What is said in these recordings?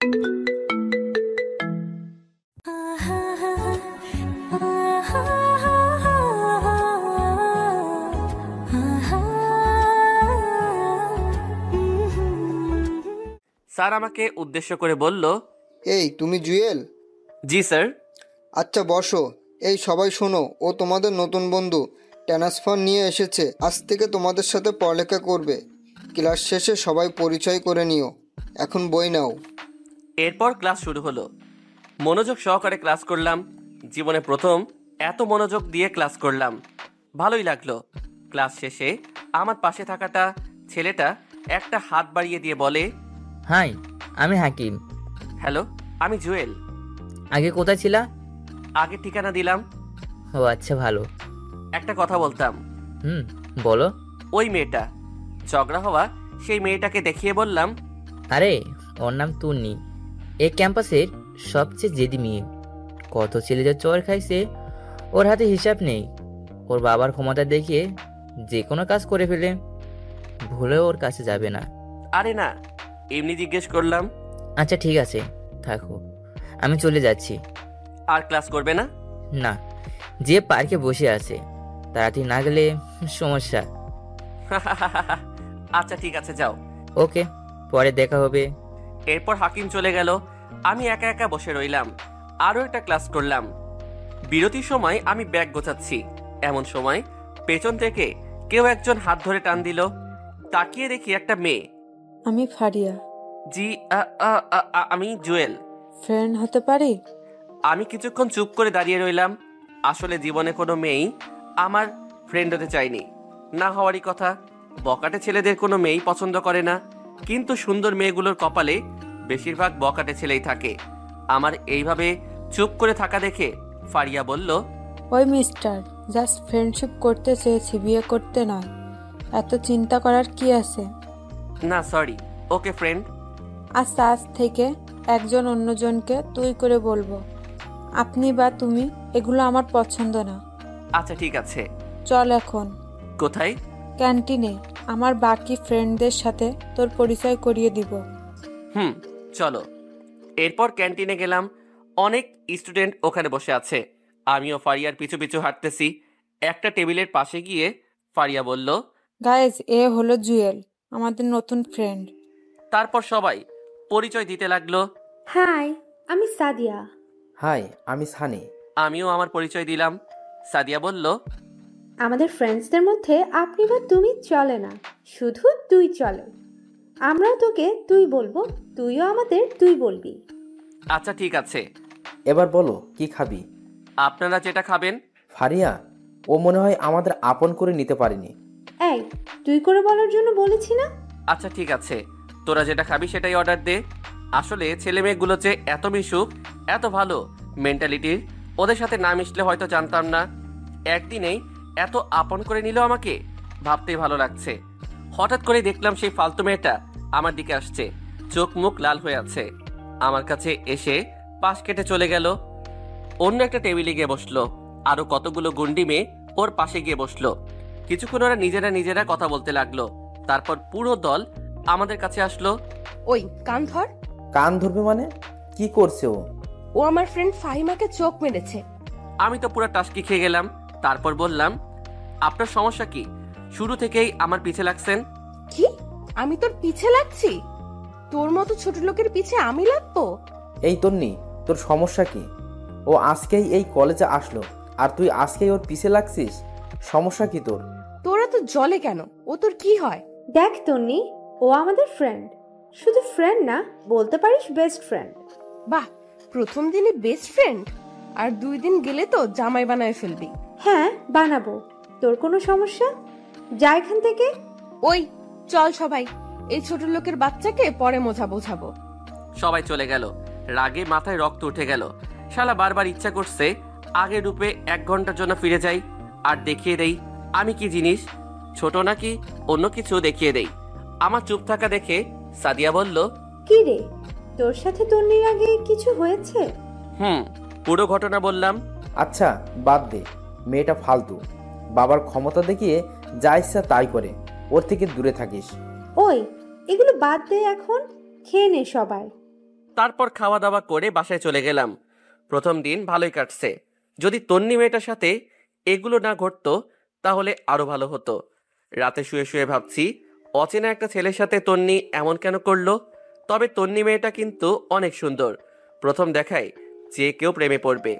Sir আমাকে উদ্দেশ্য করে বলল, এই তুমি জুয়েল? জি স্যার। আচ্ছা বসো। এই সবাই শোনো, ও তোমাদের নতুন বন্ধু, ট্রান্সফার নিয়ে এসেছে। আজ থেকে তোমাদের সাথে পড়ালেখা করবে। ক্লাস শেষে সবাই পরিচয় করে নিও। এখন বই নাও। এরপর ক্লাস শুরু হলো। মনোযোগ সহকারে ক্লাস করলাম। জীবনে প্রথম এত মনোযোগ দিয়ে ক্লাস করলাম। ভালোই লাগলো। ক্লাস শেষে আমার পাশে থাকাটা ছেলেটা একটা হাত বাড়িয়ে দিয়ে বলে, হাই, আমি হাকিম। হ্যালো, আমি জুয়েল। আগে কোথায় ছিলা? আগে ঠিকানা দিলাম। ও আচ্ছা, ভালো। একটা কথা বলতাম। বলো। ওই মেয়েটা, ঝগড়া হওয়া সেই মেয়েটাকে দেখিয়ে বললাম, আরে ওর নাম তুন্নি। এই ক্যাম্পাসের সবচেয়ে জেদি মেয়ে। কত ছেলেদের চর খাইছে, ওর হাতে হিসাব নেই। ওর বাবার ক্ষমতা দেখিয়ে যে কোনো কাজ করে ফেলে, ভুলেও ওর কাছে যাবে না। আরে না, এমনি জিজ্ঞেস করলাম। আচ্ছা ঠিক আছে, থাকো, আমি চলে যাচ্ছি। আর ক্লাস করবে না? না, যে পার্কে বসে আছে তাড়াতাড়ি না গেলে সমস্যা। আচ্ছা ঠিক আছে, যাও। ওকে, পরে দেখা হবে। এরপর হাকিম চলে গেল। আমি একা একা বসে রইলাম। আরও একটা ক্লাস করলাম। বিরতির সময় আমি ব্যাগ গোছাচ্ছি, এমন সময় পেছন থেকে কেউ একজন হাত ধরে টান দিল। তাকিয়ে দেখি একটা মেয়ে। আমি ফারিয়া। জি, আমি জুয়েল। ফ্রেন্ড হতে পারি? আমি কিছুক্ষণ চুপ করে দাঁড়িয়ে রইলাম। আসলে জীবনে কোনো মেয়েই আমার ফ্রেন্ড হতে চায়নি, না হওয়ারই কথা। বকাটে ছেলেদের কোনো মেয়েই পছন্দ করে না, কিন্তু সুন্দর মেয়েগুলোর কপালে বেশিরভাগ বকাটে ছেলেই থাকে। আমার এইভাবে চুপ করে থাকা দেখে ফারিয়া বলল, ওই মিস্টার, জাস্ট ফ্রেন্ডশিপ করতে চেয়েছি, বিয়ে করতে নয়। এত চিন্তা করার কি আছে? না সরি, ওকে ফ্রেন্ড। আচ্ছা, আজ থেকে একজন অন্যজনকে তুই করে বলবো। আপনি বা তুমি, এগুলো আমার পছন্দ না। আচ্ছা ঠিক আছে। চল এখন। কোথায়? ক্যান্টিনে। আমার বাকি ফ্রেন্ডদের সাথে তোর পরিচয় করিয়ে দিব। চলো। এরপর ক্যান্টিনে গেলাম। অনেক স্টুডেন্ট ওখানে বসে আছে। আমিও ফারিয়ার পিছু পিছু হাঁটতেছি। একটা টেবিলের পাশে গিয়ে ফারিয়া বলল, গাইজ, এ হলো জুয়েল, আমাদের নতুন ফ্রেন্ড। তারপর সবাই পরিচয় দিতে লাগলো। হাই, আমি সাদিয়া। হাই, আমি সানি। আমিও আমার পরিচয় দিলাম। সাদিয়া বলল, আমাদের ফ্রেন্ডসদের মধ্যে আপনি বা তুমি চলে না, শুধু তুই চলে। আমরাও তোকে তুই বলবো, তুইও আমাদের তুই বলবি। আচ্ছা ঠিক আছে। এবার বলো, কি খাবি? আপনারা যেটা খাবেন। ফারিয়া, ও মনে হয় আমাদের আপন করে নিতে পারেনি। এই, তুই করে বলার জন্য বলেছি না? আচ্ছা ঠিক আছে, তোরা যেটা খাবি সেটাই অর্ডার দে। আসলে ছেলে মেয়েগুলো যে এত মিশুক, এত ভালো মেন্টালিটির, ওদের সাথে না মিশলে হয়তো জানতাম না। একদিনেই এত আপন করে নিল আমাকে, ভাবতেই ভালো লাগছে। হঠাৎ করে দেখলাম সেই ফালতু মেয়েটা আমার দিকে আসছে, চোখ মুখ লাল হয়ে আছে। আমার কাছে এসে পাশ কেটে চলে গেল। অন্য একটা টেবিলে গিয়ে বসলো। আরো কতগুলো গুন্ডি মেয়ে ওর পাশে গিয়ে বসলো। কিছুক্ষণ ওরা নিজেরা নিজেরা কথা বলতে লাগলো। তারপর পুরো দল আমাদের কাছে আসলো। ওই কান ধর। কান ধরবে মানে? কি করছে ও? ও আমার ফ্রেন্ড ফাহিমাকে চোখ মেরেছে। আমি তো পুরো টাস্কি খেয়ে গেলাম। তারপর বললাম, আপনার সমস্যা কি? শুরু থেকেই আমার পিছে লাগছেন। কি? আমি তোর পিছে লাগছি? তোর মতো ছোট লোকের পিছে আমি লাগবো? এই তন্নি, তোর সমস্যা কি? ও আজকেই এই কলেজে আসলো, আর তুই আজকেই ওর পিছে লাগছিস? সমস্যা কি তোর? তোরা তো জলে কেন? ও তোর কি হয়? দেখ তন্নি, ও আমাদের ফ্রেন্ড। শুধু ফ্রেন্ড না, বলতে পারিস বেস্ট ফ্রেন্ড। বাহ, প্রথম দিনে বেস্ট ফ্রেন্ড, আর 2 দিন গেলে তো জামাই বানায় ফেলবি। হ্যাঁ, বানাবো। তোর কোনো সমস্যা? যা এখান থেকে। ওই চল সবাই, এই ছোট লোকের বাচ্চাকে পরে বোঝাবো। সবাই চলে গেল। রাগে মাথায় রক্ত উঠে গেল। শালা বারবার ইচ্ছা করছে আগের রূপে 1 ঘন্টার জন্য ফিরে যাই, আর দেখিয়ে দেই আমি কি জিনিস, ছোট নাকি অন্য কিছু দেখিয়ে দেই। আমার চুপ থাকা দেখে সাদিয়া বলল, কি রে, তোর সাথে তন্নির আগে কিছু হয়েছে? পুরো ঘটনা বললাম। আচ্ছা বাদ দে, মেয়েটা ফালতু। বাবার ক্ষমতা দেখিয়ে যা ইচ্ছা তাই করে, ওর থেকে দূরে থাকিস। ওই, এগুলো বাদ দে, এখন খেয়ে নে সবাই। তারপর খাওয়া দাওয়া করে বাসায় চলে গেলাম। প্রথম দিন ভালোই কাটছে। যদি তন্নি মেয়েটার সাথে এগুলো না ঘটতো তাহলে আরো ভালো হতো। রাতে শুয়ে শুয়ে ভাবছি, অচেনা একটা ছেলের সাথে তন্নি এমন কেন করলো। তবে তন্নি মেয়েটা কিন্তু অনেক সুন্দর। প্রথম দেখায় যে কেউ প্রেমে পড়বে।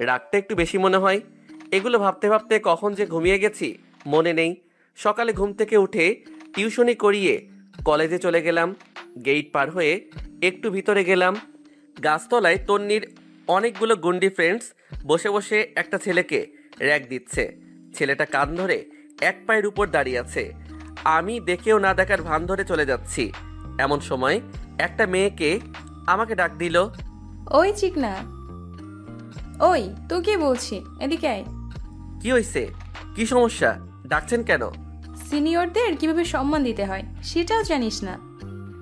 রাগটা একটু বেশি মনে হয়। এগুলো ভাবতে ভাবতে কখন যে ঘুমিয়ে গেছি মনে নেই। সকালে ঘুম থেকে উঠে টিউশনি করিয়ে কলেজে চলে গেলাম। গেট পার হয়ে একটু ভিতরে গেলাম। গাছতলায় তন্নির অনেকগুলো গুন্ডি ফ্রেন্ডস বসে বসে একটা ছেলেকে র‍্যাগ দিচ্ছে। ছেলেটা কান ধরে এক পায়ের উপর দাঁড়িয়ে আছে। আমি দেখেও না দেখার ভান ধরে চলে যাচ্ছি। এমন সময় একটা মেয়েকে আমাকে ডাক দিল। ওই চিকনা, ওই তোকে বলছি, এদিকে আয়। কি হইছে? কি সমস্যা? ডাকছেন কেন? সিনিয়রদের কিভাবে সম্মান দিতে হয় সেটাও জানিস না?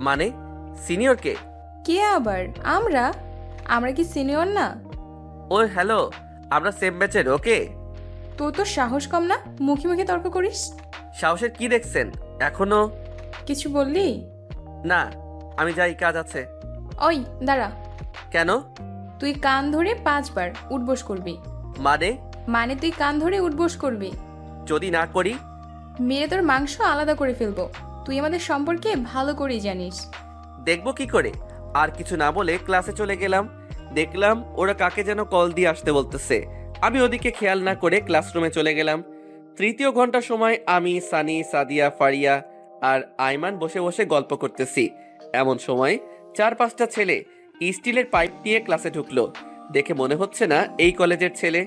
মানে সিনিয়রকে? কে আবার? আমরা কি সিনিয়র না? ও হ্যালো, আমরা সেম ব্যাচের। ওকে। তোর তো সাহস কম না, মুখে মুখে তর্ক করিস। সাহসের কি দেখছেন? এখনো কিছু বললি? না, আমি যাই, কাজ আছে। ওই দাঁড়া। কেন? তুই কান ধরে 5 বার উঠবোস করবি। মানে তুই কান ধরে উঠবোস করবি। যদি না করি? মেরে তোর মাংস আলাদা করে ফেলবো। তুই আমাদের সম্পর্কে ভালো করেই জানিস। দেখবো কি করে? আর কিছু না বলে ক্লাসে চলে গেলাম। দেখলাম ওরা কাকে যেন কল দিয়ে আসতে বলতেছে। আমি ওদিকে খেয়াল না করে ক্লাসরুমে চলে গেলাম। তৃতীয় ঘন্টার সময় আমি, সানি, সাদিয়া, ফারিয়া আর আইমান বসে বসে গল্প করতেছি। এমন সময় 4-5টা ছেলে স্টিলের পাইপ নিয়ে ক্লাসে ঢুকলো। দেখে মনে হচ্ছে না এই কলেজের ছেলে।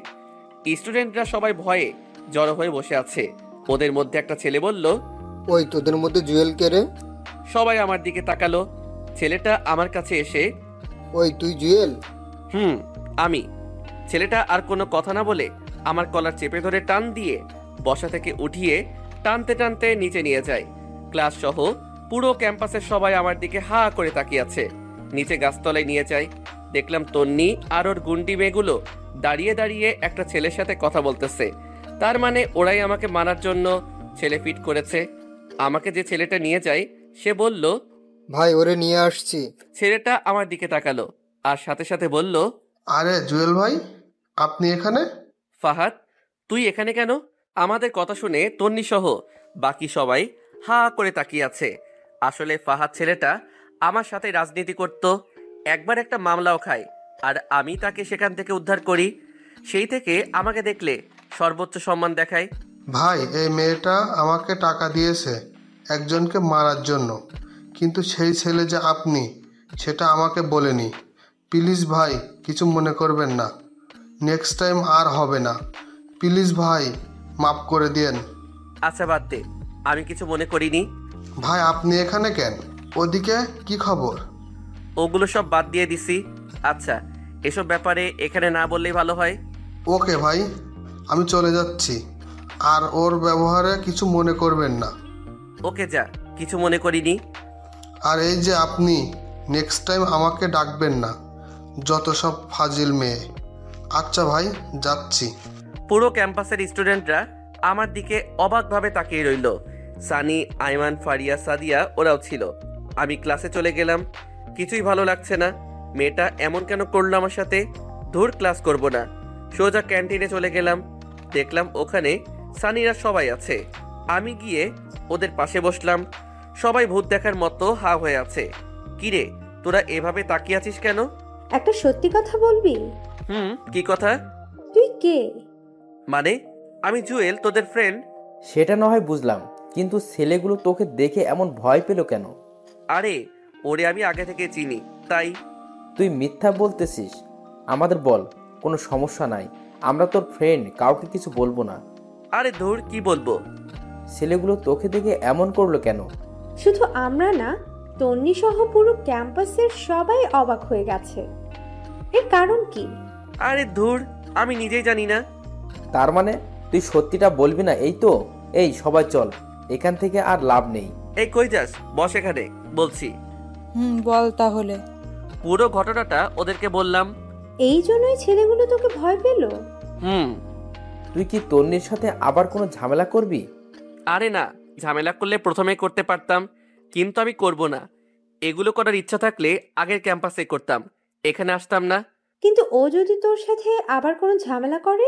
স্টুডেন্টরা সবাই ভয়ে জড়ো হয়ে বসে আছে। ওদের মধ্যে একটা ছেলে বলল, ওই তোদের মধ্যে জুয়েল কে রে? সবাই আমার দিকে তাকালো। ছেলেটা আমার কাছে এসে, ওই তুই জুয়েল? আমি। ছেলেটা আর কোনো কথা না বলে আমার কলার চেপে ধরে টান দিয়ে বসা থেকে উঠিয়ে টানতে টানতে নিচে নিয়ে যায়। ক্লাস সহ পুরো ক্যাম্পাসের সবাই আমার দিকে হা করে তাকিয়ে আছে। নিচে গাছতলায় নিয়ে যায়। দেখলাম তন্নি আর ওর গুন্ডি মেয়েগুলো দাঁড়িয়ে দাঁড়িয়ে একটা ছেলের সাথে কথা বলতেছে। তার মানে ওরাই আমাকে মানার জন্য ছেলে ফিট করেছে। আমাকে যে ছেলেটা নিয়ে যায় সে বলল, ভাই ওরে নিয়ে আসছি। ছেলেটা আমার দিকে তাকালো আর সাথে সাথে বলল, আরে জুয়েল ভাই, আপনি এখানে? ফাহাদ, তুই এখানে কেন? আমাদের কথা শুনে তন্নি সহ বাকি সবাই হা করে তাকিয়ে আছে। আসলে ফাহাদ ছেলেটা আমার সাথে রাজনীতি করত। একবার একটা মামলাও খায় আর আমি তাকে সেখান থেকে উদ্ধার করি। সেই থেকে আমাকে দেখলে সর্বোচ্চ সম্মান দেখায়। ভাই, এই মেয়েটা আমাকে টাকা দিয়েছে একজনকে মারার জন্য, কিন্তু সেই ছেলে যে আপনি সেটা আমাকে বলেনি। প্লিজ ভাই, কিছু মনে করবেন না। নেক্সট টাইম আর হবে না। প্লিজ ভাই, মাফ করে দিয়েন। আচ্ছা বাদ দে, আমি কিছু মনে করিনি। ভাই আপনি এখানে কেন? ওদিকে কি খবর? ওগুলো সব বাদ দিয়ে দিছি। আচ্ছা, এসব ব্যাপারে এখানে না বললেই ভালো হয়। ওকে ভাই, আমি চলে যাচ্ছি। আর ওর ব্যবহারে কিছু মনে করবেন না। ওকে যা, কিছু মনে করিনি। আর এই যে আপনি, নেক্সট টাইম আমাকে ডাকবেন না, যত সব ফাজিল মেয়ে। আচ্ছা ভাই, যাচ্ছি। পুরো ক্যাম্পাসের স্টুডেন্টরা আমার দিকে অবাকভাবে তাকিয়ে রইল। সানি, আইমান, ফারিয়া, সাদিয়া ওরাও ছিল। আমি ক্লাসে চলে গেলাম। কিছুই ভালো লাগছে না। মেয়েটা এমন কেন করলো আমার সাথে? ধুর, ক্লাস করব না। সোজা ক্যান্টিনে চলে গেলাম। দেখলাম ওখানে সানিরা সবাই আছে। আমি গিয়ে ওদের পাশে বসলাম। সবাই ভূত দেখার মতো হা হয়ে আছে। কিরে, তোরা এভাবে তাকিয়ে আছিস কেন? একটা সত্যি কথা বলবি? কি কথা? তুই কে? মানে আমি জুয়েল, তোদের ফ্রেন্ড। সেটা না হয় বুঝলাম, কিন্তু ছেলেগুলো তোকে দেখে এমন ভয় পেল কেন? আরে ওরে আমি আগে থেকে চিনি, তাই। তুই মিথ্যা বলতেছিস। আমাদের বল, কোনো সমস্যা নাই, আমরা তোর ফ্রেন্ড, কাউকে কিছু বলবো না। আরে ধুর, কি বলবো? ছেলেগুলো তোকে দেখে এমন করলো কেন? শুধু আমরা না, তন্নি সহ পুরো ক্যাম্পাসের সবাই অবাক হয়ে গেছে। এর কারণ কি? আরে ধুর, আমি নিজেই জানি না। তার মানে তুই সত্যিটা বলবি না, এই তো? এই সবাই চল, এখান থেকে আর লাভ নেই। এই কই যাস? বস এখানে, বলছি। বল তাহলে। পুরো ঘটনাটা ওদেরকে বললাম। এই জন্যই ছেলেগুলো তোকে ভয় পেল? তুই কি তন্নির সাথে আবার কোনো ঝামেলা করবি? আরে না, ঝামেলা করলে প্রথমে করতে পারতাম, কিন্তু আমি করব না। এগুলো করার ইচ্ছা থাকলে আগের ক্যাম্পাসে করতাম, এখানে আসতাম না। কিন্তু ও যদি তোর সাথে আবার কোনো ঝামেলা করে?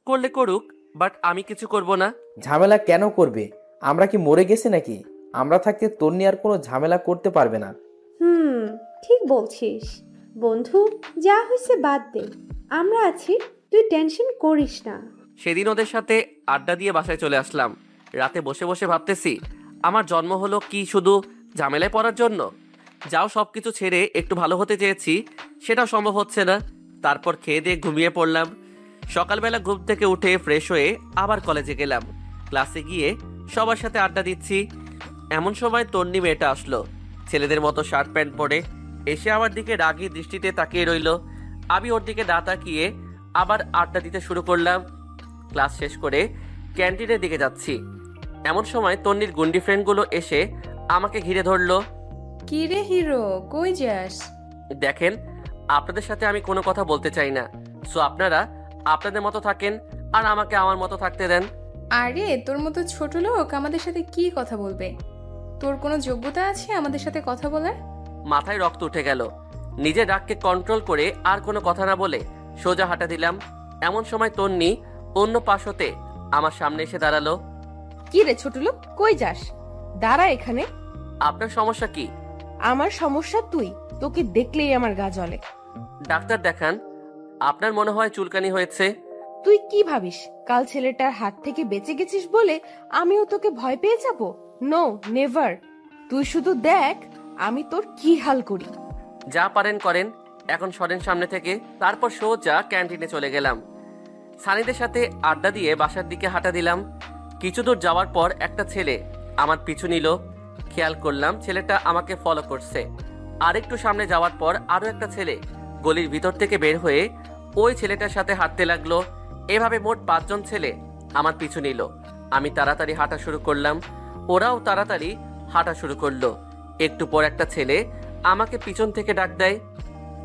করলে করুক, বাট আমি কিছু করব না। ঝামেলা কেন করবে? আমরা কি মরে গেছি নাকি? আমরা থাকতে তন্নি আর কোনো ঝামেলা করতে পারবে না। ঠিক বলছিস বন্ধু, যা হয়েছে বাদ দে, আমরা আছি, তুই টেনশন করিস না। সেদিন ওদের সাথে আড্ডা দিয়ে বাসায় চলে আসলাম। রাতে বসে বসে ভাবতেছি, আমার জন্ম হলো কি শুধু ঝামেলায় পড়ার জন্য? যাও সবকিছু ছেড়ে একটু ভালো হতে চেয়েছি, সেটাও সম্ভব হচ্ছে না। তারপর খেয়ে দিয়ে ঘুমিয়ে পড়লাম। সকালবেলা ঘুম থেকে উঠে ফ্রেশ হয়ে আবার কলেজে গেলাম। ক্লাসে গিয়ে সবার সাথে আড্ডা দিচ্ছি, এমন সময় তন্নি মেয়েটা আসলো। ছেলেদের মতো শার্ট প্যান্ট পরে এসে আমার দিকে রাগী দৃষ্টিতে তাকিয়ে রইল। আমি ওর দিকে না তাকিয়ে আবার আড্ডা দিতে শুরু করলাম। ক্লাস শেষ করে ক্যান্টিনের দিকে যাচ্ছি, এমন সময় তন্নির গুন্ডি ফ্রেন্ডগুলো এসে আমাকে ঘিরে ধরলো। কি রে হিরো, কই যাস? দেখেন, আপনাদের সাথে আমি কোনো কথা বলতে চাই না, সো আপনারা আপনাদের মতো থাকেন আর আমাকে আমার মতো থাকতে দেন। আরে তোর মতো ছোট লোক আমাদের সাথে কি কথা বলবে? তোর কোনো যোগ্যতা আছে আমাদের সাথে কথা বলার? মাথায় রক্ত উঠে গেল। নিজের রাগকে কন্ট্রোল করে আর কোনো কথা না বলে সোজা হাঁটা দিলাম। এমন সময় তন্নি অন্য পাশ হতে আমার সামনে এসে দাঁড়ালো। কি রে ছোট লোক, কই যাস? দাঁড়া এখানে। আপনার সমস্যা কি? আমার সমস্যা তুই, তোকে দেখলেই আমার গা জ্বলে। ডাক্তার দেখান, আপনার মনে হয় চুলকানি হয়েছে। তুই কি ভাবিস কাল ছেলেটার হাত থেকে বেঁচে গেছিস বলে আমিও তোকে ভয় পেয়ে যাব? No, never. তুই শুধু দেখ আমি তোর কি হাল করি। যা পারেন করেন, এখন সরেন সামনে থেকে। তারপর সোজা ক্যান্টিনে চলে গেলাম। সানিদের সাথে আড্ডা দিয়ে বাসার দিকে হাঁটা দিলাম। কিছু দূর যাওয়ার পর একটা ছেলে আমার পিছু নিল। খেয়াল করলাম ছেলেটা আমাকে ফলো করছে। আরেকটু সামনে যাওয়ার পর আরো একটা ছেলে গলির ভিতর থেকে বের হয়ে ওই ছেলেটার সাথে হাঁটতে লাগলো। এভাবে মোট 5 জন ছেলে আমার পিছু নিল। আমি তাড়াতাড়ি হাঁটা শুরু করলাম, ওরাও তাড়াতাড়ি হাঁটা শুরু করলো। একটু পর একটা ছেলে আমাকে পিছন থেকে ডাক দেয়।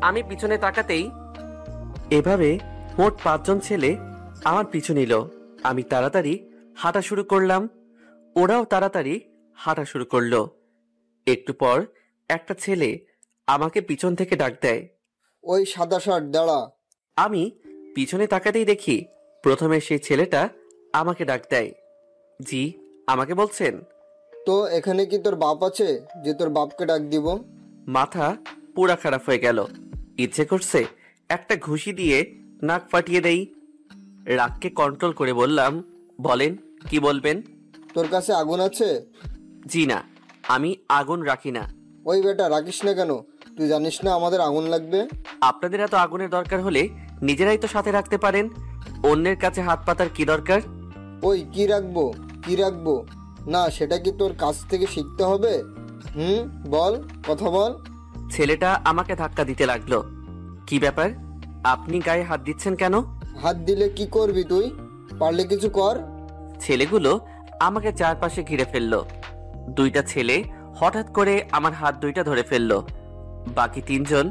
আমি পিছনে তাকাতেই এভাবে মোট 5 জন ছেলে আমার পিছু নিল। আমি তাড়াতাড়ি হাঁটা শুরু করলাম, ওরাও তাড়াতাড়ি হাঁটা শুরু করলো। একটু পর একটা ছেলে আমাকে পিছন থেকে ডাক দেয়। ওই সাদা শার্ট, দাঁড়া। আমি পিছনে তাকাতেই দেখি প্রথমে সেই ছেলেটা আমাকে ডাক দেয়। জি, আমাকে বলছেন? তো এখানে কি তোর বাপ আছে যে তোর বাপকে ডাক দিব? মাথা পুরা খারাপ হয়ে গেল। ইচ্ছে করছে একটা ঘুষি দিয়ে নাক ফাটিয়ে দেই। রাগকে কন্ট্রোল করে বললাম, বলেন কি বলবেন? তোর কাছে আগুন আছে? জি না, আমি আগুন রাখি না। ওই বেটা, রাখিস না কেন? তুই জানিস না আমাদের আগুন লাগবে? আপনাদের এত আগুনের দরকার হলে নিজেরাই তো সাথে রাখতে পারেন, অন্যের কাছে হাত পাতার কি দরকার? ওই কি রাখবো, কি রাখবো না সেটা কি তোর কাছ থেকে শিখতে হবে? বল, কথা বল। ছেলেটা আমাকে ধাক্কা দিতে লাগলো। কি ব্যাপার, আপনি গায়ে হাত দিচ্ছেন কেন? হাত দিলে কি করবি তুই? পারলে কিছু কর। ছেলেগুলো আমাকে চারপাশে ঘিরে ফেললো। 2টা ছেলে হঠাৎ করে আমার হাত 2টা ধরে ফেললো। বাকি 3 জন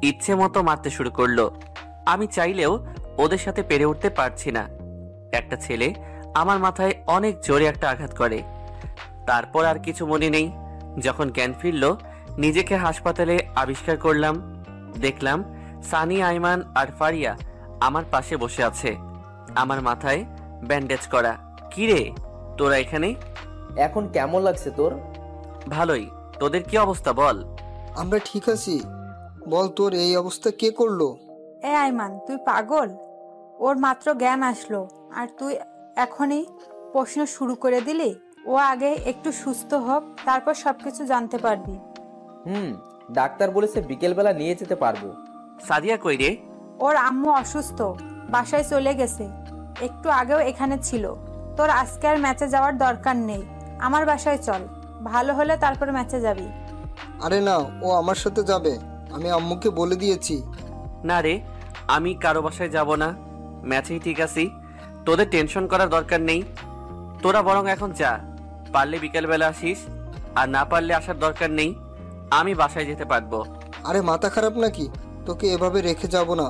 ইচ্ছে মতো মারতে শুরু করলো। আমি চাইলেও ওদের সাথে পেরে উঠতে পারছি না। একটা ছেলে আমার মাথায় অনেক জোরে একটা আঘাত করে। তারপর আর কিছু মনে নেই। যখন জ্ঞান ফিরল, নিজেকে হাসপাতালে আবিষ্কার করলাম। দেখলাম সানি, আইমান আর ফারিয়া আমার পাশে বসে আছে, আমার মাথায় ব্যান্ডেজ করা। কি রে, তোরা এখানে? এখন কেমন লাগছে তোর? ভালোই, তোদের কি অবস্থা বল? আমরা ঠিক আছি। বল, তোর এই অবস্থা কে করলো? এ আইমান, তুই পাগল? ওর মাত্র জ্ঞান আসলো আর তুই এখনই প্রশ্ন শুরু করে দিলি? ও আগে একটু সুস্থ হোক, তারপর সবকিছু জানতে পারবি। ডাক্তার বলেছে বিকেলবেলা নিয়ে যেতে পারবো। সাদিয়া কই রে? ওর আম্মু অসুস্থ, বাসায় চলে গেছে। একটু আগেও এখানে ছিল। তোর আজকে আর ম্যাচে যাওয়ার দরকার নেই, আমার বাসায় চল, ভালো হলে তারপর ম্যাচে যাবি। আরে না, ও আমার সাথে যাবে, আমি আম্মুকে বলে দিয়েছি। না রে, আমি কারো বাসায় যাব না, ম্যাচেই ঠিক আছি। তোদের টেনশন করার দরকার নেই। তোরা বরং এখন যা, পারলে বিকেলবেলা আসিস, আর না পারলে আসার দরকার নেই, আমি বাসায় যেতে পারবো। আরে মাথা খারাপ নাকি? তোকে এভাবে রেখে যাব না।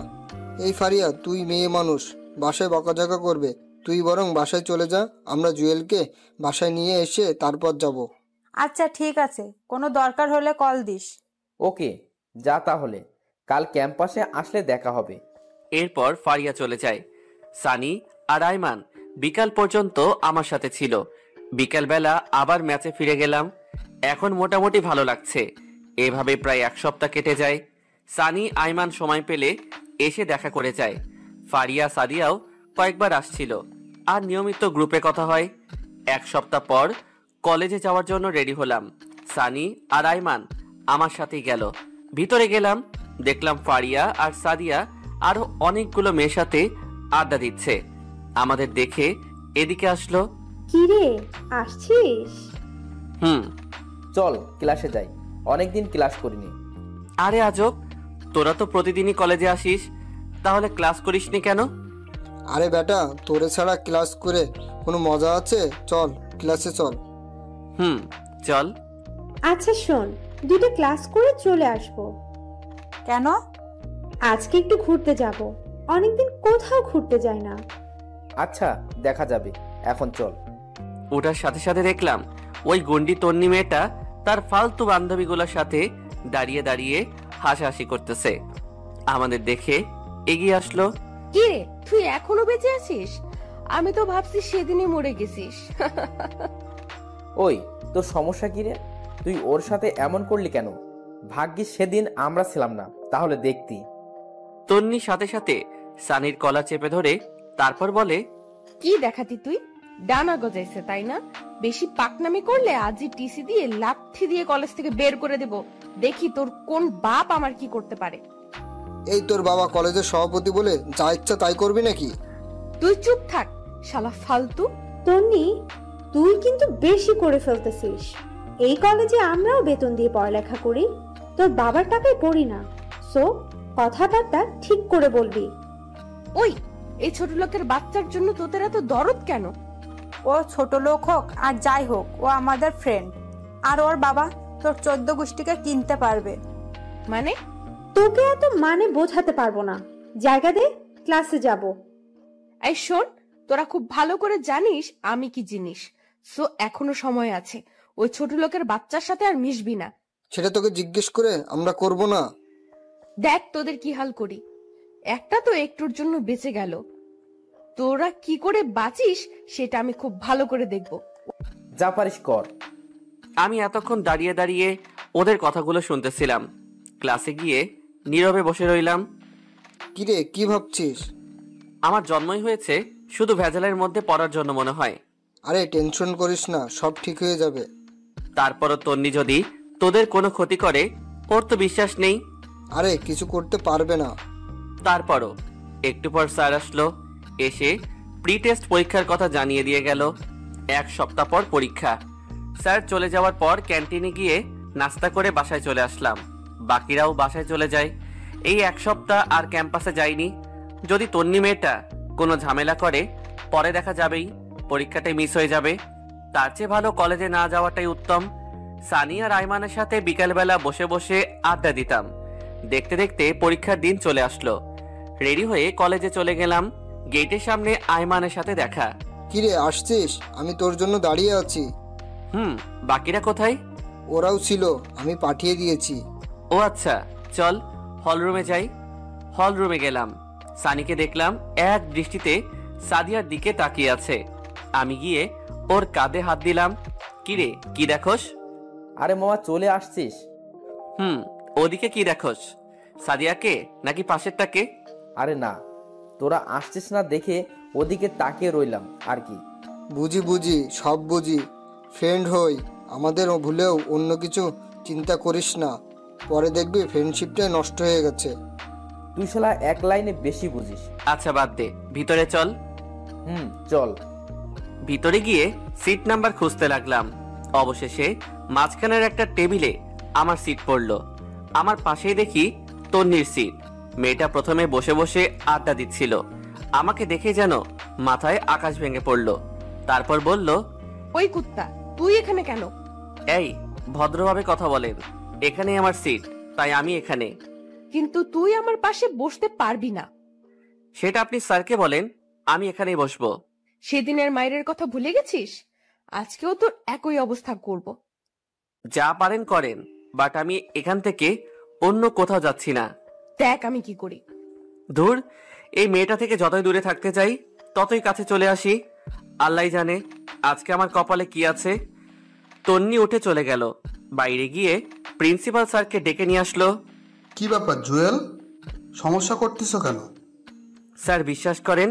এই ফারিয়া, তুই মেয়ে মানুষ, বাসায় বকাঝকা করবে। তুই বরং বাসায় চলে যা, আমরা জুয়েলকে বাসায় নিয়ে এসে তারপর যাব। আচ্ছা ঠিক আছে, কোনো দরকার হলে কল দিস। ওকে, যা তাহলে, কাল ক্যাম্পাসে আসলে দেখা হবে। এরপর ফারিয়া চলে যায়। সানি আর আইমান বিকাল পর্যন্ত আমার সাথে ছিল। বিকালবেলা আবার ম্যাচে ফিরে গেলাম। এখন মোটামুটি ভালো লাগছে। এভাবে প্রায় 1 সপ্তাহ কেটে যায়। সানি আইমান সময় পেলে এসে দেখা করে যায়। ফারিয়া সাদিয়াও কয়েকবার আসছিল, আর নিয়মিত গ্রুপে কথা হয়। 1 সপ্তাহ পর কলেজে যাওয়ার জন্য রেডি হলাম। সানি আর আইমান আমার সাথেই গেল। ভিতরে গেলাম, দেখলাম ফারিয়া আর সাদিয়া আরো অনেকগুলো মেয়ের সাথে আড্ডা দিচ্ছে। আমাদের দেখে এদিকে আসলো। কিরে, আসছিস? হুম। চল ক্লাসে যাই, অনেকদিন ক্লাস করিনি। আরে আজব, তোরা তো প্রতিদিনই কলেজে আসিস, তাহলে ক্লাস করিসনি কেন? আরে বেটা, তোরে ছাড়া ক্লাস করে কোনো মজা আছে? চল ক্লাসে চল। হুম, চল। আচ্ছা শোন, দুটো ক্লাস করে চলে আসবো। কেন? আজকে একটু ঘুরতে যাব, অনেকদিন কোথাও ঘুরতে যাই না। আচ্ছা, দেখা যাবে, এখন চল। ওটার সাথে সাথে দেখলাম ওই গন্ডি তন্নি মেয়েটা তার ফালতু বান্ধবীগুলোর সাথে দাঁড়িয়ে দাঁড়িয়ে হাসাহাসি করতেছে। আমাদের দেখে এগিয়ে আসলো। কি রে, তুই এখনো বেঁচে আছিস? আমি তো ভাবছি সেদিনই মরে গেছিস। ওই, তোর সমস্যা কি রে? তুই ওর সাথে এমন করলি কেন? ভাগ্যিস সেদিন আমরা ছিলাম না, তাহলে দেখতি। তন্নির সাথে সাথে সানির কলা চেপে ধরে তারপর বলে, কি দেখাতি তুই? ডানা গজাইছে তাই না? বেশি পাকনামি করলে আজই টিসি দিয়ে লাথি দিয়ে কলেজ থেকে বের করে দেব। দেখি তোর কোন বাপ আমার কি করতে পারে। এই তোর বাবা কলেজের সভাপতি বলে যা ইচ্ছা তাই করবি নাকি? তুই চুপ থাক শালা ফালতু। তন্নি, তুই কিন্তু বেশি করে ফেলতেছিস। এই কলেজে আমরাও বেতন দিয়ে পড়ালেখা করি, তোর বাবার টাকায় পড়ি না। সো কথাবার্তা ঠিক করে বলবি। ওই, এই ছোট লোকের বাচ্চার জন্য তোদের এত দরদ কেন? ও ছোট লোক হোক আর যাই হোক, ও আমাদের ফ্রেন্ড। আর ওর বাবা তোর 14 গোষ্ঠীকে কিনতে পারবে। মানে? তোকে এত মানে বোঝাতে পারবো না। জায়গা দে, ক্লাসে যাব। এই শোন, তোরা খুব ভালো করে জানিস আমি কি জিনিস। সো এখনো সময় আছে। ওই ছোট লোকের বাচ্চার সাথে আর মিশবি না। সেটা তোকে জিজ্ঞেস করে আমরা করব না? দেখ তোদের কি হাল করি। একটা তো একটুর জন্য বেঁচে গেল, তোরা কি করে বাঁচিস সেটা আমি খুব ভালো করে দেখব। যা পারিস কর। আমি এতক্ষণ দাঁড়িয়ে দাঁড়িয়ে ওদের কথাগুলো শুনতেছিলাম। ক্লাসে গিয়ে নীরবে বসে রইলাম। কিরে, কি ভাবছিস? আমার জন্মই হয়েছে শুধু ভেজালের মধ্যে পড়ার জন্য মনে হয়। আরে টেনশন করিস না, সব ঠিক হয়ে যাবে। তারপরও তন্নি যদি তোদের কোনো ক্ষতি করে, ওর তো বিশ্বাস নেই। আরে কিছু করতে পারবে না। তারপরও একটু পর স্যার আসলো। এসে প্রি টেস্ট পরীক্ষার কথা জানিয়ে দিয়ে গেল। 1 সপ্তাহ পর পরীক্ষা। স্যার চলে যাওয়ার পর ক্যান্টিনে গিয়ে নাস্তা করে বাসায় চলে আসলাম। বাকিরাও বাসায় চলে যায়। এই 1 সপ্তাহ আর ক্যাম্পাসে যাইনি। যদি তন্নি মেয়েটা কোনো ঝামেলা করে, পরে দেখা যাবেই, পরীক্ষাটাই মিস হয়ে যাবে। তার চেয়ে ভালো কলেজে না যাওয়াটাই উত্তম। সানি আর আইমানের সাথে বিকালবেলা বসে বসে আড্ডা দিতাম। দেখতে দেখতে পরীক্ষার দিন চলে আসলো। রেডি হয়ে কলেজে চলে গেলাম। গেটের সামনে আইমানের সাথে দেখা। কিরে, আসছিস? আমি তোর জন্য দাঁড়িয়ে আছি। বাকিরা কোথায়? ওরাও ছিল, আমি পাঠিয়ে দিয়েছি। ও আচ্ছা, চল হলরুমে যাই। হলরুমে গেলাম। সানিকে দেখলাম এক দৃষ্টিতে সাদিয়ার দিকে তাকিয়ে আছে। আমি গিয়ে ওর কাঁধে হাত দিলাম। কিরে, কি দেখোস? আরে মামা, চলে আসছিস? ওদিকে কি দেখোস? সাদিয়াকে নাকি পাশেরটাকে? আরে না, তোরা আসছিস না দেখে ওদিকে তাকিয়ে রইলাম আর কি। বুঝি, সব বুঝি। ফ্রেন্ড হই, আমাদের ভুলেও অন্য কিছু চিন্তা করিস না। পরে দেখবি ফ্রেন্ডশিপটাই নষ্ট হয়ে গেছে। তুই শালা এক লাইনে বেশি বুঝিস। আচ্ছা বাদ দে, ভিতরে চল। চল। ভিতরে গিয়ে সিট নাম্বার খুঁজতে লাগলাম। অবশেষে মাঝখানের একটা টেবিলে আমার সিট পড়লো। আমার পাশেই দেখি তন্নির সিট। মেয়েটা প্রথমে বসে বসে আড্ডা দিচ্ছিল। আমাকে দেখে যেন মাথায় আকাশ ভেঙে পড়লো। তারপর বলল, ওই কুত্তা, তুই এখানে কেন? এই ভদ্রভাবে কথা বলেন, এখানে আমার সিট, তাই আমি এখানে। কিন্তু তুই আমার পাশে বসতে পারবি না। সেটা আপনি স্যারকে বলেন, আমি এখানেই বসবো। সেদিনের মায়ের কথা ভুলে গেছিস? আজকেও তোর একই অবস্থা করব। যা পারেন করেন, বাট আমি এখান থেকে অন্য কোথাও যাচ্ছি না। দেখ আমি কি করি। দূর, এই মেয়েটা থেকে যতই দূরে থাকতে চাই ততই কাছে চলে আসি। আল্লাহ জানে আজকে আমার কপালে কি আছে। তন্নি উঠে চলে গেল। বাইরে গিয়ে প্রিন্সিপাল স্যারকে ডেকে নিয়ে আসলো। কি ব্যাপার জুয়েল, সমস্যা করতেছ কেন? স্যার বিশ্বাস করেন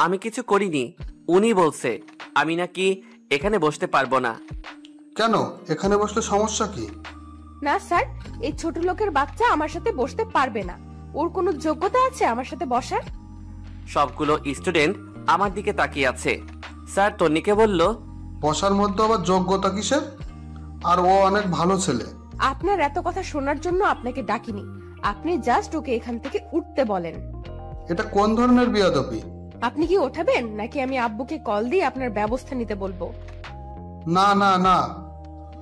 আমি কিছু করিনি। উনি বলছে আমি নাকি এখানে বসতে পারবো না। কেন, এখানে বসলে সমস্যা কি? না স্যার, এই ছোট লোকের বাচ্চা আমার সাথে বসতে পারবে না। ওর কোনো যোগ্যতা আছে আমার সাথে বসার? সবগুলো স্টুডেন্ট আমার দিকে তাকিয়ে আছে। স্যার তন্নিকে বলল, বসার মধ্যে আবার যোগ্যতা কিসের? আর ও অনেক ভালো ছেলে। আপনার এত কথা শোনার জন্য আপনাকে ডাকিনি। আপনি জাস্ট ওকে এখান থেকে উঠতে বলেন। এটা কোন ধরনের বেয়াদবি? আপনি কি ওঠাবেন নাকি আমি আব্বুকে কল দিয়ে আপনার ব্যবস্থা নিতে বলবো? না না না,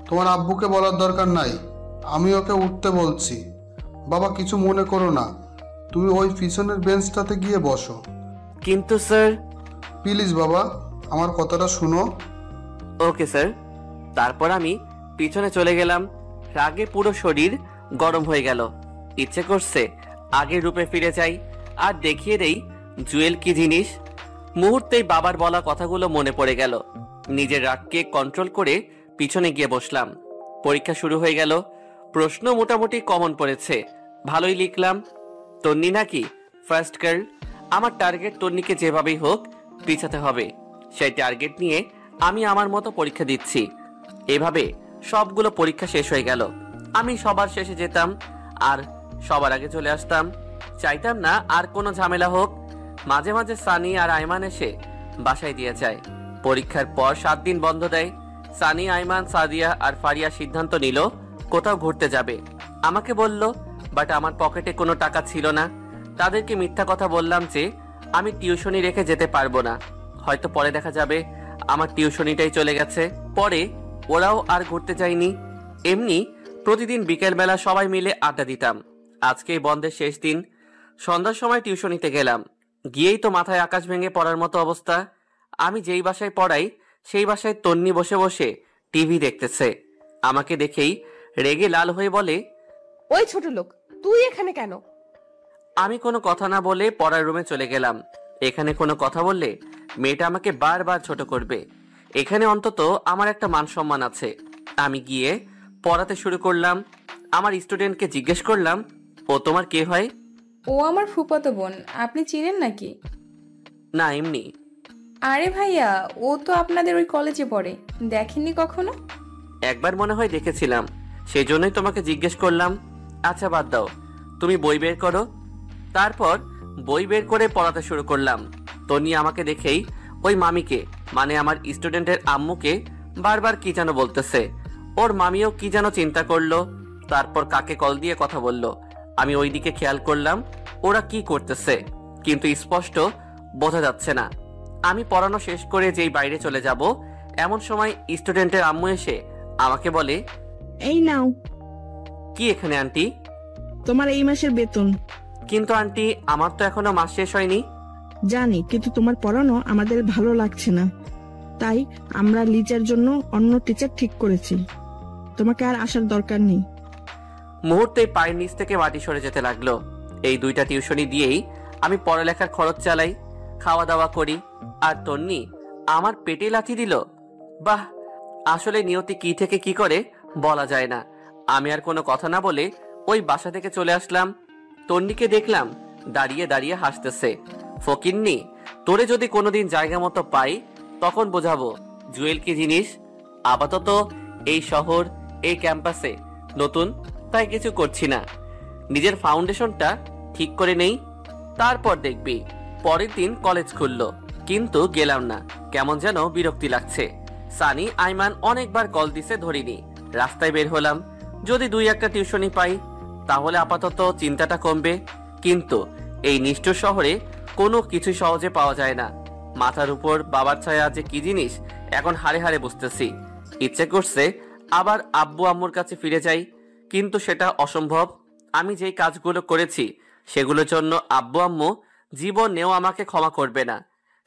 তোমার আব্বুকে বলার দরকার নাই, আমি ওকে উঠতে বলছি। বাবা কিছু মনে করো না, তুমি ওই পিছনের বেঞ্চটাতে গিয়ে বসো। কিন্তু স্যার। প্লিজ বাবা, আমার কথাটা শুনো। Okay sir. তারপর আমি পিছনে চলে গেলাম। রাগে পুরো শরীর গরম হয়ে গেল। ইচ্ছে করছে আগের রূপে ফিরে যাই আর দেখিয়ে দেই জুয়েল কি জিনিস। মুহূর্তেই বাবার বলা কথাগুলো মনে পড়ে গেল। নিজের রাগকে কন্ট্রোল করে পিছনে গিয়ে বসলাম। পরীক্ষা শুরু হয়ে গেল। প্রশ্ন মোটামুটি কমন পড়েছে, ভালোই লিখলাম। তন্নি নাকি ফার্স্ট গার্ল। আমার টার্গেট তন্নিকে যেভাবেই হোক পিছাতে হবে। সেই টার্গেট নিয়ে আমি আমার মতো পরীক্ষা দিচ্ছি। এভাবে সবগুলো পরীক্ষা শেষ হয়ে গেল। আমি সবার শেষে যেতাম আর সবার আগে চলে আসতাম। চাইতাম না আর কোনো ঝামেলা হোক। মাঝে মাঝে সানি আর আইমান এসে বাসায় দিয়ে যায়। পরীক্ষার পর 7 দিন বন্ধ দেয়। সানি, আইমান, সাদিয়া আর ফারিয়া সিদ্ধান্ত নিল কোথাও ঘুরতে যাবে। আমাকে বলল, বাট আমার পকেটে কোনো টাকা ছিল না। তাদেরকে মিথ্যা কথা বললাম যে আমি টিউশনি রেখে যেতে পারবো না, হয়তো পরে দেখা যাবে আমার টিউশনিটাই চলে গেছে। পরে ওরাও আর ঘুরতে যায়নি। এমনি প্রতিদিন বিকেলবেলা সবাই মিলে আড্ডা দিতাম। আজকেই বন্ধের শেষ দিন। সন্ধ্যার সময় টিউশনিতে গেলাম। গিয়েই তো মাথায় আকাশ ভেঙে পড়ার মতো অবস্থা। আমি যেই বাসায় পড়াই সেই বাসায় তন্নি বসে বসে টিভি দেখতেছে। আমাকে দেখেই রেগে লাল হয়ে বলে, ওই ছোট লোক, তুই এখানে কেন? আমি কোনো কথা না বলে পড়ার রুমে চলে গেলাম। এখানে কোনো কথা বললে মেয়েটা আমাকে বারবার ছোট করবে। এখানে অন্তত আমার একটা মান সম্মান আছে। আমি গিয়ে পড়াতে শুরু করলাম। আমার স্টুডেন্টকে জিজ্ঞেস করলাম, ও তোমার কে হয়? ও আমার ফুফাতো বোন, আপনি চিনেন নাকি? না, এমনি। আরে ভাইয়া, ও তো আপনাদের ওই কলেজে পড়ে, দেখেননি কখনো? একবার মনে হয় দেখেছিলাম, সেই জন্যই তোমাকে জিজ্ঞেস করলাম। আচ্ছা বাদ দাও, তুমি বই বের করো। তারপর বই বের করে পড়াতে শুরু করলাম। তনি আমাকে দেখেই ওই মামিকে, মানে আমার স্টুডেন্টের আম্মুকে বারবার কি যেন বলতেছে। ওর মামিও কি যেন চিন্তা করলো। তারপর কাকে কল দিয়ে কথা বলল। আমি ওই দিকে খেয়াল করলাম ওরা কি করতেছে, কিন্তু স্পষ্ট বোঝা যাচ্ছে না। আমি পড়ানো শেষ করে যেই বাইরে চলে যাব, এমন সময় স্টুডেন্টের আম্মু এসে আমাকে বলে, এই নাও। কি এখানে আন্টি? তোমার এই মাসের বেতন। কিন্তু আন্টি, আমার তো এখনো মাস শেষ হয়নি। জানি, কিন্তু তোমার পড়ানো আমাদের ভালো লাগছে না, তাই আমরা লিজার জন্য অন্য টিচার ঠিক করেছি। তোমাকে আর আসার দরকার নেই। মুহূর্তে পায়ের নিচ থেকে মাটি সরে যেতে লাগলো। এই 2টা টিউশনি দিয়েই আমি পড়ালেখার খরচ চালাই, খাওয়া দাওয়া করি। আর তন্নি আমার পেটে লাথি দিল। বাহ, আসলে নিয়তি কি থেকে কি করে বলা যায় না। আমি আর কোনো কথা না বলে ওই বাসা থেকে চলে আসলাম। তন্নিকে দেখলাম দাঁড়িয়ে দাঁড়িয়ে হাসতেছে। ফকিন্নি, তোরে যদি কোনোদিন জায়গা মতো পাই তখন বোঝাবো জুয়েল কি জিনিস। আপাতত এই শহর, এই ক্যাম্পাসে নতুন, তাই কিছু করছি না। নিজের ফাউন্ডেশনটা ঠিক করে নেই, তারপর দেখবি। পরের দিন কলেজ খুললো, কিন্তু গেলাম না। কেমন যেন বিরক্তি লাগছে। সানি, আইমান অনেকবার কল দিছে, ধরিনি। রাস্তায় বের হলাম, যদি 2-1টা টিউশনি পাই তাহলে আপাতত চিন্তাটা কমবে। কিন্তু এই নিষ্ঠুর শহরে কোনো কিছু সহজে পাওয়া যায় না। মাথার উপর বাবার ছায়া যে কি জিনিস এখন হাড়ে হাড়ে বুঝতেছি। ইচ্ছে করছে আবার আব্বু আম্মুর কাছে ফিরে যাই, কিন্তু সেটা অসম্ভব। আমি যেই কাজগুলো করেছি সেগুলোর জন্য আব্বু আম্মু জীবনেও আমাকে ক্ষমা করবে না।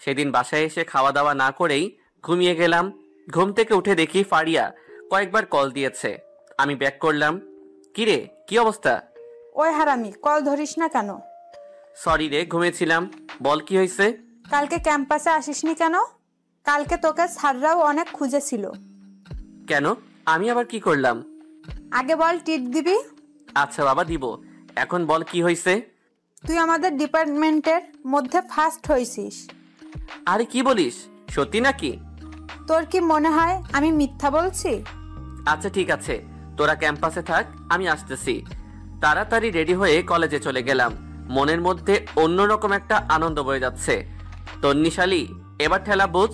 সেদিন বাসায় এসে খাওয়া দাওয়া না করেই ঘুমিয়ে গেলাম। ঘুম থেকে উঠে দেখি ফারিয়া কয়েকবার কল দিয়েছে। আমি ব্যাক করলাম, কিরে কি অবস্থা? ওই হারামি, কল ধরিস না কেন? সরি রে, ঘুমিয়েছিলাম। বল কি হয়েছে? কালকে ক্যাম্পাসে আসিসনি কেন? কালকে তোকে স্যাররাও অনেক খুঁজেছিল। কেন? আমি আবার কি করলাম? আগে বল, টিট দিবি? আচ্ছা বাবা, দিব। এখন বল কি হয়েছে? তুই আমাদের ডিপার্টমেন্টের মধ্যে ফার্স্ট হয়েছিস। আরে কি বলিস, সত্যি নাকি? তোর কি মনে হয় আমি মিথ্যা বলছি? আচ্ছা ঠিক আছে, তোরা ক্যাম্পাসে থাক, আমি আসতেছি। তাড়াতাড়ি রেডি হয়ে কলেজে চলে গেলাম। মনের মধ্যে অন্যরকম একটা আনন্দ বয়ে যাচ্ছে। তন্নিশালী, এবার ঠেলা বুঝ।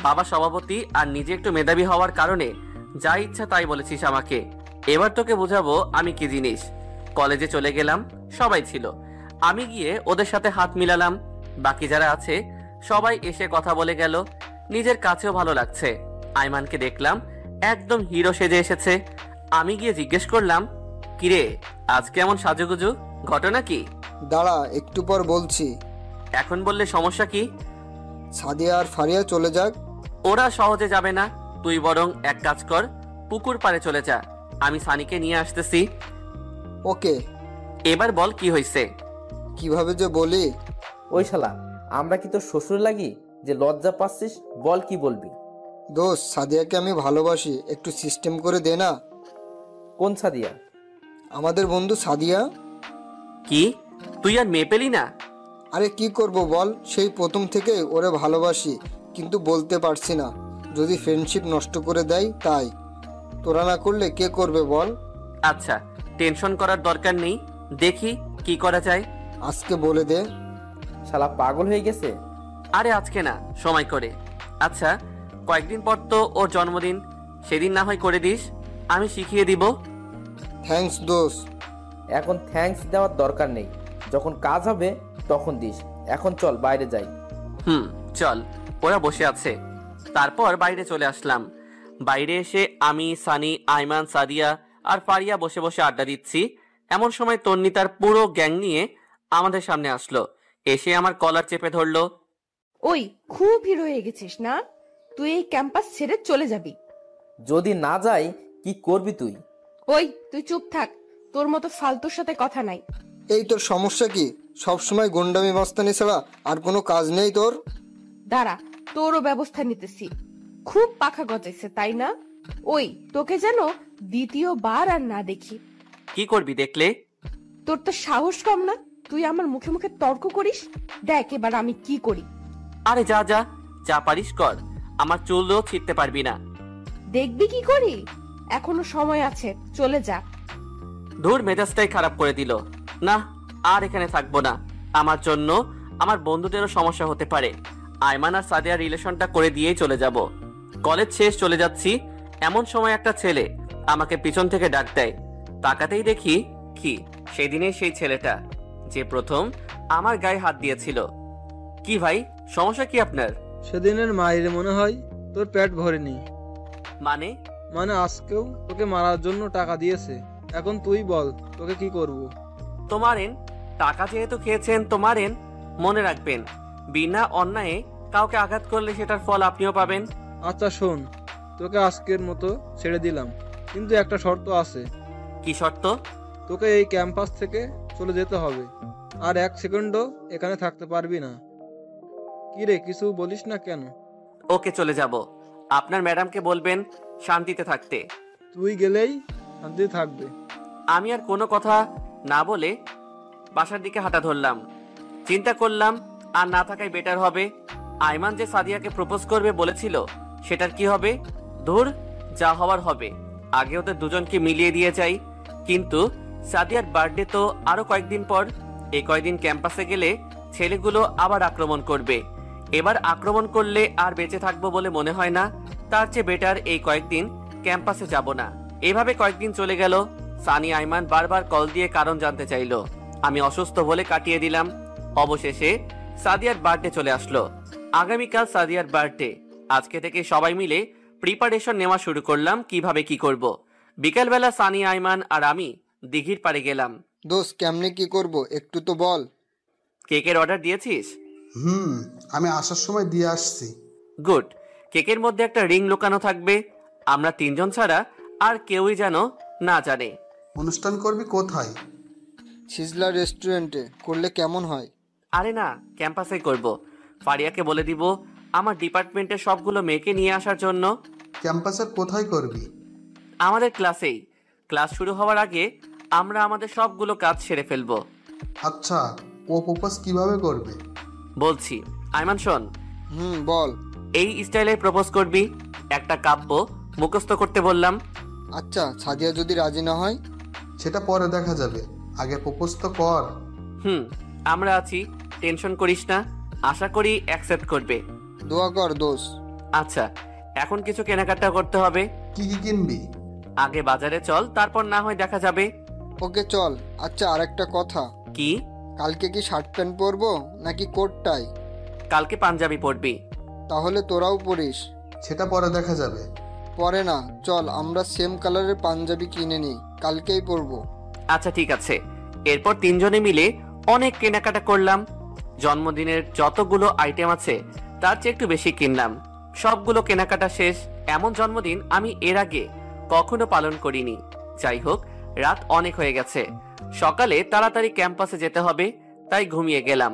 বাবা সভাপতি আর নিজে একটু মেধাবী হওয়ার কারণে যা ইচ্ছা তাই বলেছিস আমাকে। এবার তোকে বুঝাবো আমি কি জিনিস। কলেজে চলে গেলাম, সবাই ছিল। আমি গিয়ে ওদের সাথে হাত মিলালাম। বাকি যারা আছে সবাই এসে কথা বলে গেল। নিজের কাছেও ভালো লাগছে। আইমানকে দেখলাম একদম হিরো সেজে এসেছে। আমি গিয়ে জিজ্ঞেস করলাম, কিরে আজকে এমন সাজুগুজু, ঘটনা কি? দাঁড়া, একটু পর বলছি। এখন বললে সমস্যা কি? সাদিয়া আর ফারিয়া চলে যাক। ওরা সহজে যাবে না, তুই বরং এক কাজ কর, পুকুর পাড়ে চলে যা, আমি সানিকে নিয়ে আসতেছি। ওকে। এবার বল কি হয়েছে? কিভাবে যে বলি। ওই শালা, আমরা কি তোর শ্বশুর লাগি যে লজ্জা পাচ্ছিস? বল কি বলবি? দোস্ত, সাদিয়াকে আমি ভালোবাসি, একটু সিস্টেম করে দে না। কোন সাদিয়া? আমাদের বন্ধু সাদিয়া। কি, তুই আর মেয়ে পেলি না? আরে কি করব বল, সেই প্রথম থেকে ওরে ভালোবাসি, কিন্তু বলতে পারছি না। যদি ফ্রেন্ডশিপ নষ্ট করে দেয় তাই। তোরা না করলে কে করবে বল? আচ্ছা, টেনশন করার দরকার নেই, দেখি কি করা যায়। আজকে বলে দে। শালা পাগল হয়ে গেছে। আরে আজকে না, সময় করে। আচ্ছা, কয়েকদিন পর তো ওর জন্মদিন, সেদিন না হয় করে দিস, আমি শিখিয়ে দিব। থ্যাঙ্কস দোস্ত। এখন থ্যাঙ্কস দেওয়ার দরকার নেই, যখন কাজ হবে তখন দিস। এখন চল বাইরে যাই। চল। ওরা বসে আছে। তারপর বাইরে চলে আসলাম। বাইরে এসে আমি, সানি, আইমান, সাদিয়া আর ফারিয়া বসে বসে আড্ডা দিচ্ছি। এমন সময় তন্নি তার পুরো গ্যাং নিয়ে আমাদের সামনে আসলো। এসে আমার কলার চেপে ধরলো। ওই, খুব হিরো হয়ে গেছিস না? তুই এই ক্যাম্পাস ছেড়ে চলে যাবি। যদি না যাই কি করবি তুই? ওই, তুই চুপ থাক, তোর মতো ফালতুর সাথে কথা নাই। এই তোর সমস্যা কি? সব সময় গুন্ডামি মাস্তানি ছাড়া আর কোনো কাজ নেই তোর? দাঁড়া, তোরও ব্যবস্থা নিতেছি। খুব পাখা গজাইছে তাই না? ওই, তোকে যেন দ্বিতীয়বার আর না দেখি। কি করবি দেখলে? তোর তো সাহস কম না, তুই আমার মুখে মুখে তর্ক করিস। দেখ এবার আমি কি করি। আরে যা যা, যা পারিস কর, আমার চুলও ছিঁড়তে পারবি না। দেখবি কি করি, এখনো সময় আছে, চলে যা। ধুর, মেজাজটাই খারাপ করে দিল। না, আর এখানে থাকবো না। আমার জন্য আমার বন্ধুদেরও সমস্যা হতে পারে। আইমান আর সাদিয়ার রিলেশনটা করে দিয়েই চলে যাব। কলেজ শেষ, চলে যাচ্ছি। এমন সময় একটা ছেলে আমাকে পিছন থেকে ডাক দেয়। তাকাতেই দেখি কি, সেদিনের সেই ছেলেটা যে প্রথম আমার গায়ে হাত দিয়েছিল। কি ভাই, সমস্যা কি আপনার? সেদিনের মায়ের মনে হয় তোর পেট ভরেনি। মানে আজকেও তোকে মারার জন্য টাকা দিয়েছে। এখন তুই বল, তোকে কি করব? তো মারেন, টাকা যেহেতু খেয়েছেন তো মারেন। মনে রাখবেন, বিনা অন্যায়ে কাউকে আঘাত করলে সেটার ফল আপনিও পাবেন। আচ্ছা শোন, তোকে আজকের মতো ছেড়ে দিলাম, কিন্তু একটা শর্ত আছে। কি শর্ত? তোকে এই ক্যাম্পাস থেকে চলে যেতে হবে, আর এক সেকেন্ডও এখানে থাকতে পারবি না। কি রে, কিছু বলিস না কেন? ওকে, চলে যাব। আপনার ম্যাডামকে বলবেন শান্তিতে থাকতে। তুই গেলেই শান্তি থাকবে। আমি আর কোনো কথা না বলে বাসার দিকে হাঁটা ধরলাম। চিন্তা করলাম আর না থাকাই বেটার হবে। আইমান যে সাদিয়াকে প্রপোজ করবে বলেছিল, সেটার কি হবে? ধুর, যা হওয়ার হবে। আগে ওদের দুজনকে মিলিয়ে দিয়ে যাই। কিন্তু সাদিয়ার বার্থডে তো আরো কয়েকদিন পর। এই কয়েকদিন ক্যাম্পাসে গেলে ছেলেগুলো আবার আক্রমণ করবে। এবার আক্রমণ করলে আর বেঁচে থাকবো বলে মনে হয় না। তার চেয়ে বেটার এই কয়েকদিন ক্যাম্পাসে যাব না। এভাবে কয়েকদিন চলে গেল। সানি আইমান বারবার কল দিয়ে কারণ জানতে চাইলো। আমি অসুস্থ বলে কাটিয়ে দিলাম। অবশেষে সাদিয়ার বার্থডে চলে আসলো। আগামীকাল সাদিয়ার বার্থডে। আজকে থেকে সবাই মিলে প্রিপারেশন নেওয়া শুরু করলাম কিভাবে কি করব। বিকালবেলা সানি, আইমান আর আমি দিঘির পাড়ে গেলাম। দোস্ত, কেমনে কি করব একটু তো বল। কেকের অর্ডার দিয়েছিস? আমি আসার সময় দিয়ে আসছি। গুড। কেকের মধ্যে একটা রিং লুকানো থাকবে। আমরা তিনজন ছাড়া আর কেউই যেন না জানে। অনুষ্ঠান করবি কোথায়? সিজলা রেস্টুরেন্টে করলে কেমন হয়? আরে না, ক্যাম্পাসেই করব। ফারিয়াকে বলে দিব আমার ডিপার্টমেন্টের সবগুলো মেয়েকে নিয়ে আসার জন্য। ক্যাম্পাসের কোথায় করবি? আমাদের ক্লাসেই। ক্লাস শুরু হওয়ার আগে আমরা আমাদের সবগুলো কাজ সেরে ফেলবো। আচ্ছা, ও প্রপোজ কিভাবে করবে? বলছি, আইমান শোন। বল। এই স্টাইলে প্রপোজ করবি। একটা কাব্য মুখস্থ করতে বললাম। আচ্ছা, সাদিয়া যদি রাজি না হয়? সেটা পরে দেখা যাবে, আগে প্রপোজ তো কর। আমরা আছি, টেনশন করিস না। আশা করি অ্যাকসেপ্ট করবে। দোয়া কর দোষ। আচ্ছা, এখন কিছু কেনাকাটা করতে হবে। কি কি কিনবি? আগে বাজারে চল, তারপর না হয় দেখা যাবে। ওকে চল। আচ্ছা, আরেকটা কথা। কি? কালকে কি শার্ট প্যান্ট পরবো নাকি কোট টাই? কালকে পাঞ্জাবি পরবি। তাহলে তোরাও পরিস। সেটা পরে দেখা যাবে। পরে না, চল আমরা সেম কালারের পাঞ্জাবি কিনে নিই, কালকেই পরবো। আচ্ছা ঠিক আছে। এরপর তিনজনে মিলে অনেক কেনাকাটা করলাম। জন্মদিনের যতগুলো আইটেম আছে তার চেয়ে একটু বেশি কিনলাম। সবগুলো কেনাকাটা শেষ। এমন জন্মদিন আমি এর আগে কখনো পালন করিনি। যাই হোক, রাত অনেক হয়ে গেছে। সকালে তাড়াতাড়ি ক্যাম্পাসে যেতে হবে, তাই ঘুমিয়ে গেলাম।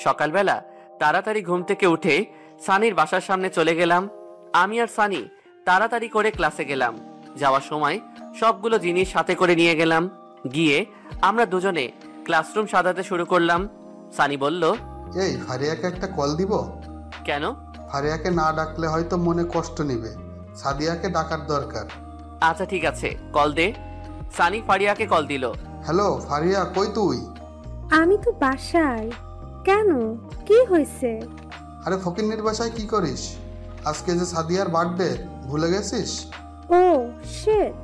সকালবেলা তাড়াতাড়ি ঘুম থেকে উঠে সানির বাসার সামনে চলে গেলাম। আমি আর সানি তাড়াতাড়ি করে ক্লাসে গেলাম। যাওয়ার সময় সবগুলো জিনিস সাথে করে নিয়ে গেলাম। গিয়ে আমরা দুজনে ক্লাসরুম সাজাতে শুরু করলাম। সানি বলল, এই ফারিয়াকে একটা কল দিব। কেন? ফারিয়াকে না ডাকলে হয়তো মনে কষ্ট নিবে, সাদিয়াকে ডাকার দরকার। আচ্ছা ঠিক আছে, কল দে। সানি ফারিয়াকে কল দিল। হ্যালো ফারিয়া, কই তুই? আমি তো বাসায়। কেন, কি হয়েছে? আরে ফকিন্নির বাসায় কি করিস? আজকে যে সাদিয়ার বার্থডে, ভুলে গেছিস? ও শিট,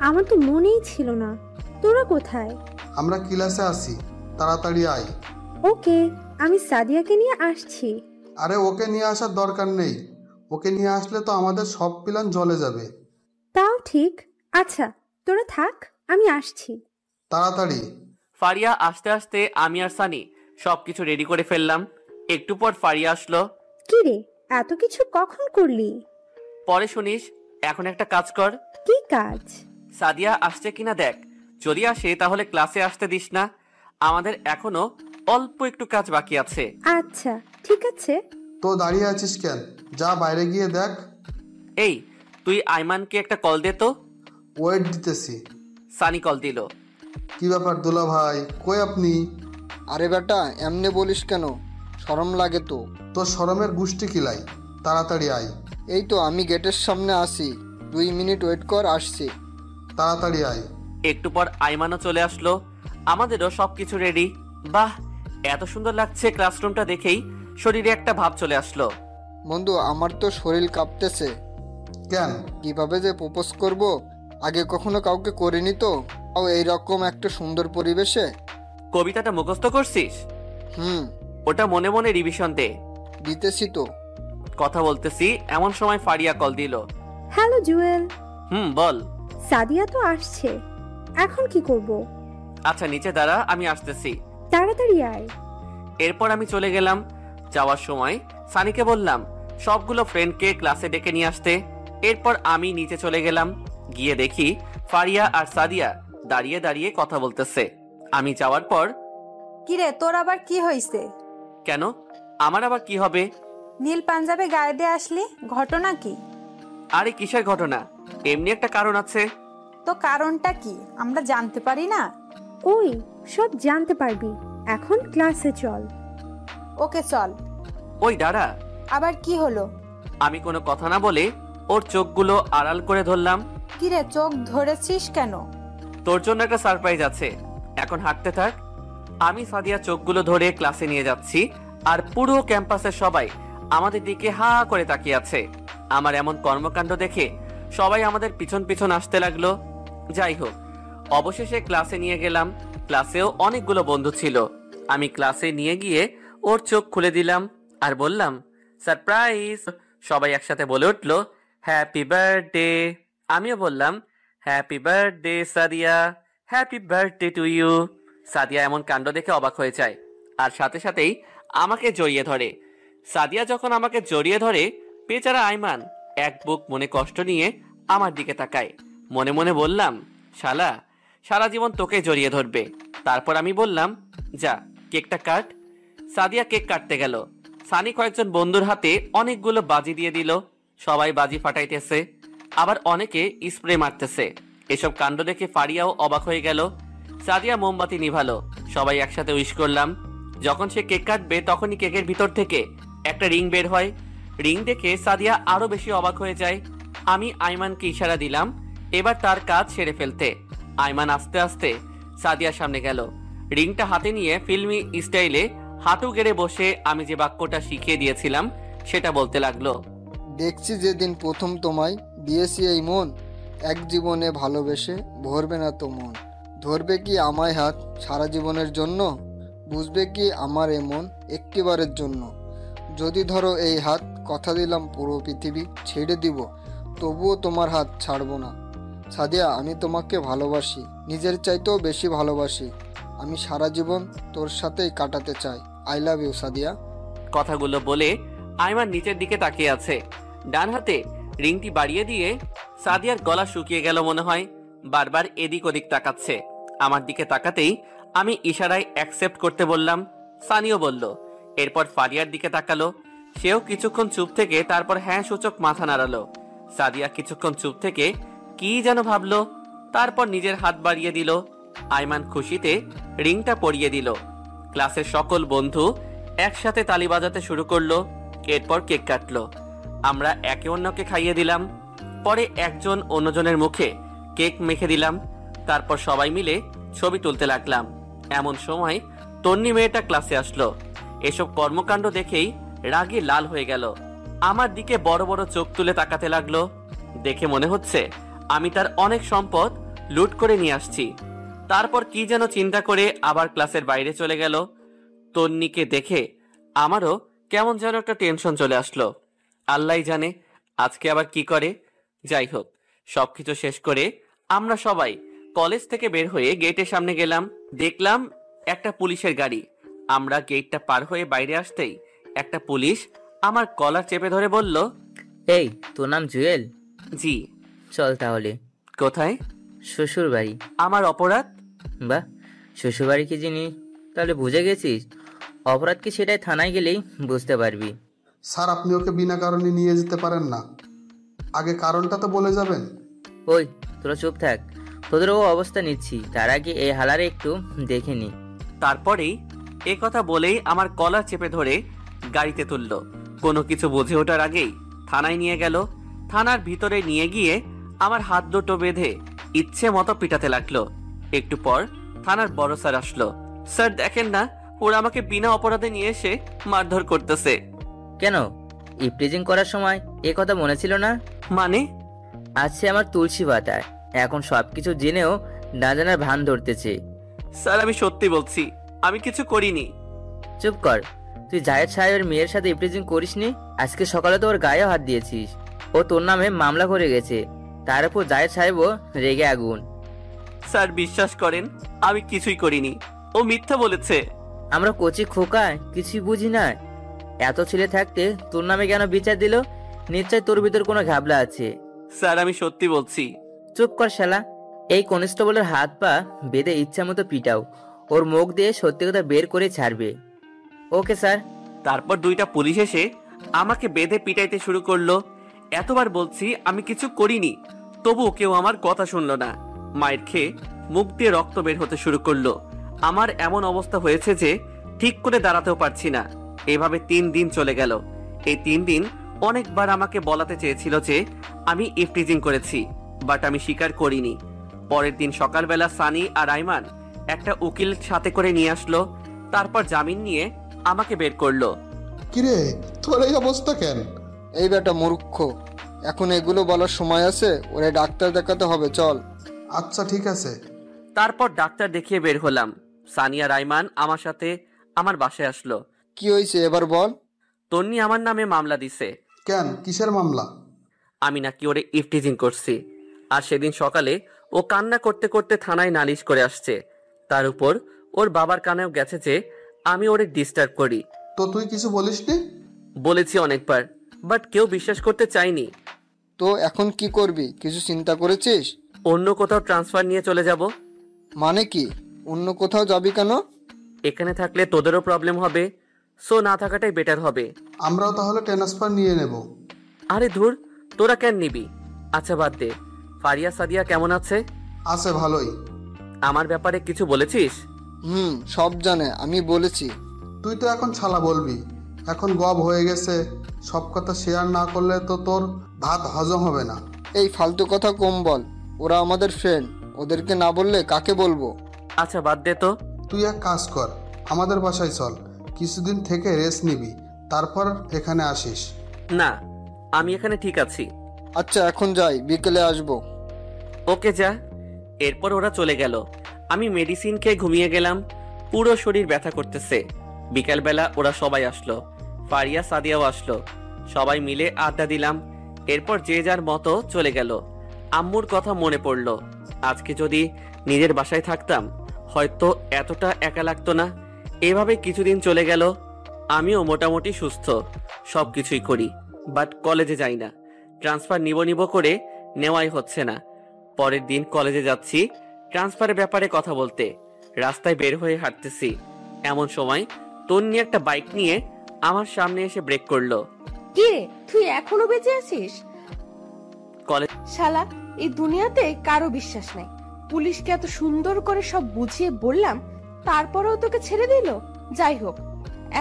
আমার তো মনেই ছিল না। তোরা কোথায়? আমরা ক্লাসে আছি, তাড়াতাড়ি আয়। ওকে, আমি সাদিয়াকে নিয়ে আসছি। আরে ওকে নিয়ে আসার দরকার নেই, ওকে নিয়ে আসলে তো আমাদের সব প্ল্যান জ্বলে যাবে। তাও ঠিক। আচ্ছা তোরা থাক, আমি আসছি। তাড়াতাড়ি। ফারিয়া আসতে আসতে আমি আর সানি সবকিছু রেডি করে ফেললাম। একটু পর ফারিয়া আসলো। কি রে, এত কিছু কখন করলি? পরে শুনিস। এখন একটা কাজ কর। কি কাজ? সাদিয়া আসছে কিনা দেখ। যদি আসে তাহলে ক্লাসে আসতে দিস না। আমাদের এখনো অল্প একটু কাজ বাকি আছে। আচ্ছা ঠিক আছে। তো দাঁড়িয়ে আছিস কেন? যা বাইরে গিয়ে দেখ। এই, তুই আইমানকে একটা কল দে তো। ওয়েট দিতেছি। সানি কল দিল। কি ব্যাপার দুলা ভাই, কই আপনি? আরে বেটা, এমনি বলিস কেন? শরম লাগে তো। তোর শরমের গুষ্টি কিলাই, তাড়াতাড়ি আয়। এই তো আমি গেটের সামনে আসি, 2 মিনিট ওয়েট কর, আসছি। তাড়াতাড়ি আয়। একটু পর আইমানও চলে আসলো। আমাদেরও সবকিছু রেডি। বাহ, এত সুন্দর লাগছে ক্লাসরুমটা দেখেই শরীরে একটা ভাব চলে আসলো। বন্ধু, আমার তো শরীর কাঁপতেছে। কেন? কিভাবে যে প্রপোজ করব, আগে কখনো কাউকে করিনি তো, তাও এইরকম একটা সুন্দর পরিবেশে। কবিতাটা মুখস্থ করছিস? ওটা মনে মনে রিভিশন দে। দিতেছি তো। কথা বলতেছি এমন সময় ফারিয়া কল দিল। হ্যালো জুয়েল। বল। সাদিয়া তো আসছে, এখন কি করব? আচ্ছা নিচে দাঁড়া, আমি আসতেছি। তাড়াতাড়ি আয়। এরপর আমি চলে গেলাম। যাওয়ার সময় সানিকে বললাম সবগুলো ফ্রেন্ডকে ক্লাসে ডেকে নিয়ে আসতে। এরপর আমি নিচে চলে গেলাম। গিয়ে দেখি ফারিয়া আর সাদিয়া দাঁড়িয়ে দাঁড়িয়ে কথা বলতেছে। আমি যাওয়ার পর, কিরে তোর আবার কি হয়েছে? কেন, আমার আবার কি হবে? নীল পাঞ্জাবে গায়ে দিয়ে আসলি, ঘটনা কি? আরে কিসের ঘটনা, এমনি একটা কারণ আছে। তো কারণটা কি আমরা জানতে পারি না? ওই সব জানতে পারবি, এখন ক্লাসে চল। ওকে চল। ওই দাঁড়া। আবার কি হলো? আমি কোনো কথা না বলে ওর চোখগুলো আড়াল করে ধরলাম। কিরে চোখ ধরেছিস কেন? তোর জন্য একটা সারপ্রাইজ আছে, এখন হাঁটতে থাক। আমি সাদিয়া চোখগুলো ধরে ক্লাসে নিয়ে যাচ্ছি, আর পুরো ক্যাম্পাসের সবাই আমাদের দিকে হা করে তাকিয়ে আছে। আমার এমন কর্মকাণ্ড দেখে সবাই আমাদের পিছন পিছন আসতে লাগলো। যাই হোক, অবশেষে ক্লাসে নিয়ে গেলাম। ক্লাসেও অনেকগুলো বন্ধু ছিল। আমি ক্লাসে নিয়ে গিয়ে ওর চোখ খুলে দিলাম আর বললাম সারপ্রাইজ। সবাই একসাথে বলে উঠলো হ্যাপি বার্থডে। আমিও বললাম happy birthday Sadia, happy birthday to you. Sadia এমন কাণ্ড দেখে অবাক হয়ে যায় আর সাথে সাথেই আমাকে জড়িয়ে ধরে। সাদিয়া যখন আমাকে জড়িয়ে ধরে, বেচারা আইমান এক বুক মনে কষ্ট নিয়ে আমার দিকে তাকায়। মনে মনে বললাম শালা, সারা জীবন তোকে জড়িয়ে ধরবে, তারপর আমি বললাম, যা কেকটা কাট। সাদিয়া কেক কাটতে গেল। সানি কয়েকজন বন্ধুর হাতে অনেকগুলো বাজি দিয়ে দিল। সবাই বাজি ফাটাইতেছে, আবার অনেকে স্প্রে মারতেছে। এসব কাণ্ড দেখে ফারিয়াও অবাক হয়ে গেল। সাদিয়া মোমবাতি নিভালো, সবাই একসাথে উইশ করলাম। যখন সে কেক কাটবে তখনই কেকের ভিতর থেকে একটা রিং বের হয়। রিং দেখে সাদিয়া আরো বেশি অবাক হয়ে যায়। আমি আইমানকে ইশারা দিলাম এবার তার কাজ সেরে ফেলতে। আইমান আস্তে আস্তে সাদিয়ার সামনে গেল। রিংটা হাতে নিয়ে ফিল্মি স্টাইলে হাঁটু গেড়ে বসে আমি যে বাক্যটা শিখিয়ে দিয়েছিলাম সেটা বলতে লাগলো। দেখছি যেদিন প্রথম তোমায় দিয়েছি এই মন, এক জীবনে ভালোবেসে ভরবে না তো মন। ধরবে কি আমায় হাত সারা জীবনের জন্য, বুঝবে কি আমার এ মন একটিবারের জন্য। যদি ধরো এই হাত, কথা দিলাম পুরো পৃথিবী ছেড়ে দিব, তবুও তোমার হাত ছাড়বো না। সাদিয়া, আমি তোমাকে ভালোবাসি, নিজের চাইতেও বেশি ভালোবাসি। আমি সারা জীবন তোর সাথেই কাটাতে চাই। I love you Sadia. কথাগুলো বলে আইমান নিচের দিকে তাকিয়ে আছে। ডান হাতে রিংটি বাড়িয়ে দিয়ে সাদিয়ার গলা শুকিয়ে গেল মনে হয়। বারবার এদিক ওদিক তাকাচ্ছে। আমার দিকে তাকাতেই আমি ইশারায় অ্যাকসেপ্ট করতে বললাম। সানিও বলল। এরপর ফারিয়ার দিকে তাকালো। সেও কিছুক্ষণ চুপ থেকে তারপর হ্যাঁ সূচক মাথা নাড়ালো। সাদিয়া কিছুক্ষণ চুপ থেকে কি যেন ভাবলো, তারপর নিজের হাত বাড়িয়ে দিল। আইমান খুশিতে রিংটা পরিয়ে দিল। ক্লাসের সকল বন্ধু একসাথে তালি বাজাতে শুরু করলো। এরপর কেক কাটলো। আমরা একে অন্যকে খাইয়ে দিলাম। পরে একজন অন্যজনের মুখে কেক মেখে দিলাম। তারপর সবাই মিলে ছবি তুলতে লাগলাম। এমন সময় তন্নি মেয়েটা ক্লাসে আসলো। এসব কর্মকাণ্ড দেখেই রাগে লাল হয়ে গেল। আমার দিকে বড় বড় চোখ তুলে তাকাতে লাগলো। দেখে মনে হচ্ছে আমি তার অনেক সম্পদ লুট করে নিয়ে আসছি। তারপর কি যেন চিন্তা করে আবার ক্লাসের বাইরে চলে গেল। তন্নিকে দেখে আমারও কেমন যেন একটা টেনশন চলে আসলো। আল্লাহ জানে আজকে আবার কি করে। যাই হোক, সবকিছু শেষ করে আমরা সবাই কলেজ থেকে বের হয়ে গেটের সামনে গেলাম। দেখলাম একটা পুলিশের গাড়ি। আমরা গেটটা পার হয়ে বাইরে আসতেই একটা পুলিশ আমার কলার চেপে ধরে বলল, এই তোর নাম জুয়েল? জি। চল তাহলে। কোথায়? শ্বশুর বাড়ি। আমার অপরাধ? বাহ, শ্বশুর বাড়ি কি জিনিস তাহলে বুঝে গেছিস। অপরাধ কি সেটাই থানায় গেলেই বুঝতে পারবি। স্যার, আপনি ওকে বিনা কারণে নিয়ে যেতে পারেন না, আগে কারণটা তো বলে যাবেন। ওই তোরা চুপ থাক, তোদের ও অবস্থা নিচ্ছি, তার আগে এই হালারে একটু দেখে নি। তারপরেই এ কথা বলেই আমার কলার চেপে ধরে গাড়িতে তুলল। কোনো কিছু বুঝে ওঠার আগেই থানায় নিয়ে গেল। থানার ভিতরে নিয়ে গিয়ে আমার হাত দুটো বেঁধে ইচ্ছে মতো পিটাতে লাগলো। একটু পর থানার বড় স্যার আসলো। স্যার দেখেন না, ওরা আমাকে বিনা অপরাধে নিয়ে এসে মারধর করতেছে। কেন, ইপ্রিজিং করার সময় এ কথা মনে ছিল না? মানে? আছে আমার তুলসী পাতায়, এখন সবকিছু জেনেও না জানার ভান ধরতেছে। স্যার আমি সত্যি বলছি, আমি কিছু করিনি। চুপ কর, তুই জায়েদ সাহেবের মেয়ের সাথে ইপ্রিজিং করিসনি? আজকে সকালে তো ওর গায়ে হাত দিয়েছিস। ও তোর নামে মামলা করে গেছে, তার উপর জায়েদ সাহেবও রেগে আগুন। স্যার বিশ্বাস করেন, আমি কিছুই করিনি, ও মিথ্যা বলেছে। আমরা কচি খোকা কিছুই বুঝি না। এত ছেলে থাকতে তোর নামে কেন বিচার দিল? নিশ্চয় তোর ভিতর কোনো ঘাবলা আছে। স্যার আমি সত্যি বলছি। চুপ কর শালা, এই কনস্টেবলের হাত পা বেঁধে ইচ্ছা মতো পিটাও, ওর মুখ দিয়ে সত্যি কথা বের করে ছাড়বে। Okay sir. তারপর দুইটা পুলিশ এসে আমাকে বেঁধে পিটাইতে শুরু করলো। এতবার বলছি আমি কিছু করিনি, তবুও কেউ আমার কথা শুনলো না। মায়ের খেয়ে মুখ দিয়ে রক্ত বের হতে শুরু করলো। আমার এমন অবস্থা হয়েছে যে ঠিক করে দাঁড়াতেও পারছি না। এভাবে 3 দিন চলে গেল। এই 3 দিন অনেকবার আমাকে বলাতে চেয়েছিল যে আমি ইফটিজিং করেছি, বাট আমি স্বীকার করিনি। পরের দিন সকালবেলা সানি আর আইমান একটা উকিল সাথে করে নিয়ে আসলো। তারপর জামিন নিয়ে আমাকে বের করলো। কিরে, তোর এই অবস্থা কেন? এই বেটা মূর্খ, এখন এগুলো বলার সময় আছে? ওরে ডাক্তার দেখাতে হবে, চল। আচ্ছা ঠিক আছে। তারপর ডাক্তার দেখিয়ে বের হলাম। সানিয়া রাইমান আমার সাথে আমার বাসায় আসলো। কি হয়েছে এবার বল। তন্নি আমার নামে মামলা দিছে। কেন, কিসের মামলা? আমি নাকি ওরে ইফটিজিং করছি। আর সেদিন সকালে ও কান্না করতে করতে থানায় নালিশ করে আসছে। তার উপর ওর বাবার কানেও গেছে যে আমি ওরে ডিস্টার্ব করি। তো তুই কিছু বলিসনি? বলেছি অনেকবার, বাট কেউ বিশ্বাস করতে চায়নি। তো এখন কি করবি, কিছু চিন্তা করেছিস? অন্য কোথাও ট্রান্সফার নিয়ে চলে যাব। মানে কি? অন্য কোথাও যাবি কেন? এখানে থাকলে তোদেরও প্রবলেম হবে, সো না থাকাটাই বেটার হবে। আমরাও তাহলে ট্রান্সফার নিয়ে নেব। আরে ধুর, তোরা কেন নিবি? আচ্ছা বাদ দে, ফারিয়া সাদিয়া কেমন আছে? আছে ভালোই। আমার ব্যাপারে কিছু বলেছিস? সব জানে, আমি বলেছি। তুই তো এখন ছালা বলবি, এখন গব হয়ে গেছে, সব কথা শেয়ার না করলে তো তোর ভাত হজম হবে না। এই ফালতু কথা কম বল, ওরা আমাদের ফ্রেন্ড, ওদেরকে না বললে কাকে বলবো? আচ্ছা বাদ দে তো। তুই এক কাজ কর, আমাদের বাসায় চল, কিছুদিন থেকে রেস্ট নিবি, তারপর এখানে আসিস। না, আমি এখানে ঠিক আছি। আচ্ছা এখন যাই, বিকেলে আসবো। ওকে যা। এরপর ওরা চলে গেল। আমি মেডিসিন খেয়ে ঘুমিয়ে গেলাম। পুরো শরীর ব্যথা করতেছে। বিকালবেলা ওরা সবাই আসলো, ফারিয়া সাদিয়াও আসলো। সবাই মিলে আড্ডা দিলাম। এরপর যে যার মতো চলে গেল। আম্মুর কথা মনে পড়লো, আজকে যদি নিজের বাসায় থাকতাম হয়তো এতটা একা লাগতো না। এভাবে কিছুদিন চলে গেল। আমিও মোটামুটি সুস্থ, সবকিছুই করি, বাট কলেজে যাই না। ট্রান্সফার নিব করে নেওয়াই হচ্ছে না। পরের দিন কলেজে যাচ্ছি ট্রান্সফারের ব্যাপারে কথা বলতে। রাস্তায় বের হয়ে হাঁটতেছি, এমন সময় তন্নি একটা বাইক নিয়ে আমার সামনে এসে ব্রেক করলো। কি রে, তুই এখনো বেঁচে আছিস? কলেজ শালা, এই দুনিয়াতে কারো বিশ্বাস নাই। পুলিশকে এত সুন্দর করে সব বুঝিয়ে বললাম, তারপরেও তোকে ছেড়ে দিল। যাই হোক,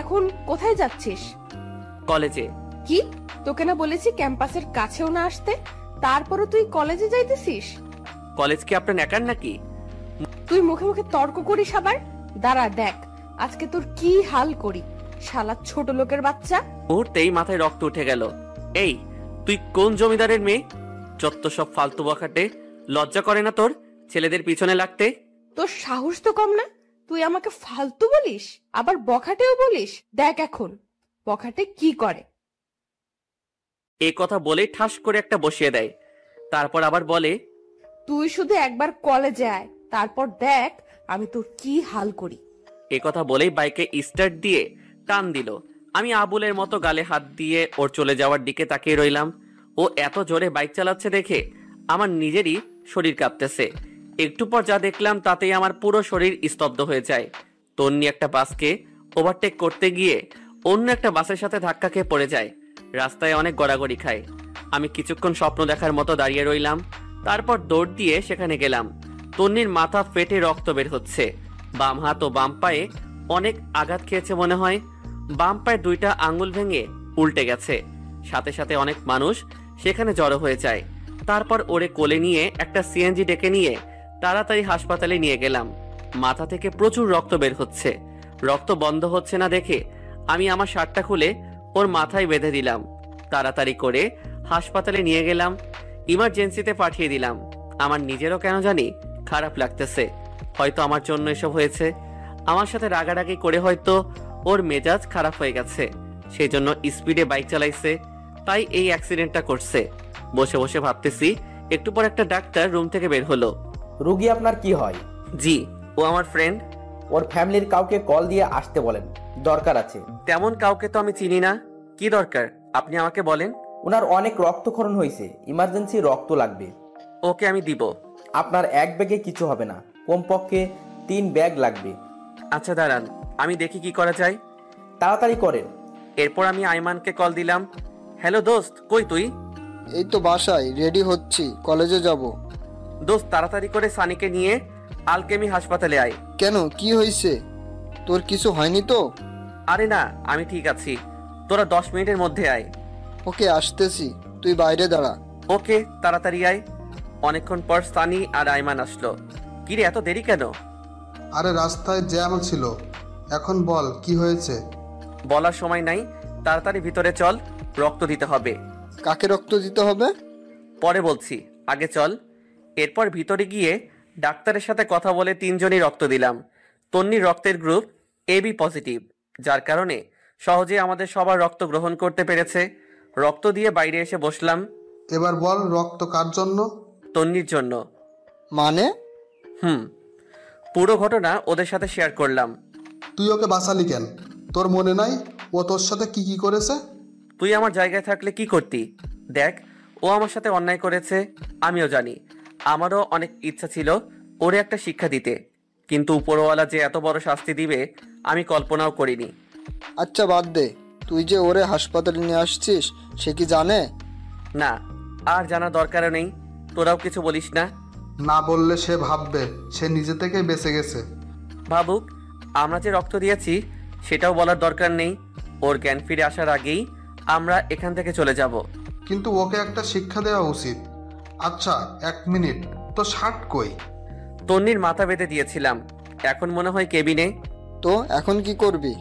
এখন কোথায় যাচ্ছিস? কলেজে। কি, তোকে না বলেছি ক্যাম্পাসের কাছেও না আসতে, তারপরও তুই কলেজে যাইতেছিস? কলেজ কি আপনার একার নাকি? তুই মুখে মুখে তর্ক করিস আবার। দাঁড়া দেখ আজকে তোর কি হাল করি, শালা ছোট লোকের বাচ্চা। মুহূর্তেই মাথায় রক্ত উঠে গেল। এই, তুই কোন জমিদারের মেয়ে? যত সব ফালতু বখাটে, লজ্জা করে না তোর ছেলেদের পিছনে লাগতে? তোর সাহস তো কম না, তুই আমাকে ফালতু বলিস, আবার বখাটেও বলিস। দেখ এখন বখাটে কি করে। এই কথা বলে ঠাস করে একটা বসিয়ে দেয়। তারপর আবার বলে, তুই শুধু একবার কলেজে আয়, তারপর দেখ আমি তোর কি হাল করি। এই কথা বলেই বাইকে স্টার্ট দিয়ে টান দিল। আমি আবুলের মতো গালে হাত দিয়ে ওর চলে যাওয়ার দিকে তাকিয়ে রইলাম। ও এত জোরে বাইক চালাচ্ছে দেখে আমার নিজেরই শরীর কাঁপতেছে। একটু পর যা দেখলাম তাতেই আমার পুরো শরীর স্তব্ধ হয়ে যায়। তন্নি একটা বাসকে ওভারটেক করতে গিয়ে অন্য একটা বাসের সাথে ধাক্কা খেয়ে পড়ে যায়। রাস্তায় অনেক গড়াগড়ি খায়। আমি কিছুক্ষণ স্বপ্ন দেখার মতো দাঁড়িয়ে রইলাম। তারপর দৌড় দিয়ে সেখানে গেলাম। তন্নির মাথা ফেটে রক্ত বের হচ্ছে। বাম হাত ও বাম পায়ে অনেক আঘাত খেয়েছে মনে হয়। বাম পায়ের দুইটা আঙ্গুল ভেঙে উল্টে গেছে। সাথে সাথে অনেক মানুষ সেখানে জড়ো হয়ে যায়। তারপর ওরে কোলে নিয়ে একটা সিএনজি ডেকে নিয়ে তাড়াতাড়ি হাসপাতালে নিয়ে গেলাম। মাথা থেকে প্রচুর রক্ত বের হচ্ছে। রক্ত বন্ধ হচ্ছে না দেখে আমি আমার শার্টটা খুলে ওর মাথায় বেঁধে দিলাম। তাড়াতাড়ি করে হাসপাতালে নিয়ে গেলাম, ইমার্জেন্সিতে পাঠিয়ে দিলাম। আমার নিজেরও কেন জানি খারাপ লাগতেছে। হয়তো আমার জন্য এসব হয়েছে। আমার সাথে রাগারাগি করে হয়তো ওর মেজাজ খারাপ হয়ে গেছে, সেই জন্য স্পিডে বাইক চালাইছে, তাই এই অ্যাক্সিডেন্টটা করছে। বসে বসে ভাবতেছি। একটু পর একটা ডাক্তার রুম থেকে বের হলো। রোগী আপনার কি হয়? জি, ও আমার ফ্রেন্ড। ওর ফ্যামিলির কাউকে কল দিয়ে আসতে বলেন, দরকার আছে। তেমন কাউকে তো আমি চিনি না। কি দরকার আপনি আমাকে বলেন। ওনার অনেক রক্তক্ষরণ হয়েছে, ইমার্জেন্সি রক্ত লাগবে। ওকে আমি দিব। আপনার এক ব্যাগে কিছু হবে না, কমপক্ষে 3 ব্যাগ লাগবে। আচ্ছা দাঁড়ান, আমি দেখি কি করা যায়। তাড়াতাড়ি করেন। এরপর আমি আইমানকে কল দিলাম। হ্যালো দোস্ত, কই তুই? এই তো বাসায়, রেডি হচ্ছি, কলেজে যাব। দোস্ত তাড়াতাড়ি করে সানিকে নিয়ে আলকেমি হাসপাতালে আয়। কেন, কি হয়েছে? তোর কিছু হয়নি তো? আরে না, আমি ঠিক আছি। তোরা 10 মিনিটের মধ্যে আয়। ওকে আসতেছি, তুই বাইরে দাঁড়া। ওকে, তাড়াতাড়ি আয়। অনেকক্ষণ পর সানি আর আইমান আসলো। কিরে এত দেরি কেন? আরে রাস্তায় জ্যাম ছিল। এখন বল কি হয়েছে? বলার সময় নাই, তাড়াতাড়ি ভিতরে চল, রক্ত দিতে হবে। কাকে রক্ত দিতে হবে? পরে বলছি, আগে চল। এরপর ভিতরে গিয়ে ডাক্তারের সাথে কথা বলে 3 জনই রক্ত দিলাম। তন্নির রক্তের গ্রুপ AB পজিটিভ, যার কারণে সহজে আমাদের সবার রক্ত গ্রহণ করতে পেরেছে। রক্ত দিয়ে বাইরে এসে বসলাম। এবার বল রক্ত কার জন্য? তন্নির জন্য। মানে? পুরো ঘটনা ওদের সাথে শেয়ার করলাম। তুই ওকে বাঁচালি কেন? তোর মনে নাই ও তোর সাথে কি কি করেছে? তুই আমার জায়গায় থাকলে কি করতি? দেখ, ও আমার সাথে অন্যায় করেছে, আমিও জানি। আমারও অনেক ইচ্ছা ছিল ওরে একটা শিক্ষা দিতে, কিন্তু উপরওয়ালা যে এত বড় শাস্তি দিবে আমি কল্পনাও করিনি। আচ্ছা বাদ দে, তুই যে ওরে হাসপাতালে নিয়ে আসছিস সে কি জানে? না, আর জানা দরকারও নেই। তোরাও কিছু বলিস না। না বললে সে ভাববে সে নিজে থেকেই বেঁচে গেছে। ভাবুক, আমরা যে রক্ত দিয়েছি সেটাও বলার দরকার নেই। ওর জ্ঞান ফিরে আসার আগেই আমরা এখান থেকে চলে যাব। কিন্তু ওকে একটা শিক্ষা দেওয়া উচিত। আচ্ছা 1 মিনিট, তো শার্ট কই? তন্নির মাথা বেঁধে দিয়েছিলাম, এখন মনে হয় কেবিনে। তো এখন কি করবি?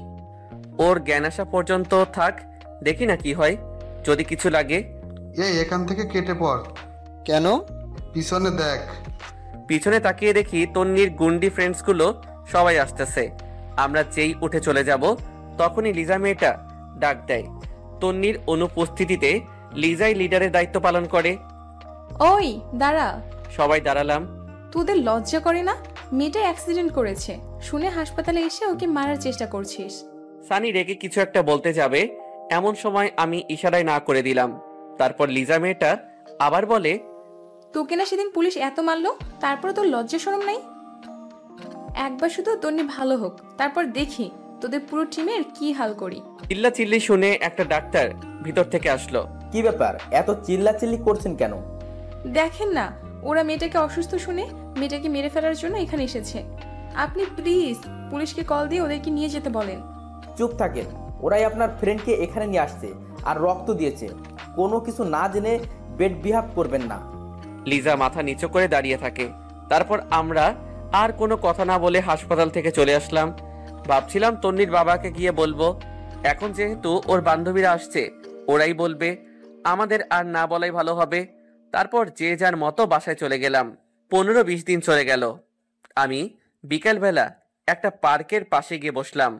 ওর জ্ঞান আসা পর্যন্ত থাক, দেখি না কি হয়, যদি কিছু লাগে। এখান থেকে কেটে পড়। কেন? পিছনে দেখ। পিছনে তাকিয়ে দেখি তন্নির গুন্ডি ফ্রেন্ডসগুলো সবাই আসতেছে। আমরা যেই উঠে চলে যাব তখনই লিজা মেয়েটা ডাক দেয়। তন্নির অনুপস্থিতিতে লিজাই লিডারের দায়িত্ব পালন করে। ওই দাঁড়া। সবাই দাঁড়ালাম। তোদের লজ্জা করে না? মেয়েটা অ্যাক্সিডেন্ট করেছে শুনে হাসপাতালে এসে ওকে মারার চেষ্টা করছিস। সানি রেগে কিছু একটা বলতে যাবে, এমন সময় আমি ইশারায় না করে দিলাম। তারপর লিজা মেয়েটা আবার বলে, তোকে না সেদিন পুলিশ এত মারলো, তারপর তোর লজ্জা শরম নাই? একবার শুধু তন্নি ভালো হোক, তারপর দেখি তোদের পুরো টিমের কি হাল করি। চিল্লা চিল্লি শুনে একটা ডাক্তার ভিতর থেকে আসলো। কি ব্যাপার, এত চিল্লাচিল্লি করছেন কেন? দেখেন না, ওরা মেয়েটাকে অসুস্থ শুনে মেয়েটাকে মেরে ফেলার জন্য এখানে এসেছে। আপনি প্লিজ পুলিশকে কল দিয়ে ওদেরকে নিয়ে যেতে বলেন। চুপ থাকেন, ওরাই আপনার ফ্রেন্ডকে এখানে নিয়ে আসছে আর রক্ত দিয়েছে। কোনো কিছু না জেনে বেড বিহেভ করবেন না। লিজা মাথা নিচু করে দাঁড়িয়ে থাকে। তারপর আমরা আর কোনো কথা না বলে হাসপাতাল থেকে চলে আসলাম। ভাবছিলাম তন্নির বাবাকে গিয়ে বলবো, এখন যেহেতু ওর বান্ধবীরা আসছে ওরাই বলবে, আমাদের আর না বলাই ভালো হবে। তারপর যে যার মতো বাসায় চলে গেলাম। 15-20 দিন চলে গেল। আমি বিকালবেলা একটা পার্কের পাশে গিয়ে বসলাম।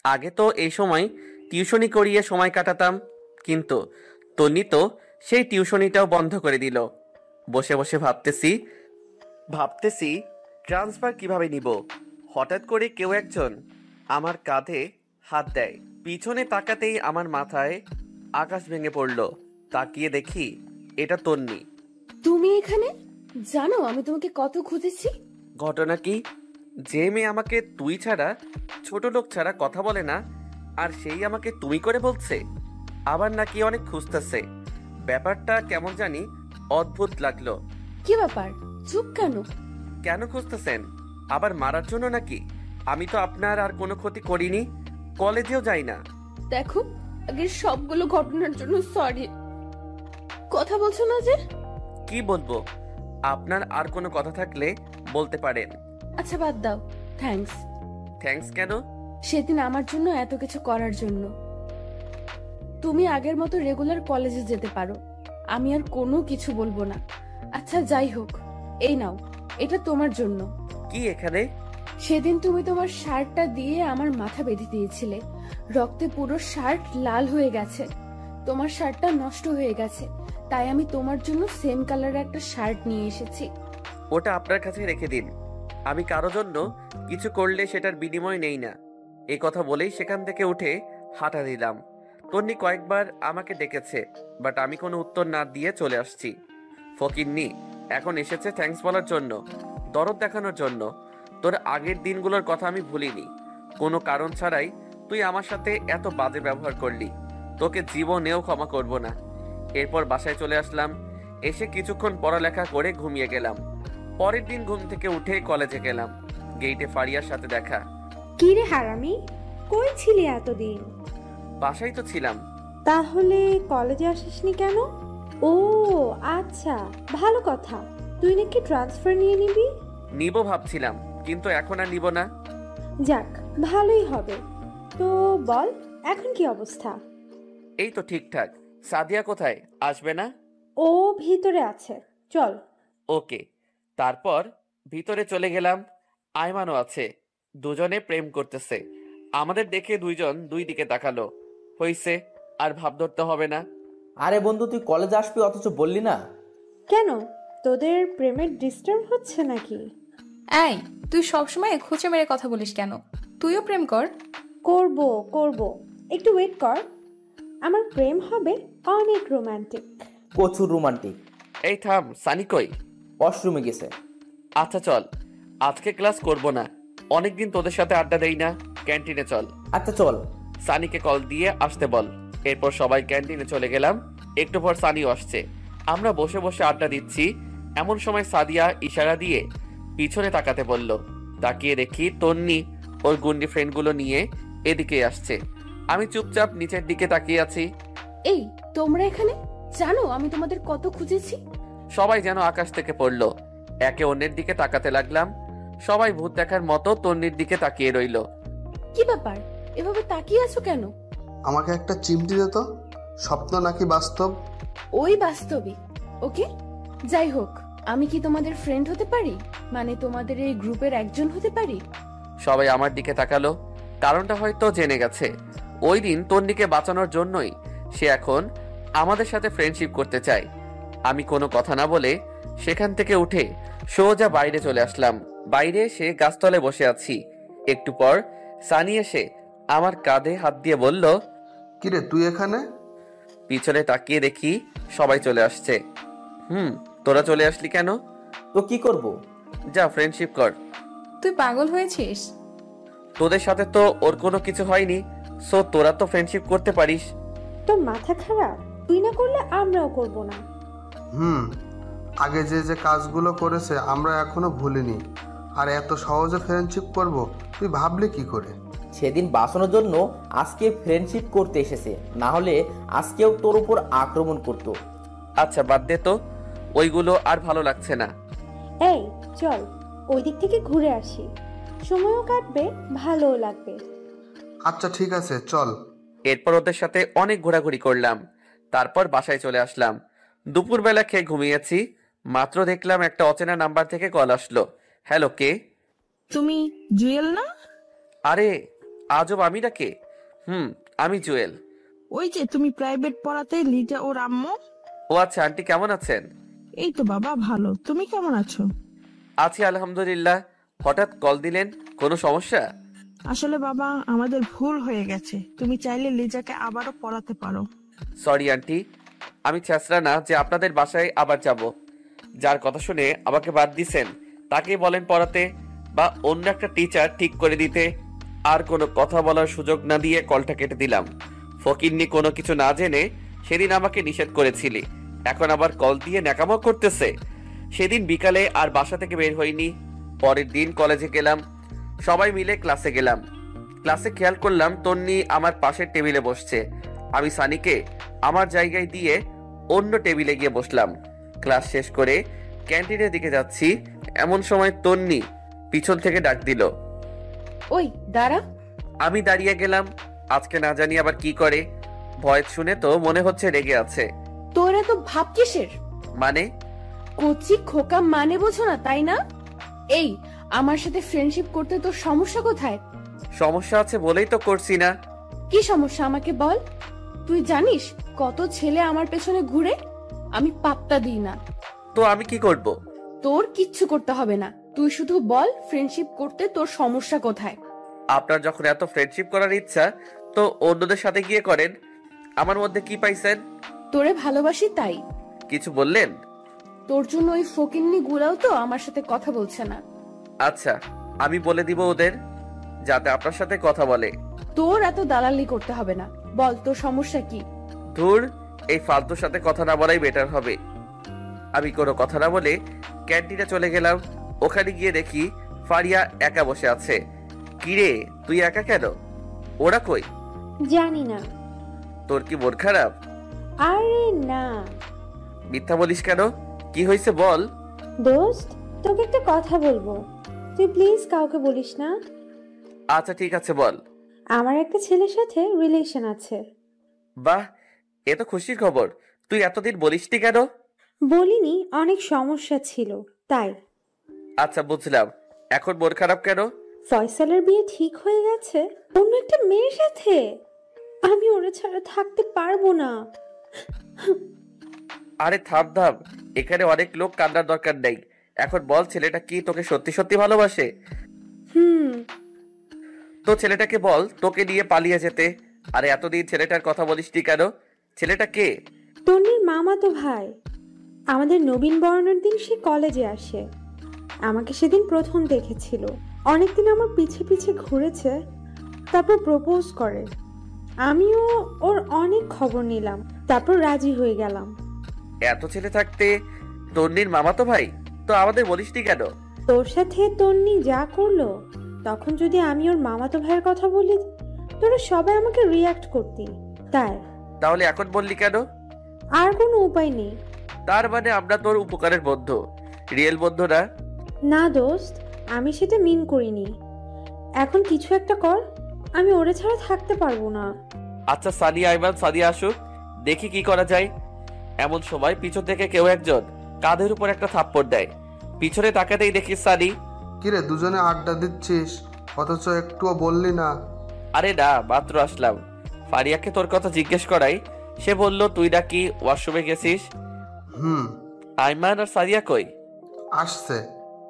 আগে তো এই সময় টিউশনি করিয়ে সময় কাটাতাম, কিন্তু তন্নি তো সেই টিউশনিটাও বন্ধ করে দিল। বসে বসে ভাবতেছি ট্রান্সফার কিভাবে নিব। হঠাৎ করে কেউ একজন আমার কাঁধে হাত দেয়। পিছনে তাকাতেই আমার মাথায় আকাশ ভেঙে পড়ল। তাকিয়ে দেখি এটা তন্নি। তুমি এখানে? জানো আমি তোমাকে কত খুঁজেছি। ঘটনা কি? যে মেয়ে আমাকে তুই ছাড়া, ছোট লোক ছাড়া কথা বলে না, আর সেই আমাকে তুমি করে বলছে, আবার নাকি অনেক খুঁজতেছে। ব্যাপারটা কেমন জানি অদ্ভুত লাগলো। কি ব্যাপার, চুপ কেন? কেন খুঁজতেছেন? আবার মারার জন্য নাকি? আমি তো আপনার আর কোনো ক্ষতি করিনি, কলেজেও যাই না। দেখো, আগের সবগুলো ঘটনার জন্য সরি। কথা বলছো না যে? কি বলবো? আপনার আর কোনো কথা থাকলে বলতে পারেন। আচ্ছা বাদ দাও, থ্যাঙ্কস। থ্যাঙ্কস কেন? সেদিন আমার জন্য এত কিছু করার জন্য। তুমি আগের মতো রেগুলার কলেজে যেতে পারো, আমি আর কোনো কিছু বলবো না। আচ্ছা যাই হোক, এই নাও, এটা তোমার জন্য। কি এখানে? সেদিন তুমি তোমার শার্টটা দিয়ে আমার মাথা বেঁধে দিয়েছিলে, রক্তে পুরো শার্ট লাল হয়ে গেছে। তোমার শার্টটা নষ্ট হয়ে গেছে, তাই আমি তোমার জন্য সেম কালারের একটা শার্ট নিয়ে এসেছি। ওটা আপনার কাছে রেখে দিন। আমি কারো জন্য কিছু করলে সেটার বিনিময় নেই না। এই কথা বলেই সেখান থেকে উঠে হাঁটা দিলাম। তন্নি কয়েকবার আমাকে ডেকেছে, বাট আমি কোনো উত্তর না দিয়ে চলে আসছি। ফকিন্নি এখন এসেছে থ্যাঙ্কস বলার জন্য, দরদ দেখানোর জন্য। তোর আগের দিনগুলোর কথা আমি ভুলিনি। কোনো কারণ ছাড়াই তুই আমার সাথে এত বাজে ব্যবহার করলি, তোকে জীবনেও ক্ষমা করব না। এরপর বাসায় চলে আসলাম। এসে কিছুক্ষণ পড়ালেখা করে ঘুমিয়ে গেলাম। পরের দিন ঘুম থেকে উঠে কলেজে গেলাম। গেইটে ফারিয়ার সাথে দেখা। কি রে হারামি, কই ছিলি এতদিন? বাসায় তো ছিলাম। তাহলে কলেজে আসিসনি কেন? ও আচ্ছা, ভালো কথা। তুই নাকি ট্রান্সফার নিয়ে নিবি? নিব ভাবছিলাম, কিন্তু এখন আর নিব না। যাক, ভালোই হবে। তো বল, এখন কি অবস্থা? এই তো ঠিকঠাক। সাদিয়া কোথায়? আসবে না? ও ভিতরে আছে, চল। ওকে। তারপর ভিতরে চলে গেলাম। আয়মানও আছে। দুজনে প্রেম করতেছে। আমাদের দেখে দুইজন দুই দিকে তাকালো। হইছে, আর ভাব ধরতে হবে না। আরে বন্ধু, তুই কলেজে আসবি অথচ বললি না কেন? তোদের প্রেমের ডিস্টার্ব হচ্ছে নাকি? এই, তুই সবসময় খুঁচে মেরে কথা বলিস কেন? তুইও প্রেম কর। করব, একটু ওয়েট কর। আমার প্রেম হবে অনেক রোমান্টিক। প্রচুর রোমান্টিক। এই থাম, সানি কই? ওয়াশরুমে গেছে। আচ্ছা চল, আজকে ক্লাস করব না। অনেকদিন তোদের সাথে আড্ডা দেই না, ক্যান্টিনে চল। আচ্ছা চল। সানিকে কল দিয়ে আসতে বল। এরপর সবাই ক্যান্টিনে চলে গেলাম। একটু পর সানিও আসছে। আমরা বসে বসে আড্ডা দিচ্ছি, এমন সময় সাদিয়া ইশারা দিয়ে পিছনে তাকাতে বলল। তাকিয়ে দেখি তন্নি ওর গুন্ডি ফ্রেন্ডগুলো নিয়ে এদিকে আসছে। আমি চুপচাপ নিচের দিকে তাকিয়ে আছি। এই তোমরা এখানে? জানো আমি তোমাদের কত খুঁজেছি। সবাই যেন আকাশ থেকে পড়লো। একে অন্যের দিকে তাকাতে লাগলাম। সবাই ভূত দেখার মতো তন্নির দিকে তাকিয়ে রইল। কি ব্যাপার, এভাবে তাকিয়ে আছো কেন? আমাকে একটা চিমটি দে তো, স্বপ্ন নাকি বাস্তব? ওই বাস্তবিক। ওকে, যাই হোক, আমি কি তোমাদের ফ্রেন্ড হতে পারি? মানে তোমাদের এই গ্রুপের একজন হতে পারি? সবাই আমার দিকে তাকালো। কারণটা হয়তো জেনে গেছে। ওই দিন তন্নিকে বাঁচানোর জন্যই সে এখন আমাদের সাথে ফ্রেন্ডশিপ করতে চায়। আমি কোনো কথা না বলে সেখান থেকে উঠে সোজা বাইরে চলে আসলাম। বাইরে এসে গাছতলায় বসে আছি। একটু পর সানি এসে আমার কাঁধে হাত দিয়ে বলল, কিরে তুই এখানে? পিছনে তাকিয়ে দেখি সবাই চলে আসছে। তোরা চলে আসলি কেন? তো কি করব? যা ফ্রেন্ডশিপ কর। তুই পাগল হয়েছিস? তোদের সাথে তো ওর কোনো কিছু হয়নি, সো তোরা তো ফ্রেন্ডশিপ করতে পারিস। তোর মাথা খারাপ? তুই না করলে আমরাও করব না। আগে যে যে কাজগুলো করেছে আমরা এখনো ভুলিনি, আর এত সহজে ফ্রেন্ডশিপ করব তুই ভাবলি কি করে? সেদিন বাঁচানোর জন্য আজকে ফ্রেন্ডশিপ করতে এসেছে, না হলে আজকেও তোর উপর আক্রমণ করতো। আচ্ছা বাদ দে তো, ওইগুলো আর ভালো লাগছে না। এই চল, ওই দিক থেকে ঘুরে আসি, সময়ও কাটবে, ভালোও লাগবে। আচ্ছা ঠিক আছে চল। এরপর ওদের সাথে অনেক ঘোরাঘুরি করলাম। তারপর বাসায় চলে আসলাম। দুপুরবেলা খেয়ে ঘুমিয়েছি। মাত্র দেখলাম একটা অচেনা নাম্বার থেকে কল আসলো। হ্যালো, কে? তুমি জুয়েল না? আরে আজব, আমি ডাকে? আমি জুয়েল। ওই যে তুমি প্রাইভেট পড়াতে লিজা ওর আম্মু? ও আচ্ছা, আন্টি কেমন আছেন? এই তো বাবা ভালো, তুমি কেমন আছো? আছি আলহামদুলিল্লাহ। হঠাৎ কল দিলেন, কোনো সমস্যা? আসলে বাবা আমাদের ভুল হয়ে গেছে, তুমি চাইলে লিজাকে আবারও পড়াতে পারো। সরি আন্টি, আমি ছেঁচড়া না যে আপনাদের বাসায় আবার যাব। যার কথা শুনে আমাকে বাদ দিছেন তাকেই বলেন পড়াতে, বা অন্য একটা টিচার ঠিক করে দিতে। আর কোনো কথা বলার সুযোগ না দিয়ে কলটা কেটে দিলাম। ফকিন্নি কোনো কিছু না জেনে সেদিন আমাকে নিষেধ করেছিলি, এখন আবার কল দিয়ে ন্যাকামো করতেছে। সেদিন বিকালে আর বাসা থেকে বের হইনি। পরের দিন কলেজে গেলাম, সবাই মিলে ক্লাসে গেলাম। ক্লাসে খেয়াল করলাম তন্নি আমার পাশের টেবিলে বসছে। আমি সানিকে আমার জায়গায় দিয়ে অন্য টেবিলে গিয়ে বসলাম। ক্লাস শেষ করে ক্যান্টিনের দিকে যাচ্ছি, এমন সময় তন্নি পিছন থেকে ডাক দিল, ওই দাঁড়া। আমি দাঁড়িয়ে গেলাম। আজকে না জানি আবার কি করে। ভয়েস শুনে তো মনে হচ্ছে রেগে আছে। তোর এত ভাব কিসের? মানে? কচি খোকা মানে বোঝো না তাই না? এই আমার সাথে ফ্রেন্ডশিপ করতে তোর সমস্যা কোথায়? সমস্যা আছে বলেই তো করছি না। কি সমস্যা আমাকে বল। তুই জানিস কত ছেলে আমার পেছনে ঘুরে? আমি পাত্তা দিই না। তো আমি কি করব? তোর কিচ্ছু করতে হবে না, তুই শুধু বল ফ্রেন্ডশিপ করতে তোর সমস্যা কোথায়। আপনার যখন এত ফ্রেন্ডশিপ করার ইচ্ছা তো অন্যদের সাথে গিয়ে করেন। আমার মধ্যে কি পাইছেন? তোরে ভালোবাসি তাই। কিছু বললেন? তোর জন্য ওই ফকিন্নি গুলাও তো আমার সাথে কথা বলছে না। আচ্ছা, আমি বলে দিব ওদের যাতে আপনার সাথে কথা বলে। তোর এত দালালি করতে হবে না, বল তোর সমস্যা কি? ধুর, এই ফালতুর সাথে কথা না বলাই বেটার হবে। আমি কোনো কথা না বলে ক্যান্টিনে চলে গেলাম। ওখানে গিয়ে দেখি ফারিয়া একা বসে আছে। কিরে তুই একা কেন? ওরা কই? জানি না। তোর কি মন খারাপ? আরে না। মিথ্যা বলিস কেন? কি হয়েছে বল। দোস্ত, তোকে একটা কথা বলবো, তুই প্লিজ কাউকে বলিস না। আচ্ছা ঠিক আছে বল। আমার একটা ছেলের সাথে রিলেশন আছে। বাহ, এ তো খুশির খবর। তুই এতদিন বলিসনি কেন? বলিনি, অনেক সমস্যা ছিল তাই। আচ্ছা বুঝলাম, এখন মন খারাপ কেন? ফয়সালের বিয়ে ঠিক হয়ে গেছে অন্য একটা মেয়ের সাথে। আমি ওরা ছাড়া থাকতে পারবো না। আরে থাম থাম, এখানে অনেক লোক কান্নার দরকার নেই। এখন বল ছেলেটা কি তোকে সত্যি সত্যি ভালোবাসে? তো ছেলেটাকে বল তোকে নিয়ে পালিয়ে যেতে। আরে এতদিন ছেলেটার কথা বলিসনি কেন? ছেলেটা কে? তন্নির মামাতো ভাই। আমাদের নবীন বরণের দিন সে কলেজে আসে, আমাকে সেদিন প্রথম দেখেছিল। অনেকদিন আমার পিছে পিছে ঘুরেছে, তারপর প্রপোজ করে। আমিও ওর অনেক খবর নিলাম, তারপর রাজি হয়ে গেলাম। এত ছেলে থাকতে তন্নির মামাতো ভাই, তো আমাদের বলিসনি কেন? তোর সাথে তন্নি যা করলো, তখন যদি আমি ওর মামাতো ভাইয়ের কথা বলি, তোরা সবাই আমাকে রিয়াক্ট করতি। তাই। তাহলে এখন বললি কেন? আর কোনো উপায় নেই। তার মানে আমরা তোর উপকারের বন্ধু, রিয়েল বন্ধু না? না দোস্ত, আমি সেটা মিন করিনি। এখন কিছু একটা কর, আমি ওরে ছাড়া থাকতে পারবো না। আচ্ছা সানিয়া আইমান সাদিয়া আসুক, দেখি কি করা যায়। এমন সময় পিছন থেকে কেউ একজন কাঁধের উপর একটা থাপ্পড় দেয়। পিছনে তাকাতেই দেখি সানি। কিরে দুজনে আড্ডা দিচ্ছিস, অথচ একটুও বললি না? আরে না, মাত্র আসলাম। ফারিয়াকে তোর কথা জিজ্ঞেস করাই, সে বলল তুই নাকি ওয়াশরুমে গেছিস। আইমান আর সাদিয়া কই? আসছে,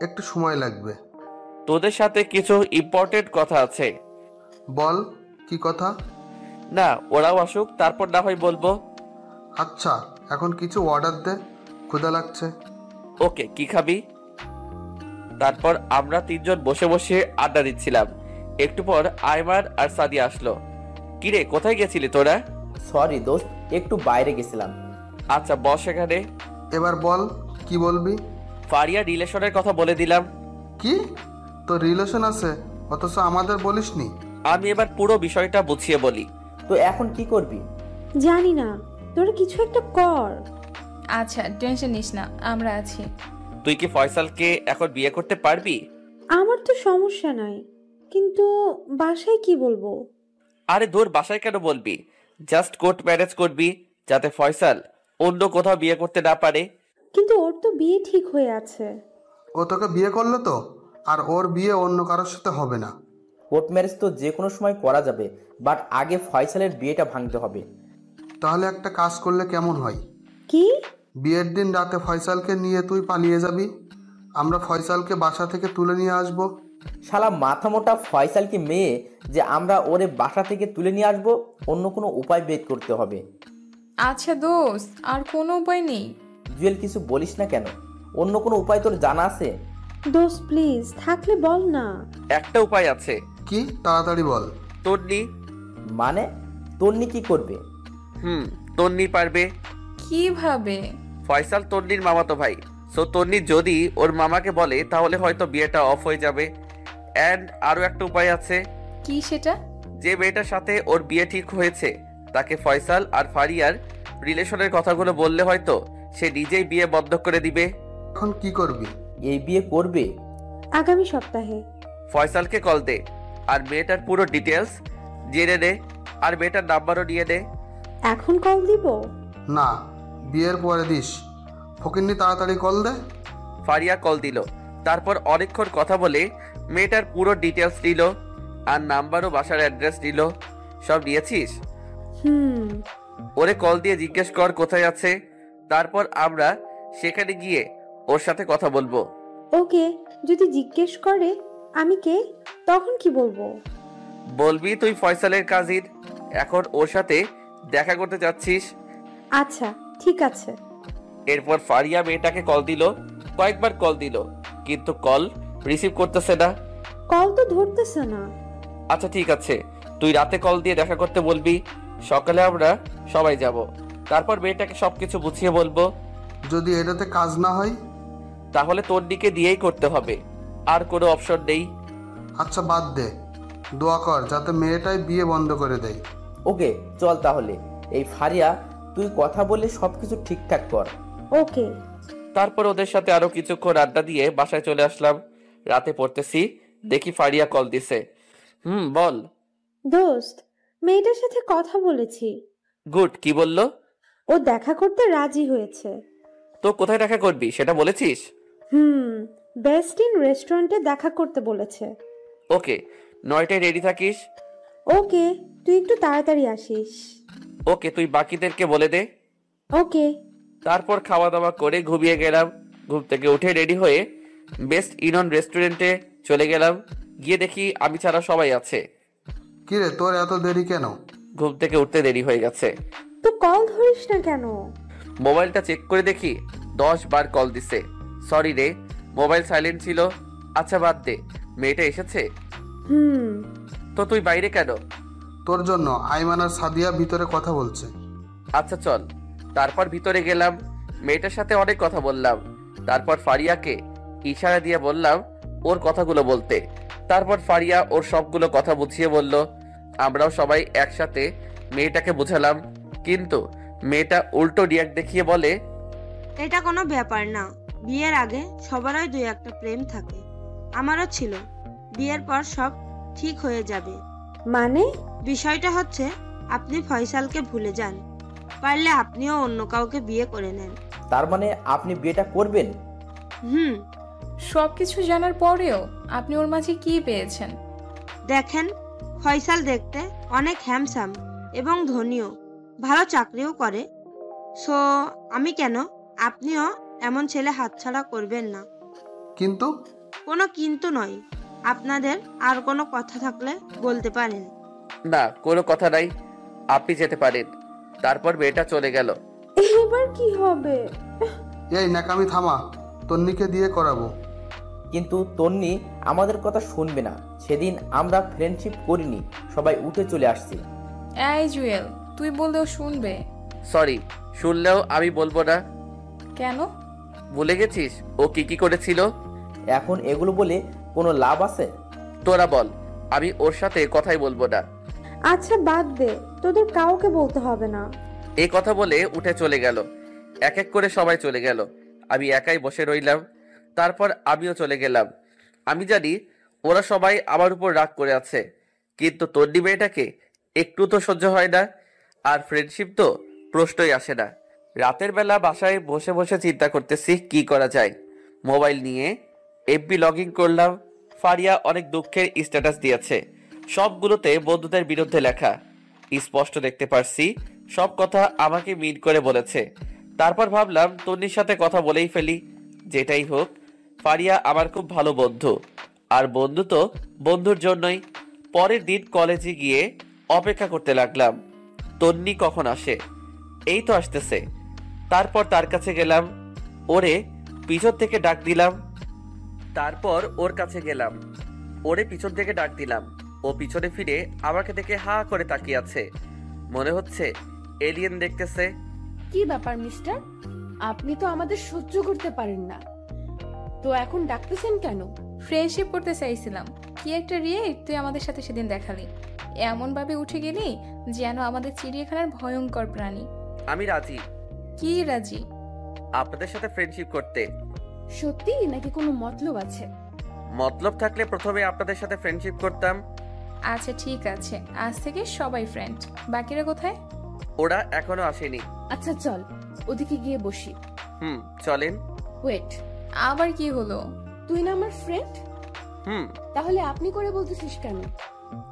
একটু সময় লাগবে। তোদের সাথে কিছু ইম্পর্টেন্ট কথা আছে। বল, কি কথা? না, ওরাও আসুক, তারপর না হয় বলবো। আচ্ছা, এখন কিছু অর্ডার দে, ক্ষুধা লাগছে। ওকে, কি খাবি? তারপর আমরা তিনজন বসে বসে আড্ডা দিচ্ছিলাম। একটু পর আইমান আর সাদিয়া আসলো। কিরে, কোথায় গেছিলি তোরা? সরি দোস্ত, একটু বাইরে গেছিলাম। আচ্ছা বস এখানে। এবার বল, কি বলবি? ফারিয়া রিলেশনের কথা বলে দিলাম। কি? তোর রিলেশন আছে, অথচ আমাদের বলিসনি? আমি এবার পুরো বিষয়টা বুঝিয়ে বলি। তো এখন কি করবি? জানি না, তোরা কিছু একটা কর। আচ্ছা টেনশন নিস না, আমরা আছি। তুই কি ফয়সালকে এখন বিয়ে করতে পারবি? আমার তো সমস্যা নাই, কিন্তু বাসায় কি বলবো? আরে দূর, বাসায় কেন বলবি? জাস্ট কোর্ট ম্যারেজ করবি, যাতে ফয়সাল অন্য কোথাও বিয়ে করতে না পারে। কিন্তু ওর তো বিয়ে ঠিক হয়ে আছে। ও তোকে বিয়ে করলো তো, আর ওর বিয়ে অন্য কারোর সাথে হবে না। কোর্ট ম্যারেজ তো যে কোনো সময় করা যাবে, বাট আগে ফয়সালের বিয়েটা ভাঙতে হবে। তাহলে একটা কাজ করলে কেমন হয়? কি? বিয়ের দিন রাতে ফয়সালকে নিয়ে তুই পালিয়ে যাবি, আমরা ফয়সালকে বাসা থেকে তুলে নিয়ে আসবো। শালা মাথা মোটা ফয়সাল কি মেয়ে যে আমরা ওরে বাসা থেকে তুলে নিয়ে আসবো? অন্য কোনো উপায় বের করতে হবে। আচ্ছা দোস্ত, আর কোনো উপায় নেই? জুয়েল, কিছু বলিস না কেন? অন্য কোনো উপায় তোর জানা আছে? দোস্ত প্লিজ, থাকলে বল না। একটা উপায় আছে। কি? তাড়াতাড়ি বল। তন্নি। মানে? তন্নি কি করবে? তন্নি পারবে। কিভাবে? ফয়সাল তন্নির মামাতো ভাই, সো তন্নি যদি ওর মামাকে বলে তাহলে হয়তো বিয়েটা অফ হয়ে যাবে। এন্ড আরো একটা উপায় আছে। কি সেটা? যে মেয়েটার সাথে ওর বিয়ে ঠিক হয়েছে তাকে ফয়সাল আর ফারিয়ার রিলেশনের কথাগুলো বললে হয়তো সে নিজেই বিয়ে বন্ধ করে দিবে। এখন কি করবি? এই বিয়ে করবে আগামী সপ্তাহে। ফয়সালকে কল দে আর মেয়েটার পুরো ডিটেলস জেনে নে, আর মেয়েটার নাম্বারও নিয়ে নে। এখন কল দিব? না, বিয়ের পরে দিস। ফকিন্নি, তাড়াতাড়ি কল দে। ফারিয়া কল দিল, তারপর অনেকক্ষণ কথা বলে মেয়েটার পুরো ডিটেলস নিল আর নাম্বারও বাসার অ্যাড্রেস নিল। সব নিয়েছিস? ওরে কল দিয়ে জিজ্ঞেস কর কোথায় আছে, তারপর আমরা সেখানে গিয়ে ওর সাথে কথা বলবো। ওকে, যদি জিজ্ঞেস করে আমি কে, তখন কি বলবো? বলবি তুই ফয়সালের কাজিন, এখন ওর সাথে দেখা করতে যাচ্ছিস। আচ্ছা ঠিক আছে। এরপর ফারিয়া মেয়েটাকে কল দিল, কয়েকবার কল দিল, কিন্তু কল রিসিভ করতেছে না। কল তো ধরতেছে না। আচ্ছা ঠিক আছে, তুই রাতে কল দিয়ে দেখা করতে বলবি, সকালে আমরা সবাই যাব। তারপর মেয়েটাকে সবকিছু বুঝিয়ে বলবো। যদি এটাতে কাজ না হয় তাহলে তোর দিকে দিয়েই করতে হবে, আর কোনো অপশন নেই। আচ্ছা বাদ দে, দোয়া কর যাতে মেয়েটাই বিয়ে বন্ধ করে দেয়। ওকে চল তাহলে। এই ফারিয়া, তুই কথা বলে সবকিছু ঠিকঠাক কর। ওকে। তারপর ওদের সাথে আরো কিছুক্ষণ আড্ডা দিয়ে বাসায় চলে আসলাম। রাতে পড়তেছি, দেখি ফারিয়া কল দিছে। বল। দোস্ত, মেয়েটার সাথে কথা বলেছি। গুড, কি বললো? ও দেখা করতে রাজি হয়েছে। তো কোথায় দেখা করবি সেটা বলেছিস? বেস্ট ইন রেস্টুরেন্টে দেখা করতে বলেছে। ওকে, 9টায় রেডি থাকিস। ওকে, তুই একটু তাড়াতাড়ি আসিস। ওকে, তুই বাকিদেরকে বলে দে। ওকে। তারপর খাওয়া দাওয়া করে ঘুমিয়ে গেলাম। ঘুম থেকে উঠে রেডি হয়ে বেস্ট ইন রেস্টুরেন্টে চলে গেলাম। গিয়ে দেখি আমি ছাড়া সবাই আছে। কিরে, তোর এত দেরি কেন? ঘুম থেকে উঠতে দেরি হয়ে গেছে। তো কল ধরিস না কেন? মোবাইলটা চেক করে দেখি 10 বার কল দিছে। সরি রে, মোবাইল সাইলেন্ট ছিল। আচ্ছা বাদ দে, মেয়েটা এসেছে? হুম। তো তুই বাইরে কেন? তোর জন্য আইমান আর সাদিয়া ভিতরে কথা বলছে। আচ্ছা চল। তারপর ভিতরে গেলাম, মেয়েটার সাথে অনেক কথা বললাম। তারপর ফারিয়াকে ইশারা দিয়ে বললাম ওর কথাগুলো বলতে। তারপর ফারিয়া ওর সবগুলো কথা বুঝিয়ে বলল। আমরাও সবাই একসাথে মেয়েটাকে বুঝালাম, কিন্তু মেয়েটা উল্টো রিয়াক্ট দেখিয়ে বলে, এটা কোনো ব্যাপার না, বিয়ের আগে সবারই দুই একটা প্রেম থাকে, আমারও ছিল, বিয়ের পর সব ঠিক হয়ে যাবে। মানে? বিষয়টা হচ্ছে আপনি ফয়সালকে ভুলে যান, পারলে আপনিও অন্য কাউকে বিয়ে করে নেন। তার মানে আপনি বিয়েটা করবেন? হুম। সবকিছু জানার পরেও আপনি ওর মাঝে কি পেয়েছেন? দেখেন, ফয়সাল দেখতে অনেক হ্যান্ডসাম এবং ধনীও, ভালো চাকরিও করে। সো আমি কেন, আপনিও এমন ছেলে হাতছাড়া করবেন না। কিন্তু? কোনো কিন্তু নয়, আপনাদের আর কোনো কথা থাকলে বলতে পারেন। না, কোনো কথা নাই, আপনি যেতে পারেন। তারপর মেয়েটা চলে গেল। এবার কি হবে? এই নাকামি থামা, তন্নিকে দিয়ে করাবো। কিন্তু তন্নি আমাদের কথা শুনবে না। সেদিন আমরা ফ্রেন্ডশিপ করিনি, সবাই উঠে চলে আসছি। এই জুয়েল, তুই বললেও শুনবে। সরি, শুনলেও আমি বলবো না। কেন? ভুলে গেছিস ও কি কি করেছিল? এখন এগুলো বলে কোনো লাভ আছে? তোরা বল, আমি ওর সাথে কথাই বলবো না। আচ্ছা বাদ দে, তোদের কাউকে বলতে হবে না। এই কথা বলে উঠে চলে গেল। এক এক করে সবাই চলে গেল, আমি একাই বসে রইলাম। তারপর আমিও চলে গেলাম। আমি জানি ওরা সবাই আমার উপর রাগ করে আছে, কিন্তু তন্নি মেয়েটাকে একটু তো সহ্য হয় না, আর ফ্রেন্ডশিপ তো প্রশ্নই আসে না। রাতের বেলা বাসায় বসে বসে চিন্তা করতেছি কি করা যায়। মোবাইল নিয়ে এফবি লগ ইন করলাম। ফারিয়া অনেক দুঃখের স্ট্যাটাস দিয়েছে, সবগুলোতে বন্ধুদের বিরুদ্ধে লেখা। স্পষ্ট দেখতে পারছি সব কথা আমাকে মিন করে বলেছে। তারপর ভাবলাম তন্নির সাথে কথা বলেই ফেলি। যেটাই হোক, ফারিয়া আমার খুব ভালো বন্ধু, আর বন্ধু তো বন্ধুর জন্যই। পরের দিন কলেজে গিয়ে অপেক্ষা করতে লাগলাম তন্নি কখন আসে। এই তো আসতেছে। তারপর তার কাছে গেলাম, ওরে পিছন থেকে ডাক দিলাম। ও পিছনে ফিরে আমাকে দেখে হা করে তাকিয়ে আছে, মনে হচ্ছে এলিয়েন দেখতেছে। কি ব্যাপার মিস্টার, আপনি তো আমাদের সহ্য করতে পারেন না, তো এখন ডাকতেছেন কেন? ফ্রেন্ডশিপ করতে চাইছিলাম, কি একটা রিয়েক্ট তুই আমাদের সাথে সেদিন দেখালি। এমন ভাবে উঠে গেলি যেন আমাদের চিড়িয়াখানার ভয়ঙ্কর প্রাণী। আমি রাজি। কি রাজি? আপনাদের সাথে ফ্রেন্ডশিপ করতে। সত্যি নাকি কোনো মতলব আছে? মতলব থাকলে প্রথমে আপনাদের সাথে ফ্রেন্ডশিপ করতাম। আচ্ছা ঠিক আছে, আজ থেকে সবাই ফ্রেন্ড। বাকিরা কোথায়? ওরা এখনো আসেনি। আচ্ছা চল ওদিকে গিয়ে বসি। চলেন। ওয়েট, আবার কি হলো? তুই না আমার ফ্রেন্ড, তাহলে আপনি করে বলতেছিস কেন?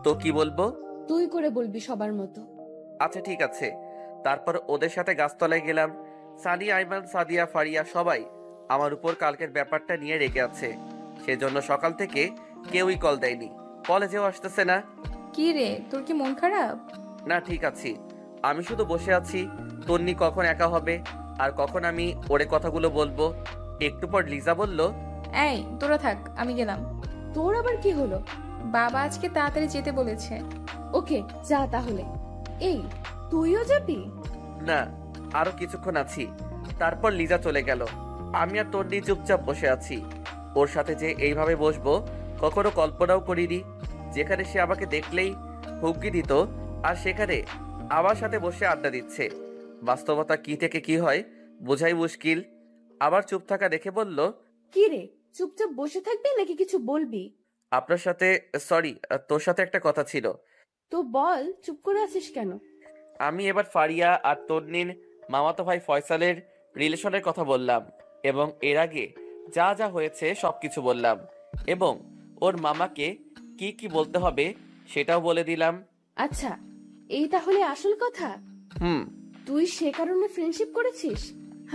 তো কি বলবো? তুই করে বলবি সবার মতো। আচ্ছা ঠিক আছে। তারপর ওদের সাথে গাছতলায় গেলাম। সানি, আইমান, সাদিয়া, ফারিয়া সবাই আমার উপর কালকের ব্যাপারটা নিয়ে রেগে আছে। সেজন্য সকাল থেকে কেউই কল দেয়নি, কলেজেও আসতেছে না। কি রে, তোর কি মন খারাপ? না, ঠিক আছি। আমি শুধু বসে আছি, তন্নি কখন একা হবে আর কখন আমি ওরে কথাগুলো বলবো। একটু পর লিজা বলল, এই তোরা থাক, আমি গেলাম। তোর আবার কি হলো? বাবা আজকে তাড়াতাড়ি যেতে বলেছে। ওকে যা তাহলে। এই তুইও যাবি? না, আরো কিছুক্ষণ আছি। তারপর লিজা চলে গেল। আমি আর তন্নি চুপচাপ বসে আছি। ওর সাথে যে এইভাবে বসবো কখনো কল্পনাও করিনি। যেখানে সে আমাকে দেখলেই হুমকি দিত, আর সেখানে আমার সাথে বসে আড্ডা দিচ্ছে। বাস্তবতা কি থেকে কি হয় বোঝাই মুশকিল। আবার চুপ থাকা দেখে বলল, কি রে, চুপচাপ বসে থাকবি নাকি কিছু বলবি? আপনার সাথে, সরি, তোর সাথে একটা কথা ছিল। তো বল, চুপ করে আছিস কেন? আমি এবার ফারিয়া আর তন্নির মামাতো ভাই ফয়সালের রিলেশনের কথা বললাম, এবং এর আগে যা যা হয়েছে সবকিছু বললাম, এবং ওর মামাকে কি কি বলতে হবে সেটাও বলে দিলাম। আচ্ছা, এই তাহলে আসল কথা? তুই সে কারণে ফ্রেন্ডশিপ করেছিস?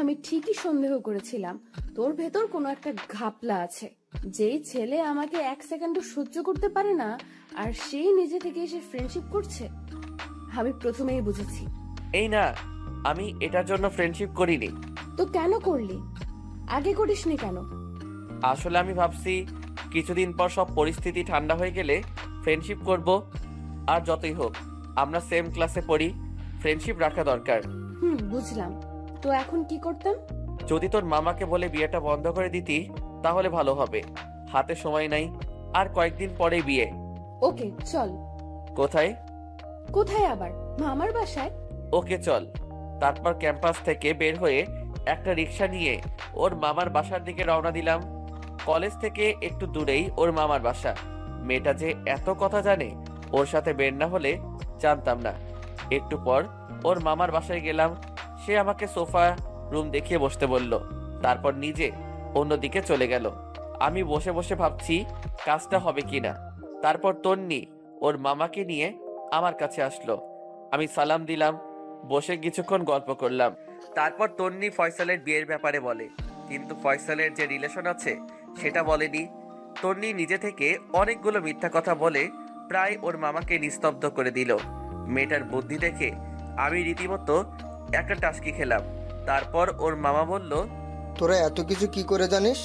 আমি ঠিকই সন্দেহ করেছিলাম তোর ভেতর কোনো একটা ঘাপলা আছে। যেই ছেলে আমাকে এক সেকেন্ডও সহ্য করতে পারে না, আর সেই নিজে থেকে এসে ফ্রেন্ডশিপ করছে, আমি প্রথমেই বুঝেছি। এই না, আমি এটার জন্য ফ্রেন্ডশিপ করিনি। তো কেন করলি? আগে করিসনি কেন? আসলে আমি ভাবছি কিছুদিন পর সব পরিস্থিতি ঠান্ডা হয়ে গেলে ফ্রেন্ডশিপ করব। আর যতই হোক আমরা সেম ক্লাসে পড়ি, ফ্রেন্ডশিপ রাখা দরকার। বুঝলাম। তো এখন কি করতাম? যদি তোর মামাকে বলে বিয়েটা বন্ধ করে দিতি তাহলে ভালো হবে। হাতে সময় নাই, আর কয়েকদিন পরে বিয়ে। ওকে চল। কোথায়? কোথায় আবার? মামার বাসায়। ওকে চল। তারপর ক্যাম্পাস থেকে বের হয়ে একটা রিক্সা নিয়ে ওর মামার বাসার দিকে রওনা দিলাম। কলেজ থেকে একটু দূরেই ওর মামার বাসা। মেয়েটা যে এত কথা জানে, ওর সাথে বের না হলে জানতাম না। একটু পর ওর মামার বাসায় গেলাম। সে আমাকে সোফা রুম দেখিয়ে বসতে বলল, তারপর নিজে অন্যদিকে চলে গেল। আমি বসে বসে ভাবছি কাজটা হবে কিনা। তারপর তন্নি ওর মামাকে নিয়ে আমার কাছে আসলো। আমি সালাম দিলাম, বসে কিছুক্ষণ গল্প করলাম। তারপর তন্নি ফয়সালের বিয়ের ব্যাপারে বলে, কিন্তু ফয়সালের যে রিলেশন আছে সেটা বলেনি। তন্নি নিজে থেকে অনেকগুলো মিথ্যা কথা বলে প্রায় ওর মামাকে নিস্তব্ধ করে দিল। মেয়েটার বুদ্ধি দেখে আমি রীতিমতো একটা টাস্কি খেলাম। তারপর ওর মামা বলল, তোরা এত কিছু কি করে জানিস?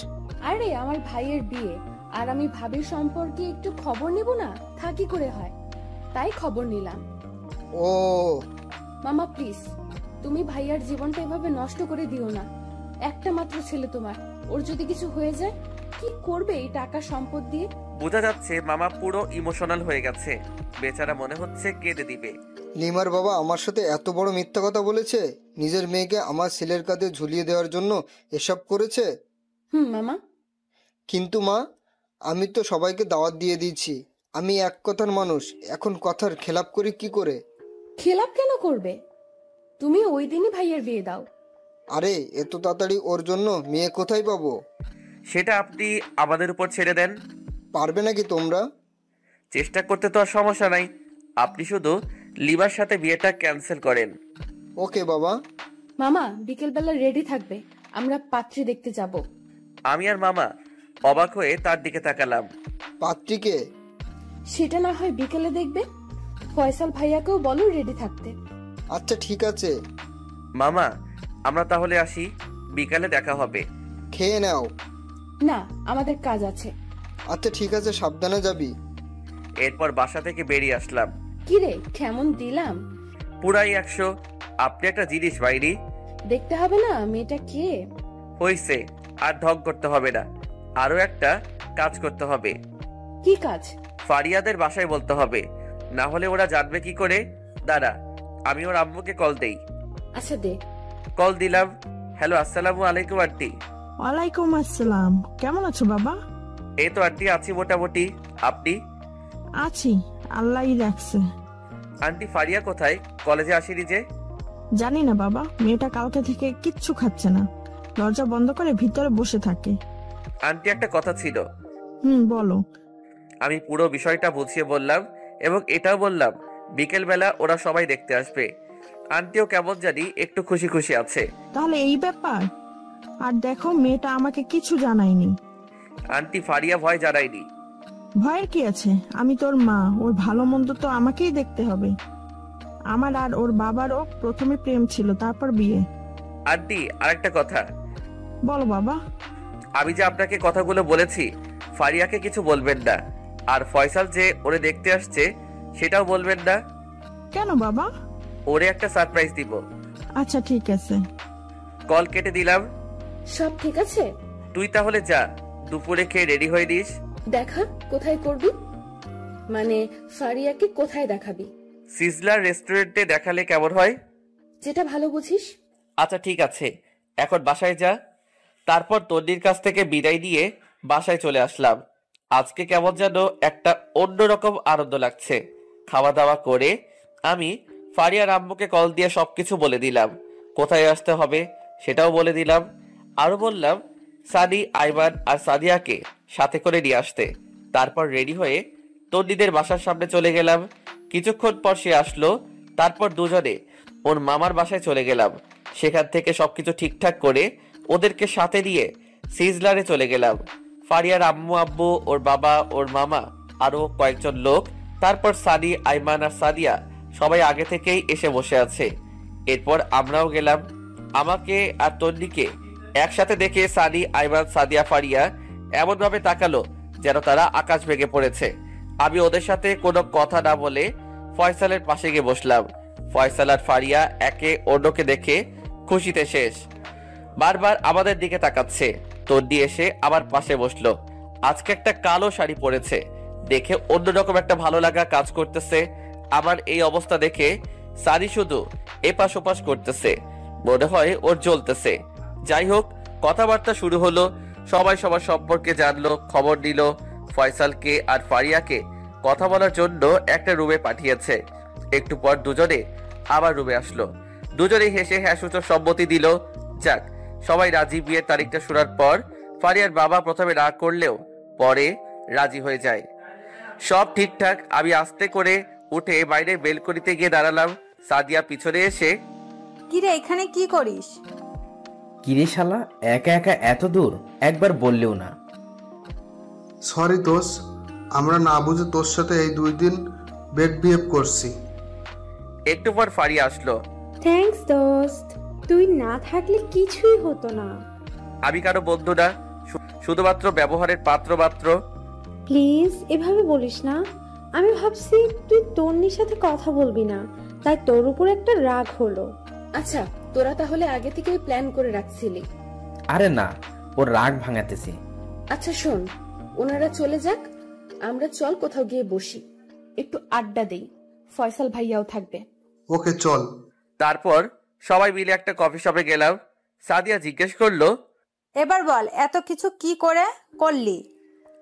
আরে আমার ভাইয়ের বিয়ে, আর আমি ভাবির সম্পর্কে একটু খবর নেব না, তা কি করে হয়, তাই খবর নিলাম। ও মামা প্লিজ, তুমি ভাইয়ার জীবনটা এভাবে নষ্ট করে দিও না। একটা মাত্র ছেলে তোমার, ওর যদি কিছু হয়ে যায় কি করবে এই টাকা সম্পদ দিয়ে? বোঝা যাচ্ছে মামা পুরো ইমোশনাল হয়ে গেছে। বেচারা মনে হচ্ছে কেঁদে দিবে। লিমার বাবা আমার সাথে এত বড় মিথ্যা কথা বলেছে? নিজের মেয়েকে আমার ছেলের কাঁধে ঝুলিয়ে দেওয়ার জন্য এসব করেছে? মামা। কিন্তু মা, আমি তো সবাইকে দাওয়াত দিয়ে দিয়েছি। আমি এক কথার মানুষ, এখন কথার খেলাপ করি কি করে? খেলাপ কেন করবে? তুমি ওই দিনই ভাইয়ের বিয়ে দাও। আরে এত তাড়াতাড়ি ওর জন্য মেয়ে কোথায় পাবো? সেটা আপনি আমাদের উপর ছেড়ে দেন। পারবে নাকি তোমরা? চেষ্টা করতে তো আর সমস্যা নাই। আপনি শুধু লিমার সাথে বিয়েটা ক্যান্সেল করেন। ওকে বাবা। মামা বিকেলবেলা রেডি থাকবে, আমরা পাত্রী দেখতে যাব। আমি আর মামা অবাক হয়ে তার দিকে তাকালাম। পাত্রীকে? সেটা না হয় বিকেলে দেখবে। ফয়সাল ভাইয়াকেও বলো রেডি থাকতে। আচ্ছা ঠিক আছে। মামা আমরা তাহলে আসি, বিকালে দেখা হবে। খেয়ে নাও। না, আমাদের কাজ আছে। আচ্ছা ঠিক আছে, সাবধানে যাবি। এরপর বাসা থেকে বেরিয়ে আসলাম। কিরে কেমন দিলাম? পুরাই 100। আপনি একটা জিনিস বাইরি দেখতে হবে না মেয়েটা কে? হইছে, আর ঢং করতে হবে না। আরো একটা কাজ করতে হবে। কি কাজ? ফারিয়াদের বাসায় বলতে হবে, না হলে ওরা জানবে কি করে। দাঁড়া, আমি ওর আম্মুকে কল দেই। আচ্ছা দে। কল দিলাম। হ্যালো, আসসালামু আলাইকুম আন্টি। ওয়ালাইকুম আসসালাম। কেমন আছো বাবা? এই তো আন্টি, আছি মোটামুটি। আপনি? আছি, আল্লাহই রাখছে। আন্টি ফারিয়া কোথায়? কলেজে আসেনি যে? জানি না বাবা, মেয়েটা কালকে থেকে কিচ্ছু খাচ্ছে না, দরজা বন্ধ করে ভিতরে বসে থাকে। আন্টি একটা কথা ছিল। বলো। আমি পুরো বিষয়টা বুঝিয়ে বললাম এবং এটাও বললাম বিকেল বেলা ওরা সবাই দেখতে আসবে। আন্টিও কেমন জানি একটু খুশি খুশি আছে। তাহলে এই ব্যাপার? আর দেখো, মেয়েটা আমাকে কিছু জানায়নি। আন্টি ফারিয়া ভয় জানায়নি। ভয়ের কি আছে? আমি তোর মা, ওর ভালো মন্দ তো আমাকেই দেখতে হবে। আমার আর ওর বাবারও প্রথমে প্রেম ছিল, তারপর বিয়ে। আন্টি আরেকটা কথা। বলো বাবা। আমি যে আপনাকে কথাগুলো বলেছি, ফারিয়াকে কিছু বলবেন না। আর ফয়সাল যে ওরে দেখতে আসছে সেটাও বলবেন না। কেন বাবা? ওরে একটা সারপ্রাইজ দিব। আচ্ছা ঠিক আছে। কল কেটে দিলাম। সব ঠিক আছে? তুই তাহলে যা, দুপুরে খেয়ে রেডি হয়ে দিস। দেখা কোথায় করবি? মানে ফারিয়াকে কোথায় দেখাবি? সিজলার রেস্টুরেন্টে দেখালে কেমন হয়? যেটা ভালো বুঝিস। আচ্ছা ঠিক আছে, এখন বাসায় যা। তারপর তন্নির কাছ থেকে বিদায় নিয়ে বাসায় চলে আসলাম। আজকে কেমন যেন একটা অন্যরকম আনন্দ লাগছে। খাওয়া দাওয়া করে আমি ফারিয়ার আম্মুকে কল দিয়ে সবকিছু বলে দিলাম। কোথায় আসতে হবে সেটাও বলে দিলাম। আরো বললাম সানি, আইমান আর সাদিয়াকে সাথে করে নিয়ে আসতে। তারপর রেডি হয়ে তন্নিদের বাসার সামনে চলে গেলাম। কিছুক্ষণ পর সে আসলো। তারপর দুজনে ওর মামার বাসায় চলে গেলাম। সেখান থেকে সবকিছু ঠিকঠাক করে ওদেরকে সাথে নিয়ে সিজলারে চলে গেলাম। ফারিয়ার আম্মু আব্বু, ওর বাবা, ওর মামা, আরো কয়েকজন লোক। তারপর সানি, আইমান আর সাদিয়া সবাই আগে থেকেই এসে বসে আছে। এরপর আমরাও গেলাম। আমাকে আর তন্নিকে একসাথে দেখে সানি, আইমান, সাদিয়া, ফারিয়া এমন ভাবে তাকালো যেন তারা আকাশ ভেঙে পড়েছে। আমি ওদের সাথে কোনো কথা না বলে ফয়সালের পাশে গিয়ে বসলাম। ফয়সাল আর ফারিয়া একে অন্যকে দেখে খুশিতে শেষ। বারবার আমাদের দিকে তাকাচ্ছে। তন্নি এসে আমার পাশে বসলো। আজকে একটা কালো শাড়ি পরেছে দেখে অন্যরকম একটা ভালো লাগা কাজ করতেছে। আমার এই অবস্থা দেখে সারি শুধু এপাশ ওপাশ করতেছে, মনে হয় ওর জ্বলতেছে। যাই হোক, কথাবার্তা শুরু হলো। সবাই সবার সম্পর্কে জানলো, খবর নিল। ফয়সালকে আর ফারিয়াকে কথা বলার জন্য একটা রুমে পাঠিয়েছে। একটু পর দুজনে আবার রুমে আসলো। দুজনেই হেসে হ্যাঁ সূচক সম্মতি দিল। যাক, সবাই রাজি। বিয়ের তারিখটা শোনার পর ফারিয়ার বাবা প্রথমে না করলেও পরে রাজি হয়ে যায়। সব ঠিকঠাক। আমি আস্তে করে উঠে বাইরে বেলকনিতে গিয়ে দাঁড়ালাম। সাদিয়া পিছনে এসে, কিরে এখানে কি করিস? কিরে শালা, একা একা এত দূর, একবার বললেও না। সরি দোষ, আমরা না বুঝে তোর সাথে এই 2 দিন বেড বিহেভ করছি। একটু পর ফারিয়া আসলো। থ্যাঙ্কস দোস্ত, তুই না থাকলে কিছুই হতো না। আমি কারো বন্ধু না, শুধুমাত্র ব্যবহারের পাত্র মাত্র। প্লিজ এভাবে বলিস না। আমি ভাবছি তুই তন্নির সাথে কথা বলবি না, তাই তোর উপর একটা রাগ হলো। আচ্ছা, তোরা তাহলে আগে থেকে প্ল্যান করে রাখছিলি? আরে না, ওর রাগ ভাঙাতেছি। আচ্ছা শোন, ওনারা চলে যাক, আমরা চল কোথাও গিয়ে বসি, একটু আড্ডা দেই। ফয়সাল ভাইয়াও থাকবে। ওকে চল। তারপর সবাই মিলে একটা কফি শপে গেলাম। সাদিয়া জিজ্ঞেস করলো, এবার বল এত কিছু কি করে করলি?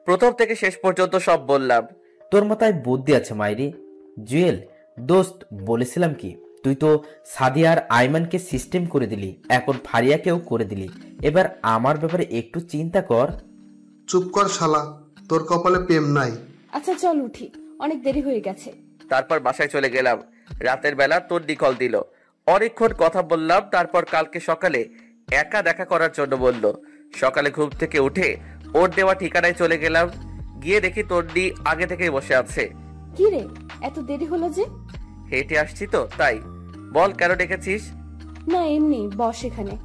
প্রথম থেকে শেষ পর্যন্ত সব বললাম। তোর মাথায় বুদ্ধি আছে মাইরি। জুয়েল দোস্ত, বলেছিলাম কি, তুই তো সাদিয়া আর আইমানকে সিস্টেম করে দিলি, এখন ফারিয়াকেও করে দিলি। এবার আমার ব্যাপারে একটু চিন্তা কর। চুপ কর শালা, তোর কপালে প্রেম নাই। আচ্ছা চল উঠি, অনেক দেরি হয়ে গেছে। তারপর বাসায় চলে গেলাম। রাতের বেলা তন্নি কল দিল। অনেকক্ষণ কথা বললাম। তারপর কালকে সকালে একা দেখা করার জন্য বলল। সকালে ঘুম থেকে উঠে ওর দেওয়া ঠিকানায় চলে গেলাম। গিয়ে দেখি তন্নি আগে থেকেই বসে আছে। কি রে, এত দেরি হলো যে? হেঁটে আসছি তো তাই। বল, কেন ডেকেছিস? না এমনি, বস এখানে।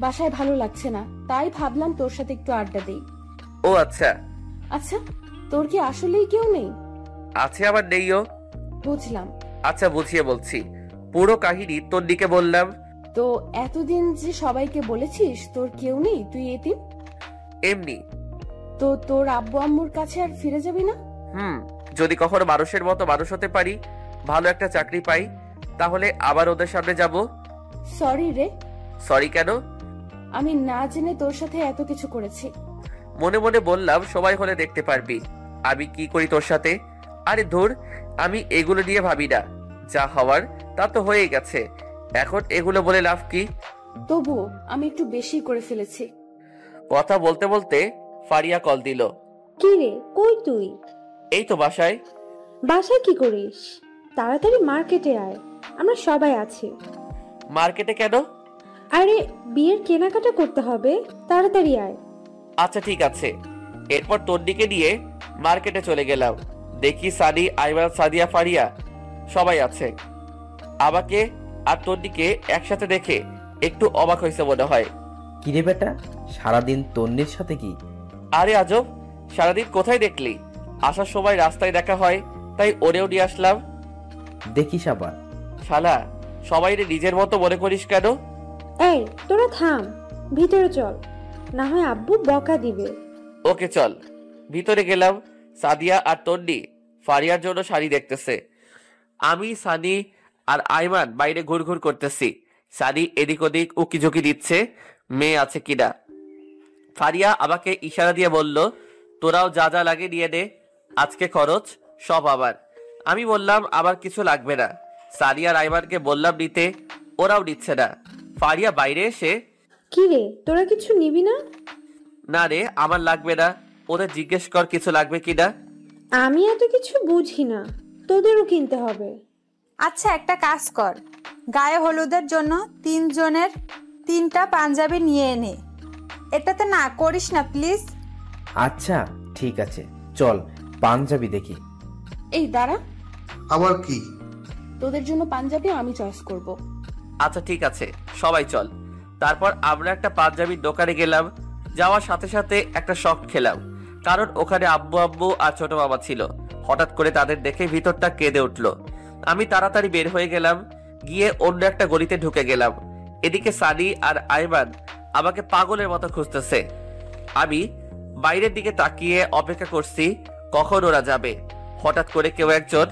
বাসায় ভালো লাগছে না, তাই ভাবলাম তোর সাথে একটু আড্ডা দেই। ও আচ্ছা। আচ্ছা, তোর কি আসলেই কেউ নেই? আছে আবার নেইও। বুঝলাম। আচ্ছা বুঝিয়ে বলছি। পুরো কাহিনী তন্নিকে বললাম। তো এতদিন যে সবাইকে বলেছিস তোর কেউ নেই, তুই এতিম? এমনি। তো তোর আব্বু আম্মুর কাছে আর ফিরে যাবি না? যদি কখনো মানুষের মতো মানুষ হতে পারি, ভালো একটা চাকরি পাই, তাহলে আবার ওদের সামনে যাব। সরি রে। সরি কেন? আমি না জেনে তোর সাথে এত কিছু করেছি। মনে মনে বললাম, সবাই হলে দেখতে পারবি আমি কি করি তোর সাথে। আরে ধুর, আমি এগুলো নিয়ে ভাবি না। যা হওয়ার তা তো হয়ে গেছে, এখন এগুলো বলে লাভ কি? তবু আমি একটু বেশি করে ফেলেছি। কথা বলতে বলতে ফারিয়া কল দিল। কি রে, কই তুই? এই তো বাসায়। বাসায় কি করিস? তাড়াতাড়ি মার্কেটে আয়, আমরা সবাই আছি। মার্কেটে কেন? আরে বিয়ের কেনাকাটা করতে হবে, তাড়াতাড়ি আয়। আচ্ছা ঠিক আছে। এরপর তন্নিকে নিয়ে মার্কেটে চলে গেলাম। দেখি সানি, আইমান, সাদিয়া, ফারিয়া সবাই আছে। আমাকে আর তন্নিকে একসাথে দেখে একটু অবাক হয়েছে মনে হয়। কিরে বেটা, সারাদিন তন্নির সাথে কি? আরে আজব, সারাদিন কোথায় দেখলি? আসার সময় রাস্তায় দেখা হয়, তাই ওরেও নিয়ে আসলাম। দেখিস আবার। শালা, সবাই নিজের মতো মনে করিস কেন? এই তোরা থাম, ভিতরে চল, না হয় আব্বু বকা দিবে। ওকে চল। ভিতরে গেলাম। সাদিয়া আর তন্নি ফারিয়ার জন্য শাড়ি দেখতেছে। আমি, সানি আর আইমান বাইরে ঘুরঘুর করতেছি। সানি এদিক ওদিক উকিঝুঁকি দিচ্ছে মেয়ে আছে কিনা। ফারিয়া আমাকে ইশারা দিয়ে বলল, তোরাও যা যা লাগে নিয়ে নে, আজকে খরচ সব আবার। আমি বললাম আমার কিছু লাগবে না। সানি আর আইমানকে বললাম নিতে, ওরাও নিচ্ছে না। ফারিয়া বাইরে এসে, কি রে তোরা কিছু নিবি না? না রে, আমার লাগবে না, ওদের জিজ্ঞেস কর কিছু লাগবে কিনা। আমি এত কিছু বুঝি না, তোদেরও কিনতে হবে। আচ্ছা একটা কাজ কর, গায়ে হলুদের জন্য 3 জনের 3টা পাঞ্জাবি নিয়ে এনে। এটাতে না করিস না প্লিজ। আচ্ছা ঠিক আছে, চল পাঞ্জাবি দেখি। এই দাঁড়া। আবার কি? তোদের জন্য পাঞ্জাবি আমি চয়েস করব। আচ্ছা ঠিক আছে, সবাই চল। তারপর আমরা একটা পাঞ্জাবির দোকানে গেলাম। যাওয়ার সাথে সাথে একটা শক খেলাম। কারণ ওখানে আব্বু আব্বু আর ছোট বাবা ছিল। হঠাৎ করে তাদের দেখে ভিতরটা কেঁদে উঠলো। আমি তাড়াতাড়ি বের হয়ে গেলাম, গিয়ে অন্য একটা গলিতে ঢুকে গেলাম। এদিকে সানি আর আইমান আমাকে পাগলের মতো খুঁজতেছে। আমি বাইরের দিকে তাকিয়ে অপেক্ষা করছি কখন ওরা যাবে। হঠাৎ করে কেউ একজন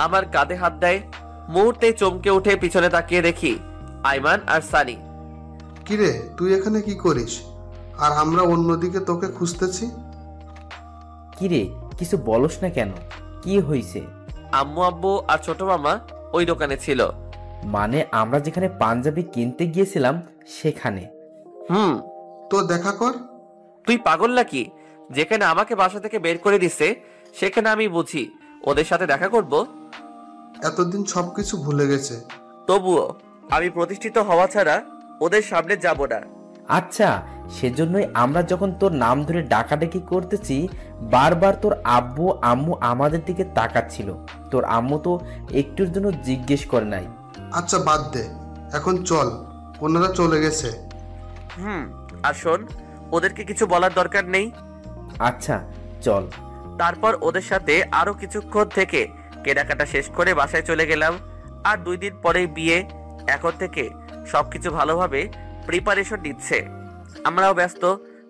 আমার কাঁধে হাত দেয়। মুহূর্তে চমকে উঠে পিছনে তাকিয়ে দেখি আইমান আর সানি। কিরে, তুই এখানে কি করিস? আর আমরা অন্যদিকে তোকে খুঁজতেছি। কিরে, কিছু বলস না কেন? কি হয়েছে? আম্মু আব্বু আর ছোট মামা ওই দোকানে ছিল। মানে আমরা যেখানে পাঞ্জাবি কিনতে গিয়েছিলাম সেখানে? তো দেখা কর। তুই পাগল নাকি? যেখানে আমাকে বাসা থেকে বের করে দিছে সেখানে আমি বুঝি ওদের সাথে দেখা করব? এতদিন সবকিছু ভুলে গেছে। তবুও আমি প্রতিষ্ঠিত হওয়া ছাড়া ওদের সামনে যাব না। আচ্ছা, সেজন্যই আমরা যখন তোর নাম ধরে ডাকাডাকি করতেছি বারবার তোর আব্বু আম্মু আমাদের দিকে তাকাচ্ছিল। তোর আম্মু তো একটুর জন্য জিজ্ঞেস করে নাই। আচ্ছা বাদ দে, এখন চল, ওনারা চলে গেছে। আর শোন, ওদেরকে কিছু বলার দরকার নেই। আচ্ছা চল। তারপর ওদের সাথে আরো কিছুক্ষণ থেকে কেনাকাটা শেষ করে বাসায় চলে গেলাম। আর 2 দিন পরেই বিয়ে। এখন থেকে সবকিছু ভালোভাবে প্রিপারেশন নিচ্ছে। আমরাও ব্যস্ত,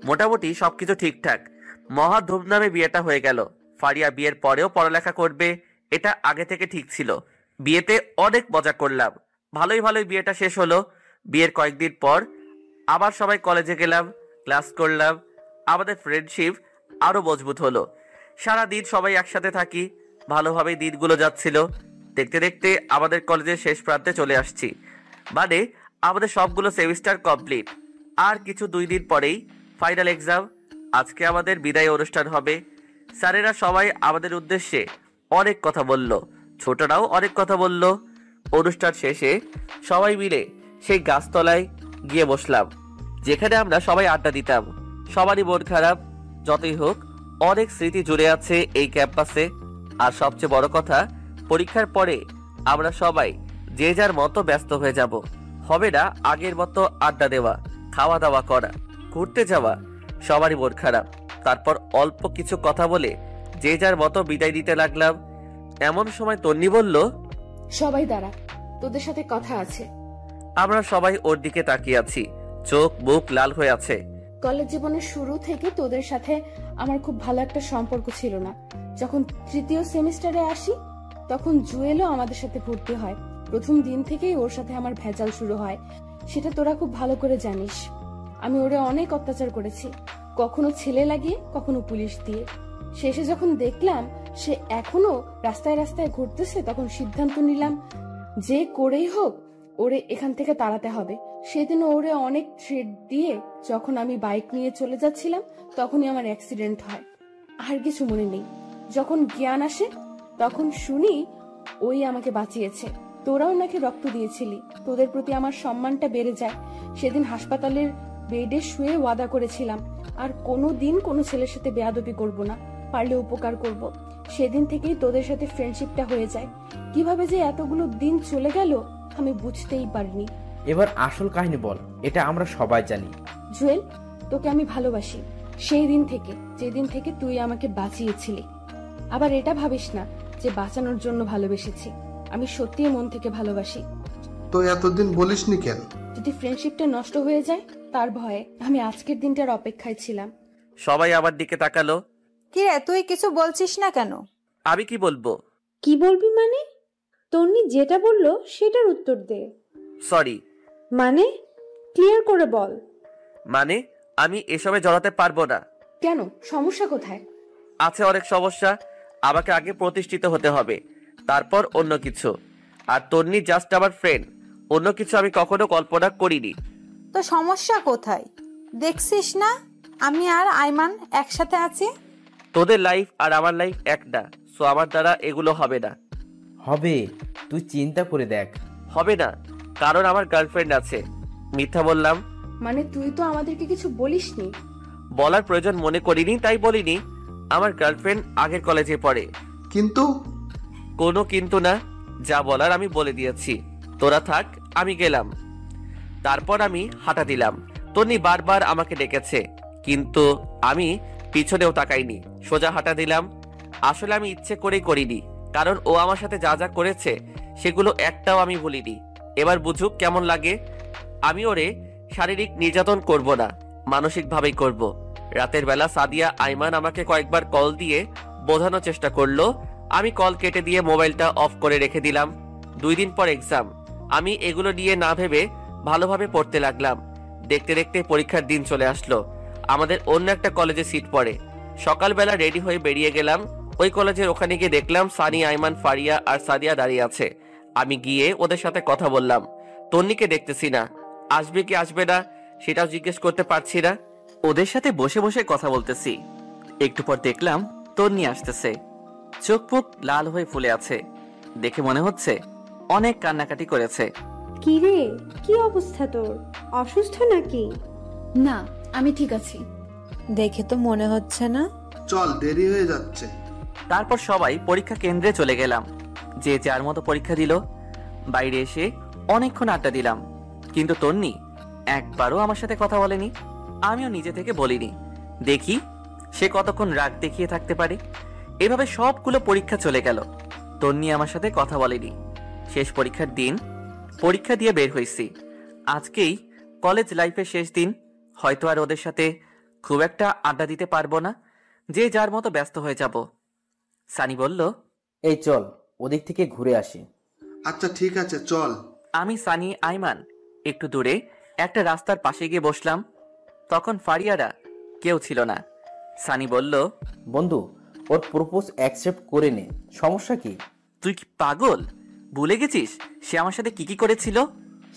মোটামুটি সবকিছু ঠিকঠাক। মহা ধুমধামে বিয়েটা হয়ে গেল। ফারিয়া বিয়ের পরেও পড়ালেখা করবে, এটা আগে থেকে ঠিক ছিল। বিয়েতে অনেক মজা করলাম। ভালোই বিয়েটা শেষ হলো। বিয়ের কয়েকদিন পর আবার সবাই কলেজে গেলাম, ক্লাস করলাম। আমাদের ফ্রেন্ডশিপ আরো মজবুত হলো। সারাদিন সবাই একসাথে থাকি, ভালোভাবেই দিনগুলো যাচ্ছিল। দেখতে দেখতে আমাদের কলেজের শেষ প্রান্তে চলে আসছি। মানে আমাদের সবগুলো সেমিস্টার কমপ্লিট। আর কিছু 2 দিন পরেই ফাইনাল এক্সাম। আজকে আমাদের বিদায় অনুষ্ঠান হবে। স্যারেরা সবাই আমাদের উদ্দেশ্যে অনেক কথা বলল, ছোটরাও অনেক কথা বলল। অনুষ্ঠান শেষে সবাই মিলে সেই গাছতলায় গিয়ে বসলাম, যেখানে আমরা সবাই আড্ডা দিতাম। সবারই মন খারাপ। যতই হোক, অনেক স্মৃতি জুড়ে আছে এই ক্যাম্পাসে। আর সবচেয়ে বড় কথা, পরীক্ষার পরে আমরা সবাই যে যার মতো ব্যস্ত হয়ে যাব। হবে না আগের মতো আড্ডা দেওয়া, খাওয়া দাওয়া করা, ঘুরতে যাওয়া। সবারই মন খারাপ। তারপর অল্প কিছু কথা বলে যে যার মতো বিদায় দিতে লাগলাম। এমন সময় তন্নি বলল, সবাই দাঁড়া, তোদের সাথে কথা আছে। আমরা সবাই ওর দিকে তাকিয়ে আছি, চোখ মুখ লাল হয়ে আছে। কলেজ জীবনের শুরু থেকে তোদের সাথে আমার খুব ভালো একটা সম্পর্ক ছিল না। যখন 3য় সেমিস্টারে আসি তখন জুয়েলও আমাদের সাথে ভর্তি হয়। প্রথম দিন থেকেই ওর সাথে আমার ভেজাল শুরু হয়, সেটা তোরা খুব ভালো করে জানিস। আমি ওরে অনেক অত্যাচার করেছি, কখনো ছেলে লাগিয়ে কখনো পুলিশ দিয়ে। শেষে যখন দেখলাম সে এখনো রাস্তায় রাস্তায় ঘুরতেছে, তখন সিদ্ধান্ত নিলাম যে করেই হোক ওরে এখান থেকে তাড়াতে হবে। সেদিন ওরে অনেক থ্রেট দিয়ে যখন আমি বাইক নিয়ে চলে যাচ্ছিলাম তখনই আমার অ্যাক্সিডেন্ট হয়। আর কিছু মনে নেই। যখন জ্ঞান আসে তখন শুনি ওই আমাকে বাঁচিয়েছে। তোরাও নাকি রক্ত দিয়েছিলি, তোদের প্রতি আমার সম্মানটা বেড়ে যায়। সেদিন হাসপাতালের বেডে শুয়ে ওয়াদা করেছিলাম আর কোনো দিন কোনো ছেলের সাথে বেয়াদবি করব না, পারলে উপকার করব। সেদিন থেকেই তোদের সাথে ফ্রেন্ডশিপটা হয়ে যায়। কিভাবে যে এতগুলো দিন চলে গেল আমি বুঝতেই পারিনি। এবার আসল কাহিনী বল, এটা আমরা সবাই জানি। জুয়েল, তোকে আমি ভালোবাসি সেই দিন থেকে, যেদিন থেকে তুই আমাকে বাঁচিয়েছিলি। আবার এটা ভাবিস না যে বাঁচানোর জন্য ভালোবেসেছি, আমি সত্যিই মন থেকে ভালোবাসি। তো এতদিন বলিসনি কেন? যদি ফ্রেন্ডশিপটা নষ্ট হয়ে যায় তার ভয়ে আমি আজকের দিনটার অপেক্ষায় ছিলাম। সবাই আমার দিকে তাকালো। কি রে, তুই কিছু বলছিস না কেন? আমি কি বলবো? কি বলবি মানে? তন্নি যেটা বললো সেটার উত্তর দে। সরি। মানে ক্লিয়ার করে বল। মানে আমি এসবে জড়াতে পারবো না। কেন, সমস্যা কোথায়? আছে অনেক সমস্যা। আমাকে আগে প্রতিষ্ঠিত হতে হবে, তারপর অন্য কিছু। আর তন্নি জাস্ট আমার ফ্রেন্ড, অন্য কিছু আমি কখনো কল্পনা করিনি। তো সমস্যা কোথায়? দেখছিস না আমি আর আইমান একসাথে আছি। তোদের লাইফ আর আমার লাইফ এক না, সো আমার দ্বারা এগুলো হবে না। হবে, তুই চিন্তা করে দেখ। হবে না, কারণ আমার গার্লফ্রেন্ড আছে। মিথ্যা বললাম? মানে তুই তো আমাদেরকে কিছু বলিসনি। বলার প্রয়োজন মনে করিনি তাই বলিনি। আমার গার্লফ্রেন্ড আগের কলেজে পড়ে। কিন্তু? কোনো কিন্তু না, যা বলার আমি বলে দিয়েছি। তোরা থাক, আমি গেলাম। তারপর আমি হাঁটা দিলাম। তন্নি বারবার আমাকে ডেকেছে, কিন্তু আমি পিছনেও তাকাইনি, সোজা হাঁটা দিলাম। আসলে আমি ইচ্ছে করেই করিনি, কারণ ও আমার সাথে যা যা করেছে সেগুলো একটাও আমি ভুলিনি। এবার বুঝুক কেমন লাগে। আমি ওরে শারীরিক নির্যাতন করব না, মানসিকভাবেই করব। রাতের বেলা সাদিয়া আইমান আমাকে কয়েকবার কল দিয়ে বোঝানোর চেষ্টা করলো। আমি কল কেটে দিয়ে মোবাইলটা অফ করে রেখে দিলাম। 2 দিন পর এক্সাম। আমি এগুলো নিয়ে না ভেবে ভালোভাবে পড়তে লাগলাম। দেখতে দেখতে পরীক্ষার দিন চলে আসলো। আমাদের অন্য একটা কলেজে সিট পড়ে। সকালবেলা রেডি হয়ে বেরিয়ে গেলাম। ওই কলেজের ওখানে গিয়ে দেখলাম সানি, আইমান, ফারিয়া আর সাদিয়া দাঁড়িয়ে আছে। আমি গিয়ে ওদের সাথে কথা বললাম। তন্নিকে দেখতেছি না, আসবে কি আসবে না সেটাও জিজ্ঞেস করতে পারছি না। ওদের সাথে বসে বসে কথা বলতেছি। একটু পর দেখলাম তন্নি আসতেছে। চোখ মুখ লাল হয়ে ফুলে আছে, দেখে মনে হচ্ছে অনেক কান্নাকাটি করেছে। কি রে, কি অবস্থা তোর? অসুস্থ নাকি? না, আমি ঠিক আছি। দেখে তো মনে হচ্ছে না। চল, দেরি হয়ে যাচ্ছে। তারপর সবাই পরীক্ষা কেন্দ্রে চলে গেলাম। যে যার মতো পরীক্ষা দিল। বাইরে এসে অনেকক্ষণ আড্ডা দিলাম, কিন্তু তন্নি একবারও আমার সাথে কথা বলেনি। আমিও নিজে থেকে বলিনি, দেখি সে কতক্ষণ রাগ দেখিয়ে থাকতে পারে। এভাবে সবগুলো পরীক্ষা চলে গেল, তন্নি আমার সাথে কথা বলেনি। শেষ পরীক্ষার দিন পরীক্ষা দিয়ে বের হয়েছি। আজকেই কলেজ লাইফের শেষ দিন। হয়তো আর ওদের সাথে খুব একটা আড্ডা দিতে পারবো না, যে যার মতো ব্যস্ত হয়ে যাব। সানি বলল, এই চল ওদিক থেকে ঘুরে আসি। আচ্ছা ঠিক আছে, চল। আমি, সানি, আইমান একটু দূরে একটা রাস্তার পাশে গিয়ে বসলাম। তখন ফারিয়ারা কেউ ছিল না। সানি বলল, বন্ধু, ওর প্রপোজ অ্যাকসেপ্ট করে নে, সমস্যা কি? তুই কি পাগল? ভুলে গেছিস সে আমার সাথে কি কি করেছিল?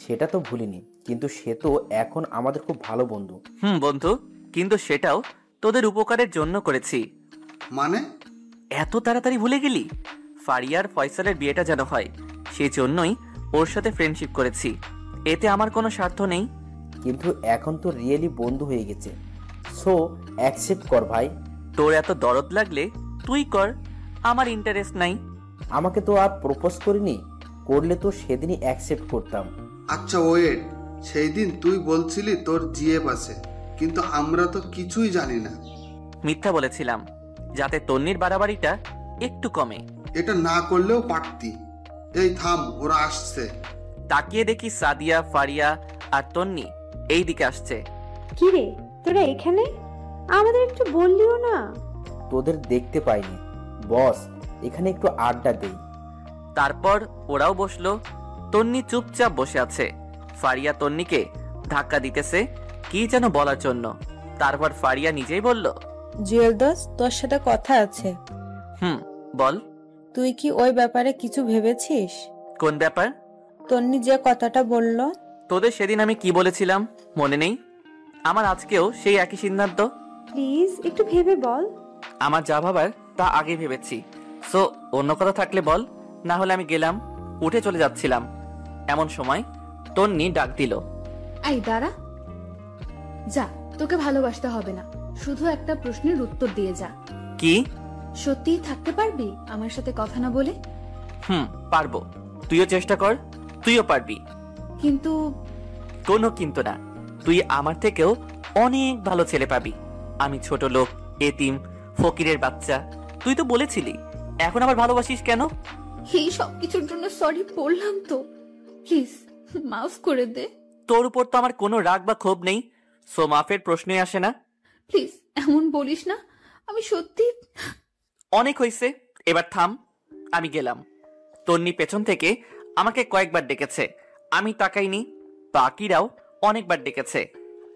সেটা তো ভুলিনি, কিন্তু সে তো এখন আমাদের খুব ভালো বন্ধু। বন্ধু, কিন্তু সেটাও তোদের উপকারের জন্য করেছি। মানে? এত তাড়াতাড়ি ভুলে গেলি? ফারিয়ার ফয়সালের বিয়েটা যেন হয়, সেই জন্যই ওর সাথে ফ্রেন্ডশিপ করেছি। এতে আমার কোনো স্বার্থ নেই। কিন্তু এখন তো রিয়েলি বন্ধু হয়ে গেছে, সো অ্যাকসেপ্ট কর ভাই। তোর এত দরদ লাগলে তুই কর, আমার ইন্টারেস্ট নাই। আমাকে তো আর প্রপোজ করিনি, করলে তো সেদিনই অ্যাকসেপ্ট করতাম। আচ্ছা ওয়েট, সেই দিন তুই বলছিলি তোর জিএফ আছে, কিন্তু আমরা তো কিছুই জানি না। মিথ্যা বলেছিলাম, যাতে তন্নির বাড়াবাড়িটা একটু কমে। এটা না করলেও পারতি। এই থাম, ওরা আসছে। তাকিয়ে দেখি সাদিয়া, ফারিয়া আর তন্নি এই দিকে আসছে। কি রে, তোরা এখানে? আমাদের একটু বললিও না। তোদের দেখতে পাইনি বস, এখানে একটু আড্ডা দেই। তারপর ওরাও বসলো। তন্নি চুপচাপ বসে আছে। ফারিয়া তন্নিকে ধাক্কা দিতেছে কি যেন বলার জন্য। তারপর ফারিয়া নিজেই বলল, জুয়েল দোস্ত, তোর সাথে কথা আছে। বল। তুই কি ওই ব্যাপারে কিছু ভেবেছিস? কোন ব্যাপার? তন্নি যে কথাটা বলল। তোদের সেদিন আমি কি বলেছিলাম মনে নেই? আমার আজকেও সেই একই সিদ্ধান্ত। প্লিজ একটু ভেবে বল। আমার যা ভাবার তা আগে ভেবেছি। সো অন্য কথা থাকলে বল, না হলে আমি গেলাম। উঠে চলে যাচ্ছিলাম, এমন সময় তন্নি ডাক দিল, আই দাঁড়া, যা, তোকে ভালোবাসতে হবে না, শুধু একটা প্রশ্নের উত্তর দিয়ে যা। কি? সত্যিই থাকতে পারবি আমার সাথে কথা না বলে? পারবো। তুইও চেষ্টা কর, তুইও পারবি। কিন্তু? কোনো কিন্তু না। তুই আমার থেকেও অনেক ভালো ছেলে পাবি। আমি ছোট লোক, এতিম, ফকিরের বাচ্চা। তুই তো বলেছিলি, এখন আবার ভালোবাসিস কেন? এই সব কিছুর জন্য সরি বললাম তো, প্লিজ মাফ করে দে। তোর উপর তো আমার কোনো রাগ বা ক্ষোভ নেই, সো মাফের প্রশ্নই আসে না। প্লিজ এমন বলিস না, আমি সত্যি। অনেক হয়েছে, এবার থাম। আমি গেলাম। তন্নি পেছন থেকে আমাকে কয়েকবার ডেকেছে, আমি তাকাইনি। বাকিরাও অনেকবার ডেকেছে,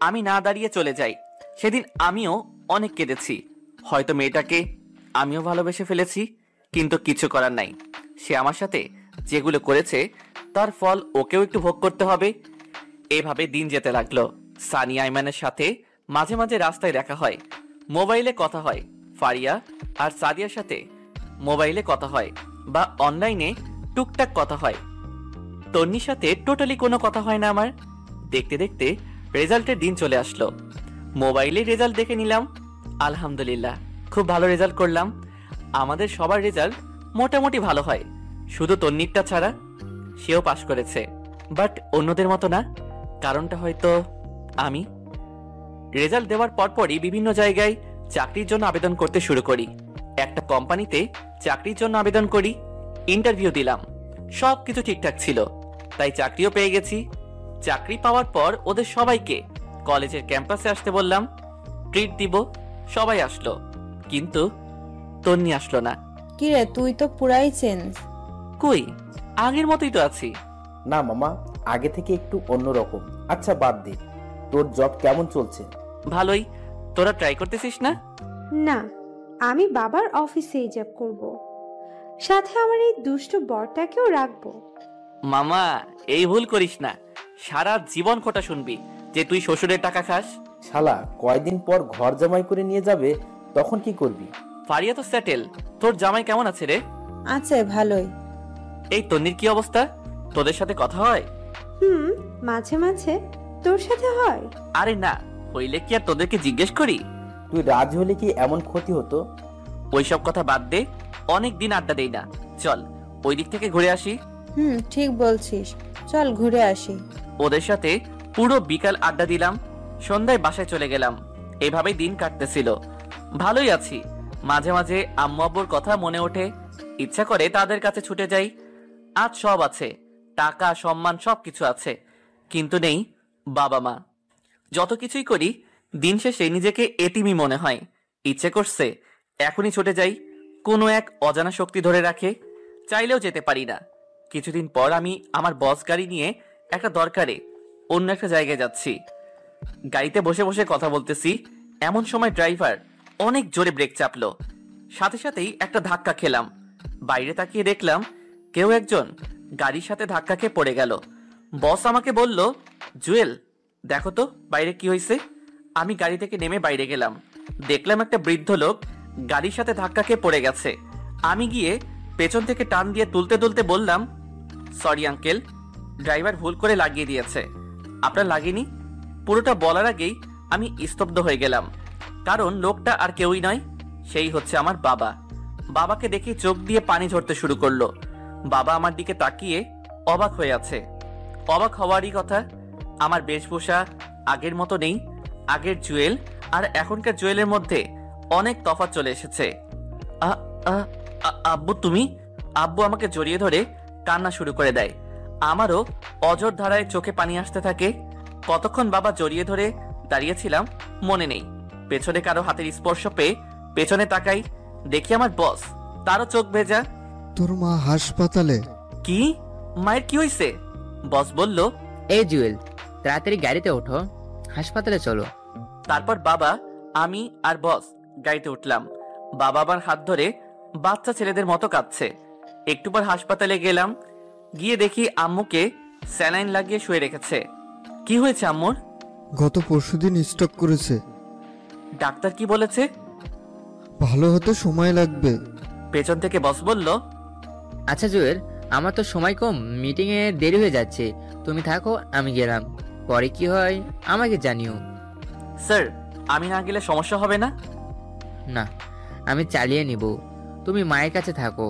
আমি না দাঁড়িয়ে চলে যাই। সেদিন আমিও অনেক কেঁদেছি। হয়তো মেয়েটাকে আমিও ভালোবেসে ফেলেছি, কিন্তু কিছু করার নাই। সে আমার সাথে যেগুলো করেছে তার ফল ওকেও একটু ভোগ করতে হবে। এভাবে দিন যেতে লাগলো। সানি, আইমানের সাথে মাঝে মাঝে রাস্তায় দেখা হয়, মোবাইলে কথা হয়। ফারিয়া আর সাদিয়ার সাথে মোবাইলে কথা হয় বা অনলাইনে টুকটাক কথা হয়। তন্নির সাথে টোটালি কোনো কথা হয় না আমার। দেখতে দেখতে রেজাল্টের দিন চলে আসলো। মোবাইলে রেজাল্ট দেখে নিলাম। আলহামদুলিল্লাহ, খুব ভালো রেজাল্ট করলাম। আমাদের সবার রেজাল্ট মোটামুটি ভালো হয়, শুধু তন্নিরটা ছাড়া। সেও পাশ করেছে, বাট অন্যদের মতো না। কারণটা হয়তো আমি। রেজাল্ট দেওয়ার পরপরই বিভিন্ন জায়গায় চাকরির জন্য আবেদন করতে শুরু করি। একটা কোম্পানিতে চাকরির জন্য আবেদন করি, ইন্টারভিউ দিলাম, সবকিছু ঠিকঠাক ছিল, তাই চাকরিও পেয়ে গেছি। চাকরি পাওয়ার পর ওদের সবাইকে কলেজের ক্যাম্পাসে আসতে বললাম, ট্রিট দিব, সবাই আসলো, কিন্তু তন্নি আসলো না। কিরে, তুই তো পুরাই চেঞ্জ। কই, আগের মতোই তো আছি। না মামা, আগে থেকে একটু অন্যরকম। আচ্ছা বাদ দে, তোর জব কেমন চলছে? ভালোই। তোরা ট্রাই করতেছিস না? না, আমি বাবার অফিসেই জব করব, সাথে আমার এই দুষ্টু বরটাকেও রাখবো। মামা, এই ভুল করিস না, সারা জীবন খোটা শুনবি যে তুই শ্বশুরের টাকা খাস। শালা কয়দিন পর ঘর জামাই করে নিয়ে যাবে, তখন কি করবি? ফারিয়া তো সেটেল। তোর জামাই কেমন আছে রে? আছে, ভালোই। এই তন্নির কি অবস্থা? তোদের সাথে কথা হয়? মাঝে মাঝে। তোর সাথে হয়? আরে না, হইলে কি আর তোদেরকে জিজ্ঞেস করি? তুই রাজি হলে কি এমন ক্ষতি হতো? ওইসব কথা বাদ দে, অনেক দিন আড্ডা দেই না, চল ওই দিক থেকে ঘুরে আসি। ঠিক বলছিস, চল ঘুরে আসি। ওদের সাথে পুরো বিকাল আড্ডা দিলাম, সন্ধ্যায় বাসায় চলে গেলাম। এভাবেই দিন কাটতেছিল, ভালোই আছি। মাঝে মাঝে আম্মু আব্বুর কথা মনে ওঠে, ইচ্ছা করে তাদের কাছে ছুটে যাই। আজ সব আছে, টাকা সম্মান সবকিছু আছে, কিন্তু নেই বাবা মা। যত কিছুই করি দিন শেষে নিজেকে এতিমই মনে হয়। ইচ্ছে করছে এখনই ছুটে যাই, কোনো এক অজানা শক্তি ধরে রাখে, চাইলেও যেতে পারি না। কিছুদিন পর আমি আমার বস গাড়ি নিয়ে একটা দরকারে অন্য একটা জায়গায় যাচ্ছি। গাড়িতে বসে বসে কথা বলতেছি, এমন সময় ড্রাইভার অনেক জোরে ব্রেক চাপলো। সাথে সাথেই একটা ধাক্কা খেলাম। বাইরে তাকিয়ে দেখলাম কেউ একজন গাড়ির সাথে ধাক্কা খেয়ে পড়ে গেল। বস আমাকে বলল, জুয়েল দেখো তো বাইরে কি হয়েছে। আমি গাড়ি থেকে নেমে বাইরে গেলাম, দেখলাম একটা বৃদ্ধ লোক গাড়ির সাথে ধাক্কা খেয়ে পড়ে গেছে। আমি গিয়ে পেছন থেকে টান দিয়ে তুলতে তুলতে বললাম, সরি আঙ্কেল, ড্রাইভার ভুল করে লাগিয়ে দিয়েছে। আপনার লাগেনি? পুরোটা বলার আগেই আমি স্তব্ধ হয়ে গেলাম, কারণ লোকটা আর কেউই নয়, সেই হচ্ছে আমার বাবা। বাবাকে দেখে চোখ দিয়ে পানি ঝরতে শুরু করলো। বাবা আমার দিকে তাকিয়ে অবাক হয়ে আছে। অবাক হওয়ারই কথা, আমার বেশভূষা আগের মতো নেই। আগের জুয়েল আর এখনকার জুয়েলের মধ্যে অনেক তফাৎ চলে এসেছে। আব্বু তুমি? আব্বু আমাকে জড়িয়ে ধরে কান্না শুরু করে দেয়। আমারও অজর ধারায় চোখে পানি আসতে থাকে। কতক্ষণ বাবা জড়িয়ে ধরে দাঁড়িয়েছিলাম মনে নেই। পেছনে কারো হাতের স্পর্শ পেয়ে পেছনে তাকাই, দেখি আমার বস, তারও চোখ ভেজা। তোর মা হাসপাতালে? কি? মায়ের কি হয়েছে? বস বলল, এই জুয়েল, তাড়াতাড়ি গাড়িতে ওঠো, হাসপাতালে চলো। তারপর বাবা, আমি আর বস গাড়িতে উঠলাম। বাবা আমার হাত ধরে বাচ্চা ছেলেদের মতো কাঁদছে। একটু পর হাসপাতালে গেলাম, গিয়ে দেখি আম্মুকে স্যালাইন লাগিয়ে শুয়ে রেখেছে। কি হয়েছে আম্মুর? গত পরশুদিন স্ট্রোক করেছে। ডাক্তার কি বলেছে? ভালো হতে সময় লাগবে। পেছন থেকে বস বলল, আচ্ছা জুয়েল, আমার তো সময় কম, মিটিং এ দেরি হয়ে যাচ্ছে, তুমি থাকো, আমি গেলাম, পরে কি হয় আমাকে জানিও। স্যার, আমি না গেলে সমস্যা হবে না? না, আমি চালিয়ে নিব, তুমি মায়ের কাছে থাকো।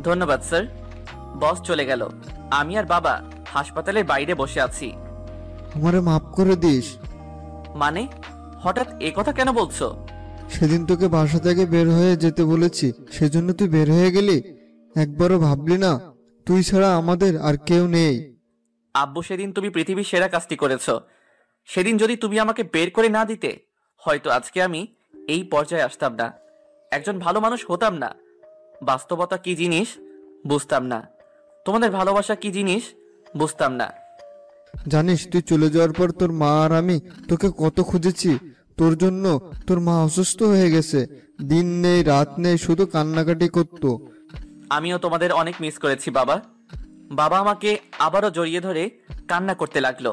ধন্যবাদ স্যার। বস চলে গেল, আমি আর বাবা হাসপাতালের বাইরে বসে আছি। আমারে মাফ করে দিস। মানে হঠাৎ এ কথা কেন বলছো? সেদিন তোকে বাসা থেকে বের হয়ে যেতে বলেছি, সেজন্য তুই বের হয়ে গেলি। একবারও ভাবলি না তুই ছাড়া আমাদের আর কেউ নেই? আব্বু, সেদিন তুমি পৃথিবীর সেরা কাজটি করেছো। সেদিন যদি তুমি আমাকে বের করে না দিতে, হয়তো আজকে আমি এই পর্যায়ে আসতাম না, একজন ভালো মানুষ হতাম না। বাস্তবতা কি জিনিস বুঝতাম না, তোমাদের ভালোবাসা কি জিনিস বুঝতাম না। জানিস, তুই চলে যাওয়ার পর তোর মা আর আমি তোকে কত খুঁজেছি। তোর জন্য তোর মা অসুস্থ হয়ে গেছে, দিন নেই রাত নেই, শুধু কান্নাকাটি করতো। আমিও তোমাদের অনেক মিস করেছি বাবা। বাবা আমাকে আবারও জড়িয়ে ধরে কান্না করতে লাগলো।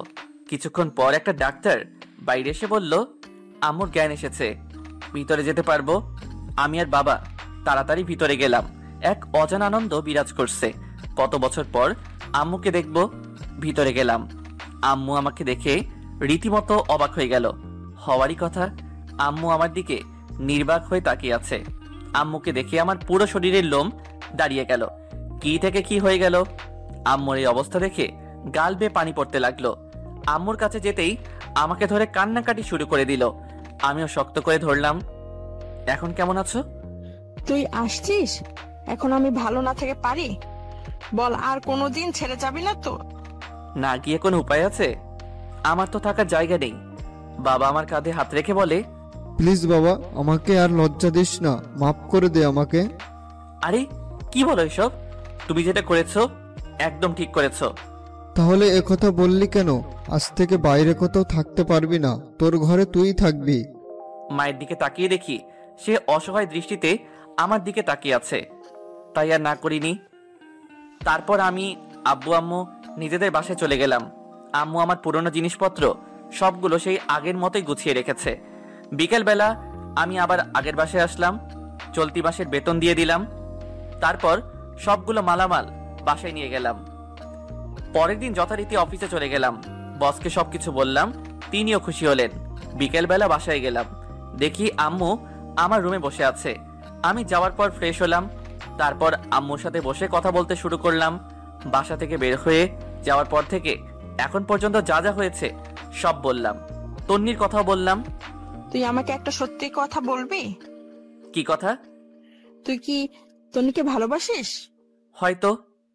কিছুক্ষণ পর একটা ডাক্তার বাইরে এসে বলল, আম্মুর জ্ঞান এসেছে, ভিতরে যেতে পারবো। আমি আর বাবা তাড়াতাড়ি ভিতরে গেলাম। এক অজানা আনন্দ বিরাজ করছে। কত বছর পর আম্মুকে দেখবো। ভিতরে গেলাম, আম্মু আমাকে দেখে রীতিমতো অবাক হয়ে গেল। হওয়ারই কথা, আম্মু আমার দিকে নির্বাক হয়ে তাকিয়ে আছে। আম্মুকে দেখে আমার পুরো শরীরের লোম দাঁড়িয়ে গেল। কি থেকে কি হয়ে গেল। আম্মুর এই অবস্থা দেখে গাল বেয়ে পানি পড়তে লাগলো। আম্মুর কাছে যেতেই আমাকে ধরে কান্নাকাটি শুরু করে দিল। আমিও শক্ত করে ধরলাম। এখন কেমন আছো? তুই আসছিস? এখন আমি ভালো না থেকে পারি? বল, আর কোনোদিন ছেড়ে যাবি না তো? না গিয়ে কোনো উপায় আছে? আমার তো থাকার জায়গা নেই। বাবা আমার কাঁধে হাত রেখে বলে, প্লিজ বাবা, আমাকে আর লজ্জা দিস না, মাফ করে দে আমাকে। আরে কি বলো এসব? তুমি যেটা করেছো একদম ঠিক করেছো। তাহলে একথা বললি কেন? আজ থেকে বাইরে কোথাও থাকতে পারবি না, তোর ঘরে তুই থাকবি। মায়ের দিকে তাকিয়ে দেখি সে অসহায় দৃষ্টিতে আমার দিকে তাকিয়ে আছে, তাই আর না করিনি। তারপর আমি, আব্বু আম্মু নিজেদের বাসায় চলে গেলাম। আম্মু আমার পুরনো জিনিসপত্র সবগুলো সেই আগের মতোই গুছিয়ে রেখেছে। বিকেলবেলা আমি আবার আগের বাসায় আসলাম, চলতি মাসের বেতন দিয়ে দিলাম। তারপর সবগুলো মালামাল বাসায় নিয়ে গেলাম। পরের দিন যথারীতি অফিসে চলে গেলাম। বসকে সবকিছু বললাম, তিনিও খুশি হলেন। বিকেলবেলা বাসায় গেলাম, দেখি আম্মু আমার রুমে বসে আছে। আমি যাওয়ার পর ফ্রেশ হলাম, তারপর আম্মুর সাথে বসে কথা বলতে শুরু করলাম। বাসা থেকে বের হয়ে যাওয়ার পর থেকে এখন পর্যন্ত যা যা হয়েছে সব বললাম। তন্নির কথাও বললাম। তুই আমাকে একটা সত্যি কথা বলবি? কি কথা? তুই কি তন্নিকে ভালোবাসিস? হয়তো,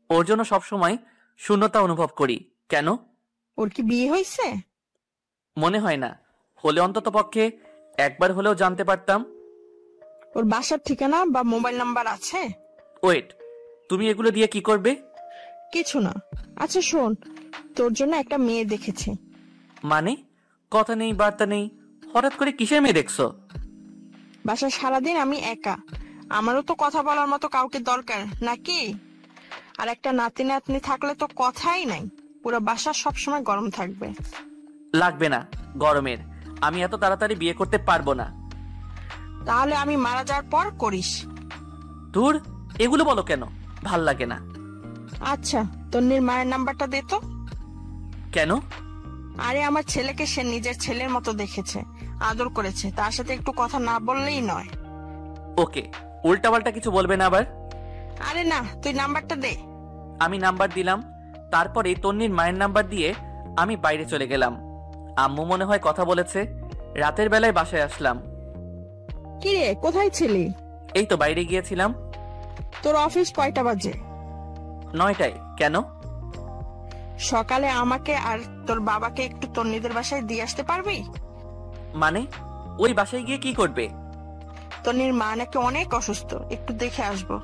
ওর জন্য সবসময় শূন্যতা অনুভব করি। কেন? ওর কি বিয়ে হয়েছে? মনে হয় না, হলে অন্তত পক্ষে একবার হলেও জানতে পারতাম। ওর বাসার ঠিকানা বা মোবাইল নাম্বার আছে? ওয়েট, তুমি এগুলো দিয়ে কি করবে? কিছু না। আচ্ছা শোন, তোর জন্য একটা মেয়ে দেখেছি। মানে? কথা নেই বার্তা নেই, হঠাৎ করে কিসের মেয়ে দেখছো? বাসায় সারাদিন আমি একা, আমারও তো কথা বলার মতো কাউকে দরকার নাকি? আর একটা নাতি নাতনি থাকলে তো কথাই নাই, পুরো বাসা সবসময় গরম থাকবে। লাগবে না গরমের, আমি এত তাড়াতাড়ি বিয়ে করতে পারবো না। তাহলে আমি মারা যাওয়ার পর করিস। দূর, এগুলো বলো কেন, ভাল লাগে না। আচ্ছা, তন্নির মায়ের নাম্বারটা দে তো। কেন? আরে আমার ছেলেকে সে নিজের ছেলের মতো দেখেছে, আদর করেছে, তার সাথে একটু কথা না বললেই নয়। ওকে, উল্টাপাল্টা কিছু বলবে না আবার। আরে না, তুই নাম্বারটা দে। আমি নাম্বার দিলাম, তারপরে তন্নির মায়ের নাম্বার দিয়ে আমি বাইরে চলে গেলাম। আম্মু মনে হয় কথা বলেছে। রাতের বেলায় বাসায় আসলাম। কিরে, কোথায় ছিলি? এই তো বাইরে গিয়েছিলাম। তোর অফিস কয়টা বাজে? 9টায়। কেন? সকালে আমাকে আর তোর বাবাকে একটু তন্নিদের বাসায় দিয়ে আসতে পারবি? মানে ওই বাসায় গিয়ে কি করবে? তন্নির মা নাকি অনেক অসুস্থ, একটু দেখে আসবো।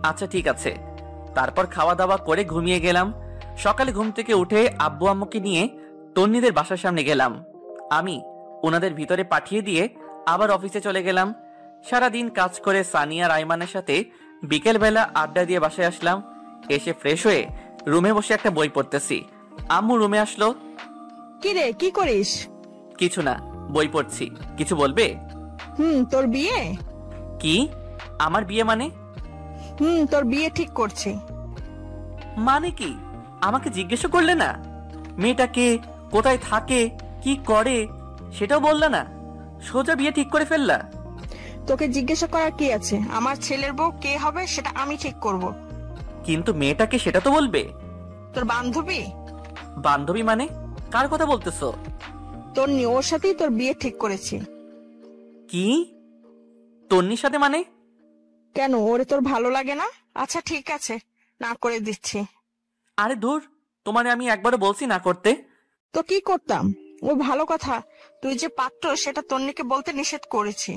আচ্ছা ঠিক আছে। তারপর খাওয়া দাওয়া করে ঘুমিয়ে গেলাম। সকালে ঘুম থেকে উঠে আব্বু আম্মুকে নিয়ে তন্নিদের বাসার সামনে গেলাম। আমি ওনাদের ভিতরে পাঠিয়ে দিয়ে আবার অফিসে চলে গেলাম। সারাদিন কাজ করে সানিয়া রাইমানের সাথে বিকেলবেলা আড্ডা দিয়ে বাসায় আসলাম। এসে ফ্রেশ হয়ে রুমে বসে একটা বই পড়তেছি। আম্মু রুমে আসলো। কিরে, কি করিস? কিছু না, বই পড়ছি। কিছু বলবে? তোর বিয়ে? কি? আমার বিয়ে মানে? তোর বিয়ে ঠিক করছি। মানে কি? আমাকে জিজ্ঞেস করলে না? মেয়েটাকে কোথায় থাকে, কি করে সেটাও বললে না, সোজা বিয়ে ঠিক করে ফেললা। তোকে জিজ্ঞাসা করার কি আছে? আমার ছেলের বউ কে হবে সেটা আমি ঠিক করব। কিন্তু মেয়েটাকে সেটা তো বলবে। তোর বান্ধবী? বান্ধবী মানে? কার কথা বলতেছো? তন্নি, ওর সাথেই তোর বিয়ে ঠিক করেছি। কি? তন্নির সাথে মানে? কেন, ওরে তোর ভালো লাগে না? আচ্ছা ঠিক আছে, না করে দিচ্ছি। আরে ধুর, তোমারে আমি একবারও বলছি না করতে। তো কি করতাম? ও ভালো কথা, তুই যে পাত্র সেটা তন্নিকে বলতে নিষেধ করেছি।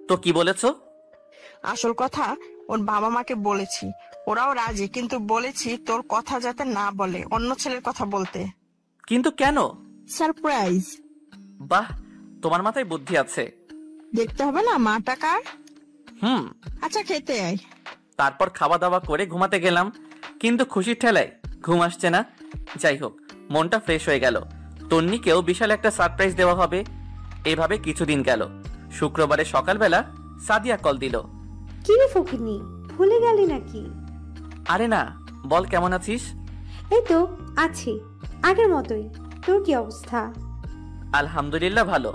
তো কি বলেছো? আসল কথা ওর বাবা মাকে বলেছি, ওরাও রাজি, কিন্তু বলেছি তোর কথা যাতে না বলে, অন্য ছেলের কথা বলতে। কিন্তু কেন? সারপ্রাইজ। বাহ, তোমার মাথায় বুদ্ধি আছে। দেখতে হবে না মাটা কার? আচ্ছা খেতে আয়। তারপর খাওয়া দাওয়া করে ঘুমাতে গেলাম, কিন্তু খুশির ঠেলায় ঘুম আসছে না। যাই হোক, মনটা ফ্রেশ হয়ে গেল। তন্নিকেও বিশাল একটা সারপ্রাইজ দেওয়া হবে। এভাবে কিছুদিন গেল। শুক্রবারে সকালবেলা সাদিয়া কল দিল। কি রে ফকিনি, ভুলে গেলি নাকি? আরে না, বল কেমন আছিস? এই তো আছি, আগের মতোই। তোর কি অবস্থা? আলহামদুলিল্লাহ ভালো।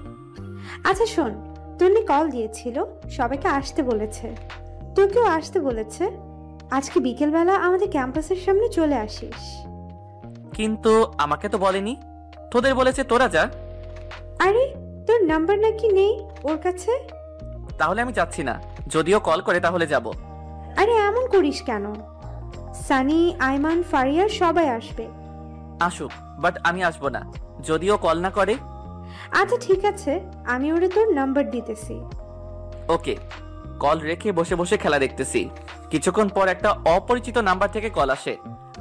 আচ্ছা শোন, তন্নি কল দিয়েছিল, সবাইকে আসতে বলেছে, তোকেও আসতে বলেছে। আজকে বিকেলবেলা আমাদের ক্যাম্পাসের সামনে চলে আসিস। কিন্তু আমাকে তো বলেনি। তোদের বলেছে তোরা যা। আরে তোর নাম্বার নাকি নেই ওর কাছে? তাহলে আমি যাচ্ছি না, যদিও কল করে তাহলে যাব। আরে এমন করিস কেন? সানি, আইমান, ফারিয়া সবাই আসবে। আসুক, বাট আমি আসবো না, যদিও কল না করে। আচ্ছা ঠিক আছে, আমি ওরে তোর নাম্বার দিতেছি। ওকে। কল রেখে বসে বসে খেলা দেখতেছি। কিছুক্ষণ পর একটা অপরিচিত নাম্বার থেকে কল আসে।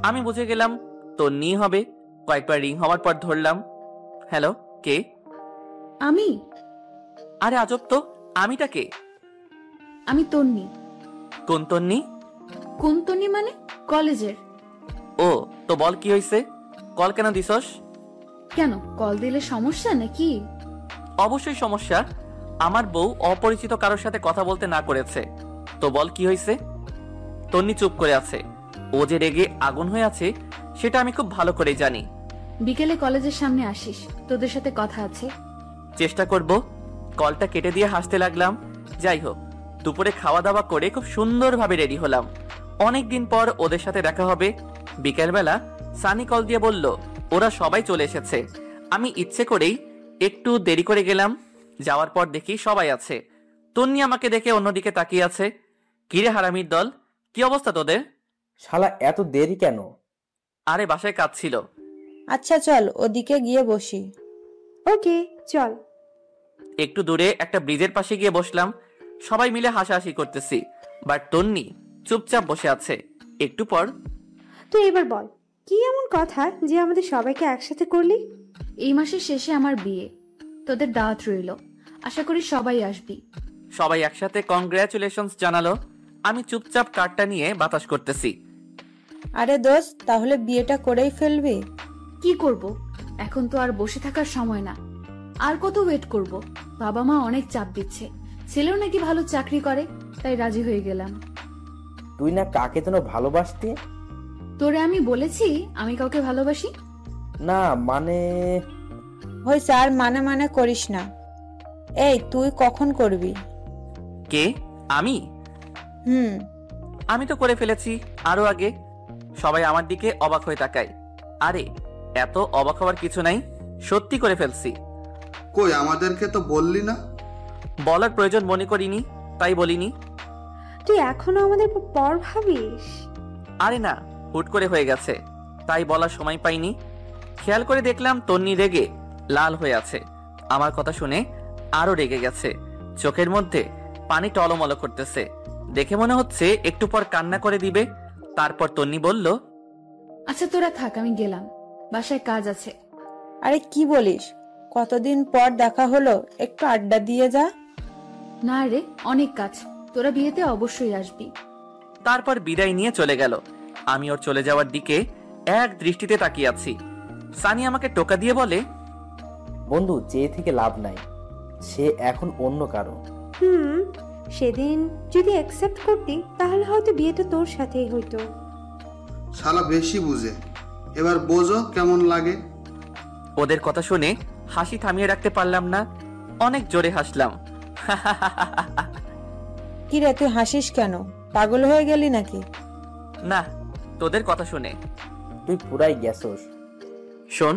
আমি বুঝে গেলাম তন্নি হবে। কয়েকবার রিং হওয়ার পর ধরলাম। হ্যালো, কে? আমি। আরে আজব তো, আমিটা কে? আমি তন্নি। কোন তন্নি? কোন তন্নি মানে? কলেজের। ও, তো বল কি হয়েছে? কল কেন দিছস? কেন, কল দিলে সমস্যা নাকি? অবশ্যই সমস্যা। আমার বউ অপরিচিত কারোর সাথে কথা বলতে না করেছে। তো বল কি হয়েছে? তন্নি চুপ করে আছে। ও যে রেগে আগুন হয়ে আছে সেটা আমি খুব ভালো করে জানি। বিকেলে কলেজের সামনে আসিস, তোদের সাথে কথা আছে। চেষ্টা করব। কলটা কেটে দিয়ে হাসতে লাগলাম। যাই হোক, দুপুরে খাওয়া দাওয়া করে খুব সুন্দরভাবে রেডি হলাম। অনেকদিন পর ওদের সাথে দেখা হবে। বিকেলবেলা সানি কল দিয়ে বলল ওরা সবাই চলে এসেছে। আমি ইচ্ছে করেই একটু দেরি করে গেলাম। যাওয়ার পর দেখি সবাই আছে। তন্নি আমাকে দেখে অন্যদিকে তাকিয়ে আছে। কিরে হারামির দল, কি অবস্থা তোদের? শালা এত দেরি কেন? আরে বাসায় কাজ ছিল। আচ্ছা চল ওদিকে গিয়ে বসি। ওকে চল। একটু দূরে একটা ব্রিজের পাশে গিয়ে বসলাম। সবাই মিলে হাসাহাসি করতেছি, বাট তন্নি চুপচাপ বসে আছে। একটু পর, তুই এবার বল কি এমন কথা যে আমাদের সবাইকে একসাথে করলি? এই মাসের শেষে আমার বিয়ে, তোদের দাওয়াত রইল, আশা করি সবাই আসবি। সবাই একসাথে কংগ্রাচুলেশনস জানালো। আমি চুপচাপ কার্ডটা নিয়ে বাতাস করতেছি। আরে দোস্ত, তাহলে বিয়েটা করেই ফেলবি? কি করব, এখন তো আর বসে থাকার সময় না। আর কত ওয়েট করব? বাবা মা অনেক চাপ দিচ্ছে, ছেলেও নাকি ভালো চাকরি করে, তাই রাজি হয়ে গেলাম। তুই না কাকে যেন ভালোবাসতি? তোরে আমি বলেছি আমি কাউকে ভালোবাসি? না মানে হয়েছে, আর মানে মানে করিস না। এই তুই কখন করবি? কে? আমি? আমি তো করে ফেলেছি আরো আগে। সবাই আমার দিকে অবাক হয়ে তাকায়। আরে এত অবাক হওয়ার কিছু নাই, সত্যি করে ফেলছি। কই আমাদেরকে তো বললি না? বলার প্রয়োজন মনে করিনি, তাই বলিনি। তুই এখনো আমাদের পর ভাবিস? আরে না, হুট করে হয়ে গেছে, তাই বলার সময় পাইনি। খেয়াল করে দেখলাম তন্নি রেগে লাল হয়ে আছে। আমার কথা শুনে আরো রেগে গেছে। চোখের মধ্যে পানি টলমল করতেছে। দেখে মনে হচ্ছে একটু পর কান্না করে দিবে। তারপর তন্নি বলল, আচ্ছা তোরা থাক, আমি গেলাম, বাসায় কাজ আছে। আরে কি বলিস, কতদিন পর দেখা হলো, একটু আড্ডা দিয়ে যা। না রে, অনেক কাজ, তোরা বিয়েতে অবশ্যই আসবি। তারপর বিদায় নিয়ে চলে গেল। আমি ওর চলে যাওয়ার দিকে এক দৃষ্টিতে তাকিয়ে আছি। সানি আমাকে টোকা দিয়ে বলে, বন্ধু, চেয়ে থেকে লাভ নাই, সে এখন অন্য কারো। সেদিন যদি অ্যাকসেপ্ট করতি তাহলে হয়তো বিয়েটা তোর সাথেই হইতো। শালা বেশি বুঝে, এবার বোঝো কেমন লাগে। ওদের কথা শুনে হাসি থামিয়ে রাখতে পারলাম না, অনেক জোরে হাসলাম। কি রে, তুই হাসিস কেন? পাগল হয়ে গেলি নাকি? না, তোদের কথা শুনে। তুই পুরাই গেছস। শোন,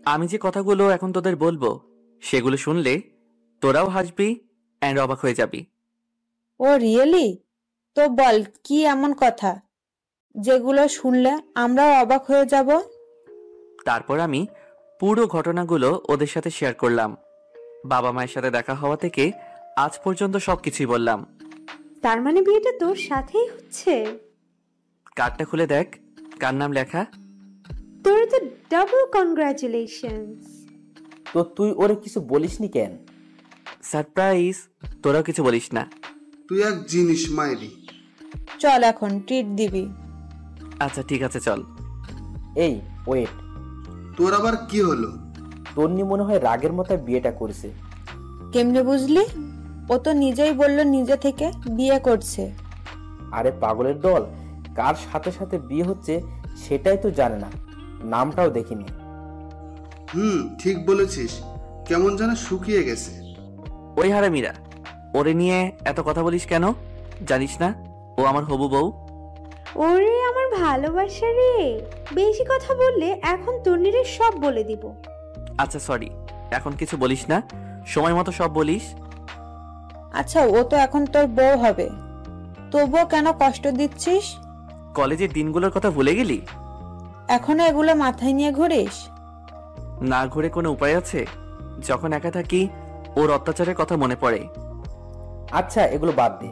আমি যে কথাগুলো এখন তোদের বলবো সেগুলো শুনলে তোরাও হাসবি এন্ড অবাক হয়ে যাবি। ও রিয়েলি? তো বল কি এমন কথা যেগুলো শুনলে আমরাও অবাক হয়ে যাব? তারপর আমি পুরো ঘটনাগুলো ওদের সাথে শেয়ার করলাম। বাবা মায়ের সাথে দেখা হওয়া থেকে আজ পর্যন্ত সবকিছুই বললাম। তার মানে বিয়েটা তোর সাথেই হচ্ছে? কার্ডটা খুলে দেখ, কার নাম লেখা। তোর তো ডাবল কংগ্রাচুলেশনস। তো তুই ওরে কিছু বলিসনি কেন? সারপ্রাইজ, তোরাও কিছু বলিস না। তুই এক জিনিস মাইরি। চল এখন ট্রিট দিবি। আচ্ছা ঠিক আছে চল। এই ওয়েট, তোর আবার কি হলো? তন্নি মনে হয় রাগের মাথায় বিয়েটা করছে। কেমনে বুঝলি? ও তো নিজেই বলল নিজে থেকে বিয়ে করছে। আরে পাগলের দল, কার সাথে সাথে বিয়ে হচ্ছে সেটাই তো জানে না, নামটাও দেখিনি। ঠিক বলেছিস, কেমন যেন শুকিয়ে গেছে। ওই হারামিরা, ওরে নিয়ে এত কথা বলিস কেন? জানিস না ও আমার হবু বউ? ওরে আমার ভালোবাসা রে, বেশি কথা বললে এখন তন্নিরে সব বলে দিব। আচ্ছা সরি, এখন কিছু বলিস না, সময় মতো সব বলিস। আচ্ছা, ও তো এখন তোর বউ হবে, তবুও কেন কষ্ট দিচ্ছিস? কলেজের দিনগুলোর কথা ভুলে গেলি? এখনো এগুলো মাথায় নিয়ে ঘুরিস? না ঘুরে কোনো উপায় আছে? যখন একা থাকি ওর অত্যাচারের কথা মনে পড়ে। আচ্ছা এগুলো বাদ দে,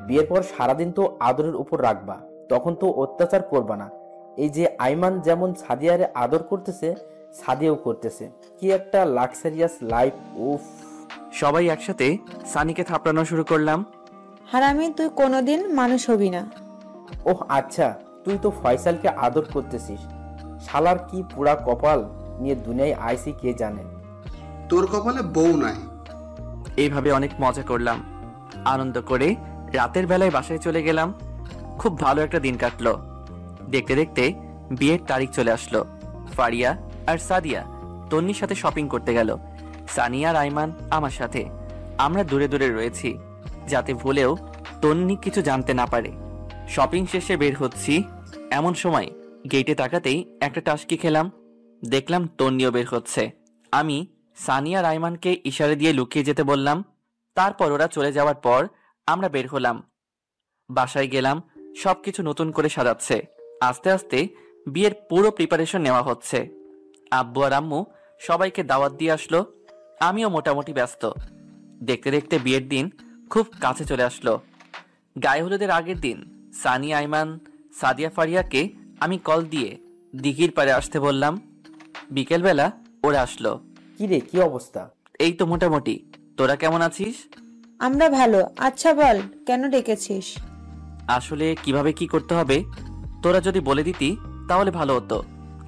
বিয়ের পর সারাদিন তো আদরের উপর রাখবা, তখন তো অত্যাচার করবা না। এই যে আইমান যেমন সাদিয়ারে আদর করতেছে, সাদিয়াও করতেছে, কি একটা লাক্সারিয়াস লাইফ। উফ। সবাই একসাথে সানিকে থাপড়ানো শুরু করলাম। হারামি, তুই কোনোদিন মানুষ হবি না। ওহ আচ্ছা, তুই তো ফয়সালকে আদর করতেছিস, শালার কি পুরা কপাল নিয়ে দুনিয়ায় আইসি কে জানে। তোর কপালে বউ নাই। এইভাবে অনেক মজা করলাম, আনন্দ করে রাতের বেলায় বাসায় চলে গেলাম। খুব ভালো একটা দিন কাটলো। দেখতে দেখতে বিয়ের তারিখ চলে আসলো। ফারিয়া আর সাদিয়া তন্নির সাথে শপিং করতে গেল। সানিয়া আর আইমান আমার সাথে। আমরা দূরে দূরে রয়েছি, যাতে ভুলেও তন্নি কিছু জানতে না পারে। শপিং শেষে বের হচ্ছি, এমন সময় গেটে তাকাতেই একটা টাস্কি খেলাম। দেখলাম তন্নিও বের হচ্ছে। আমি সানিয়া আর আইমানকে ইশারা দিয়ে লুকিয়ে যেতে বললাম। তারপর ওরা চলে যাওয়ার পর আমরা বের হলাম। বাসায় গেলাম, সবকিছু নতুন করে সাজাচ্ছে। আস্তে আস্তে বিয়ের পুরো প্রিপারেশন নেওয়া হচ্ছে। আব্বু আর আম্মু সবাইকে দাওয়াত দিয়ে আসলো। আমিও মোটামুটি ব্যস্ত। দেখতে দেখতে বিয়ের দিন খুব কাছে চলে আসলো। গায়ে হলুদের আগের দিন সানি, আইমান, সাদিয়া, ফারিয়াকে আমি কল দিয়ে দিঘির পাড়ে আসতে বললাম। বিকেলবেলা ওরা আসলো। কি রে, কি অবস্থা? এই তো মোটামুটি। তোরা কেমন আছিস? আমরা ভালো। আচ্ছা বল, কেন ডেকেছিস? আসলে কিভাবে কি করতে হবে তোরা যদি বলে দিতি তাহলে ভালো হতো।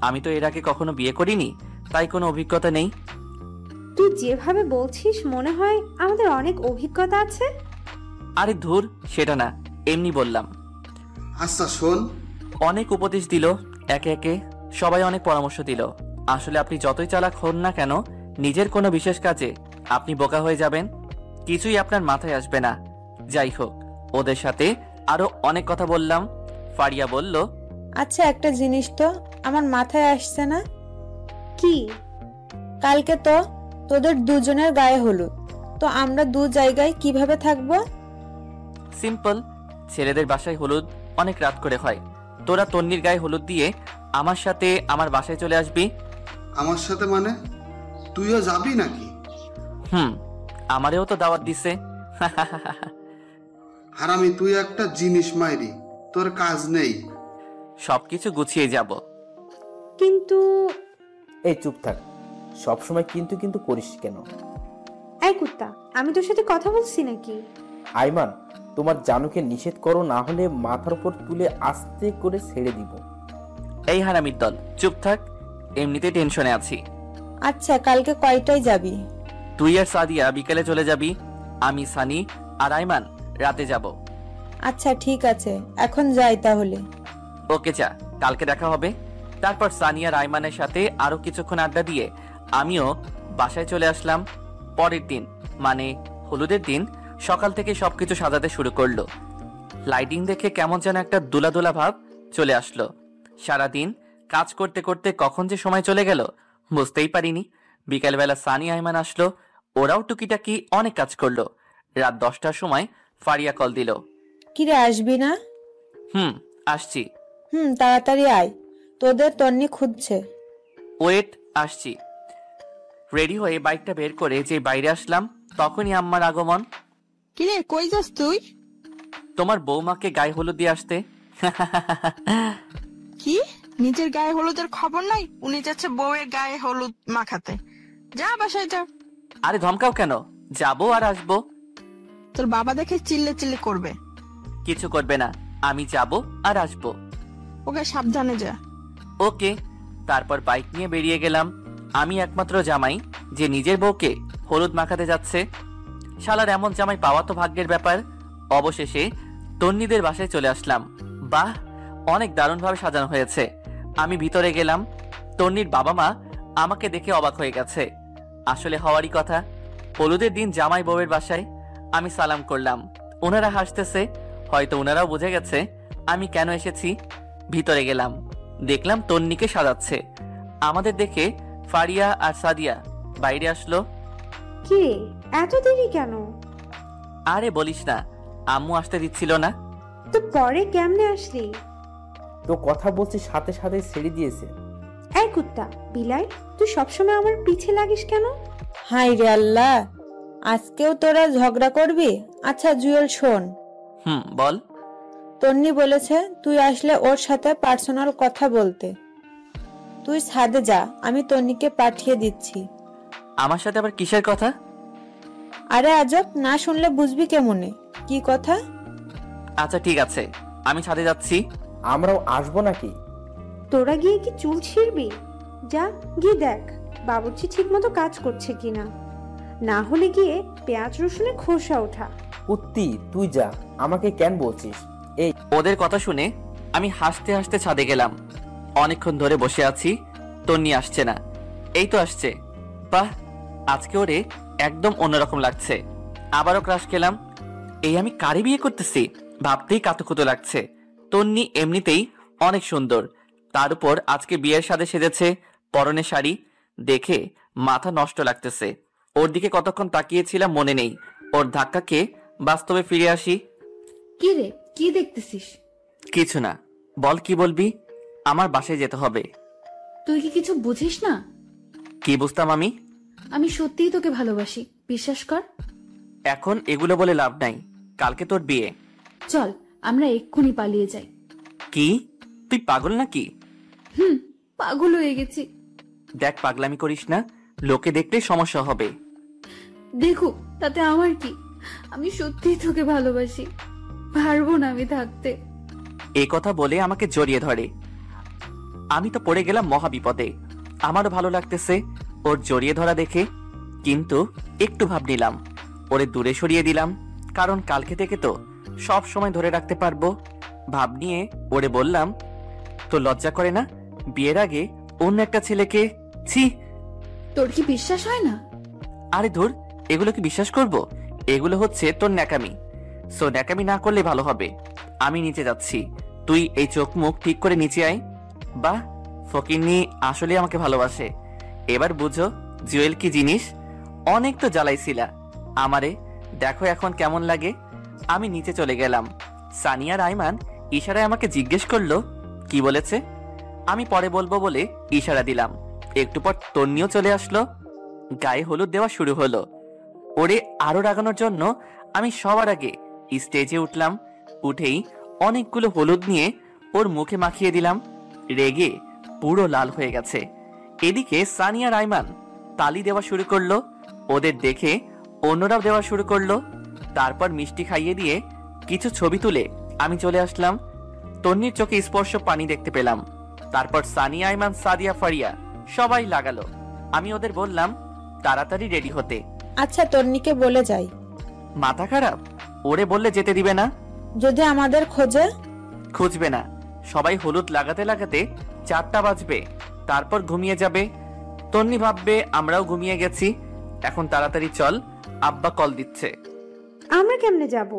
আমি তো এর আগে কখনো বিয়ে করিনি, তাই কোনো অভিজ্ঞতা নেই। তুই যেভাবে বলছিস মনে হয় আমাদের অনেক অভিজ্ঞতা আছে। আরে ধুর, সেটা না, এমনি বললাম। আচ্ছা শোন। অনেক উপদেশ দিল, একে একে সবাই অনেক পরামর্শ দিল। আসলে আপনি যতই চালাক হন না কেন, নিজের কোনো বিশেষ কাজে আপনি বোকা হয়ে যাবেন, কিছুই আপনার মাথায় আসবে না। যাই হোক, ওদের সাথে আরো অনেক কথা বললাম। ফারিয়া বলল, আচ্ছা একটা জিনিস তো আমার মাথায় আসছে না। কি? কালকে তো তোদের দুজনের গায়ে হলুদ, তো আমরা দু জায়গায় কিভাবে থাকবো? সিম্পল, ছেলেদের বাসায় হলুদ অনেক রাত করে হয়। তোরা তন্নির গায়ে হলুদ দিয়ে আমার সাথে আমার বাসায় চলে আসবি। আমার সাথে মানে? তুইও যাবি নাকি? আমারেও তো দাওয়াত দিছে। হারামি, তুই একটা জিনিস মাইরি, তোর কাজ নেই। সবকিছু গুছিয়ে যাব। কিন্তু এই চুপ থাক, সবসময় কিন্তু কিন্তু করিস কেন? এই কুত্তা, আমি তোর সাথে কথা বলছি নাকি? আইমান, তোমার জানুকে নিষেধ করো, না হলে মাথার উপর তুলে আস্তে করে ছেড়ে দিব। এই হারামির দল, চুপ থাক, এমনিতে টেনশনে আছি। আচ্ছা কালকে কয়টায় যাবি? তুই আর সাদিয়া বিকেলে চলে যাবি, আমি, সানি আর আইমান রাতে যাব। আচ্ছা ঠিক আছে, এখন যাই তাহলে। ওকে যা, কালকে দেখা হবে। তারপর সানি আর আইমানের সাথে আরো কিছুক্ষণ আড্ডা দিয়ে আমিও বাসায় চলে আসলাম। পরের দিন মানে হলুদের দিন সকাল থেকে সবকিছু সাজাতে শুরু করলো। লাইটিং দেখে কেমন যেন একটা দোলা দোলা ভাব চলে আসলো। সারাদিন কাজ করতে করতে কখন যে সময় চলে গেল বুঝতেই পারিনি। বিকেলবেলা সানি, আইমান আসলো, ওরাও টুকিটাকি অনেক কাজ করলো। রাত 10টার সময় ফারিয়া কল দিল। কিরে, আসবি না? আসছি। তাড়াতাড়ি আয়, তোদের তন্নি খুঁজছে। ওয়েট, আসছি। রেডি হয়ে বাইকটা বের করে যে বাইরে আসলাম, তখনই আম্মার আগমন। কিরে, কই যাস তুই? তোমার বৌমাকে গায়ে হলুদ দিয়ে আসতে। কি? নিজের গায়ে হলুদের খবর নাই? উনি যাচ্ছে বউয়ের গায়ে হলুদ মাখাতে। যা বাসায় যা। আরে ধমকাও কেন? যাবো আর আসবো। তোর বাবা দেখে চিল্লে চিল্লে করবে। কিছু করবে না, আমি যাবো আর আসবো। ওকে সাবধানে যা। ওকে। তারপর বাইক নিয়ে বেরিয়ে গেলাম। আমি একমাত্র জামাই যে নিজের বউকে হলুদ মাখাতে যাচ্ছে। শালার এমন জামাই পাওয়া তো ভাগ্যের ব্যাপার। অবশেষে তন্নিদের বাসায় চলে আসলাম। বাহ, অনেক দারুণভাবে সাজানো হয়েছে। আমি ভিতরে গেলাম। তন্নির বাবা মা আমাকে দেখে অবাক হয়ে গেছে। আসলে হওয়ারই কথা, হলুদের দিন জামাই বউয়ের বাসায়। আমি সালাম করলাম, ওনারা হাসতেছে। হয়তো ওনারাও বুঝে গেছে আমি কেন এসেছি। ভিতরে গেলাম, দেখলাম তন্নিকে সাজাচ্ছে। আমাদের দেখে ফারিয়া আর সাদিয়া বাইরে আসলো। কি এত দেরি কেন? আরে বলিস না, আম্মু আসতে দিচ্ছিল না। তো পরে কেমনে আসলি? তো কথা বলছি সাথে সাথে ছেড়ে দিয়েছে। এই কুত্তা বিলাই, তুই সবসময় আমার পিছে লাগিস কেন? হাই রে আল্লাহ, আজকেও তোরা ঝগড়া করবি? আচ্ছা জুয়েল শোন, বল। তন্নি বলেছে তুই আসলে ওর সাথে পার্সোনাল কথা বলতে। তুই ছাদে যা, আমি তন্নিকে পাঠিয়ে দিচ্ছি। আমার সাথে আবার কিসের কথা? আরে আজব, না শুনলে বুঝবি কেমনে কি কথা। আচ্ছা ঠিক আছে, আমি ছাদে যাচ্ছি। আমরাও আসবো নাকি? তোরা গিয়ে কি চুল ছিঁড়বি? যা গিয়ে দেখ বাবুর্চি ঠিক মতো কাজ করছে কিনা, না হলে গিয়ে পেঁয়াজ রসুনের খোসা ওঠা। কুত্তি তুই যা, আমাকে কেন বলছিস? এই ওদের কথা শুনে আমি হাসতে হাসতে ছাদে গেলাম। অনেকক্ষণ ধরে বসে আছি, তন্নি আসছে না। এই তো আসছে। বাহ, আজকে ওরে একদম অন্যরকম লাগছে। আবারও ক্রাশ খেলাম। এই আমি কারে বিয়ে করতেছি ভাবতেই কাতুকুতো লাগছে। তন্নি এমনিতেই অনেক সুন্দর, তার উপর আজকে বিয়ের সাথে সেজেছে, পরনে শাড়ি, দেখে মাথা নষ্ট লাগতেছে। ওর দিকে কতক্ষণ তাকিয়েছিলাম মনে নেই। ওর ধাক্কাকে বাস্তবে ফিরে আসি। কি রে, কি দেখতেছিস? কিছু না, বল কি বলবি? আমার বাসায় যেতে হবে। তুই কি কিছু বুঝিস না? কি বুঝতাম আমি? আমি সত্যিই তোকে ভালোবাসি, বিশ্বাস কর। এখন এগুলো বলে লাভ নাই, কালকে তোর বিয়ে। চল আমরা এক্ষুনি পালিয়ে যাই। কি তুই পাগল নাকি? পাগল হয়ে গেছি। দেখ পাগলামি করিস না, লোকে দেখলে সমস্যা হবে। দেখুক তাতে আমার কি, আমি সত্যিই তোকে ভালোবাসি, পারবো না আমি থাকতে। এই কথা বলে আমাকে জড়িয়ে ধরে। আমি তো পড়ে গেলাম মহা বিপদে। আমারও ভালো লাগতেছে ওর জড়িয়ে ধরা দেখে, কিন্তু একটু ভাব নিলাম, ওরে দূরে সরিয়ে দিলাম, কারণ কালকে থেকে তো সব সময় ধরে রাখতে পারবো। ভাব নিয়ে ওরে বললাম, তো লজ্জা করে না বিয়ের আগে অন্য একটা ছেলেকে? ছি, তোর কি বিশ্বাস হয় না? আরে ধুর, এগুলো কি বিশ্বাস করব? এগুলো হচ্ছে তোর ন্যাকামি। সো ন্যাকামি না করলে ভালো হবে। আমি নিচে যাচ্ছি, তুই এই চোখ মুখ ঠিক করে নিচে আয়। বাহ, ফকিন্নি আসলে আমাকে ভালোবাসে। এবার বুঝো জুয়েল কি জিনিস। অনেক তো জ্বালাইছিলা আমারে, দেখো এখন কেমন লাগে। আমি নিচে চলে গেলাম। সানিয়ার আইমান ইশারায় আমাকে জিজ্ঞেস করলো কি বলেছে। আমি পরে বলবো বলে ইশারা দিলাম। একটু পর তন্নিও চলে আসলো। গায়ে হলুদ দেওয়া শুরু হলো। ওরে আরো রাগানোর জন্য আমি সবার আগে স্টেজে উঠলাম। উঠেই অনেকগুলো হলুদ নিয়ে ওর মুখে মাখিয়ে দিলাম। রেগে পুরো লাল হয়ে গেছে। এদিকে সানিয়া রাইমান তালি দেওয়া শুরু করলো। ওদের দেখে অন্যরাও দেওয়া শুরু করলো। তারপর মিষ্টি খাইয়ে দিয়ে কিছু ছবি তুলে আমি চলে আসলাম। তন্নির চোখে স্পর্শ পানি দেখতে পেলাম। তারপর সানিয়া, আইমান, সাদিয়া, ফারিয়া সবাই লাগালো। আমি ওদের বললাম তাড়াতাড়ি রেডি হতে। আচ্ছা তন্নিকে বলে যাই। মাথা খারাপ? ওরে বললে যেতে দিবে না। যদি আমাদের খোঁজে? খুঁজবে না, সবাই হলুদ লাগাতে লাগাতে 4টা বাজবে, তারপর ঘুমিয়ে যাবে। তন্নি ভাববে আমরাও ঘুমিয়ে গেছি। এখন তাড়াতাড়ি চল, আব্বা কল দিচ্ছে। আমরা কেমনে যাব?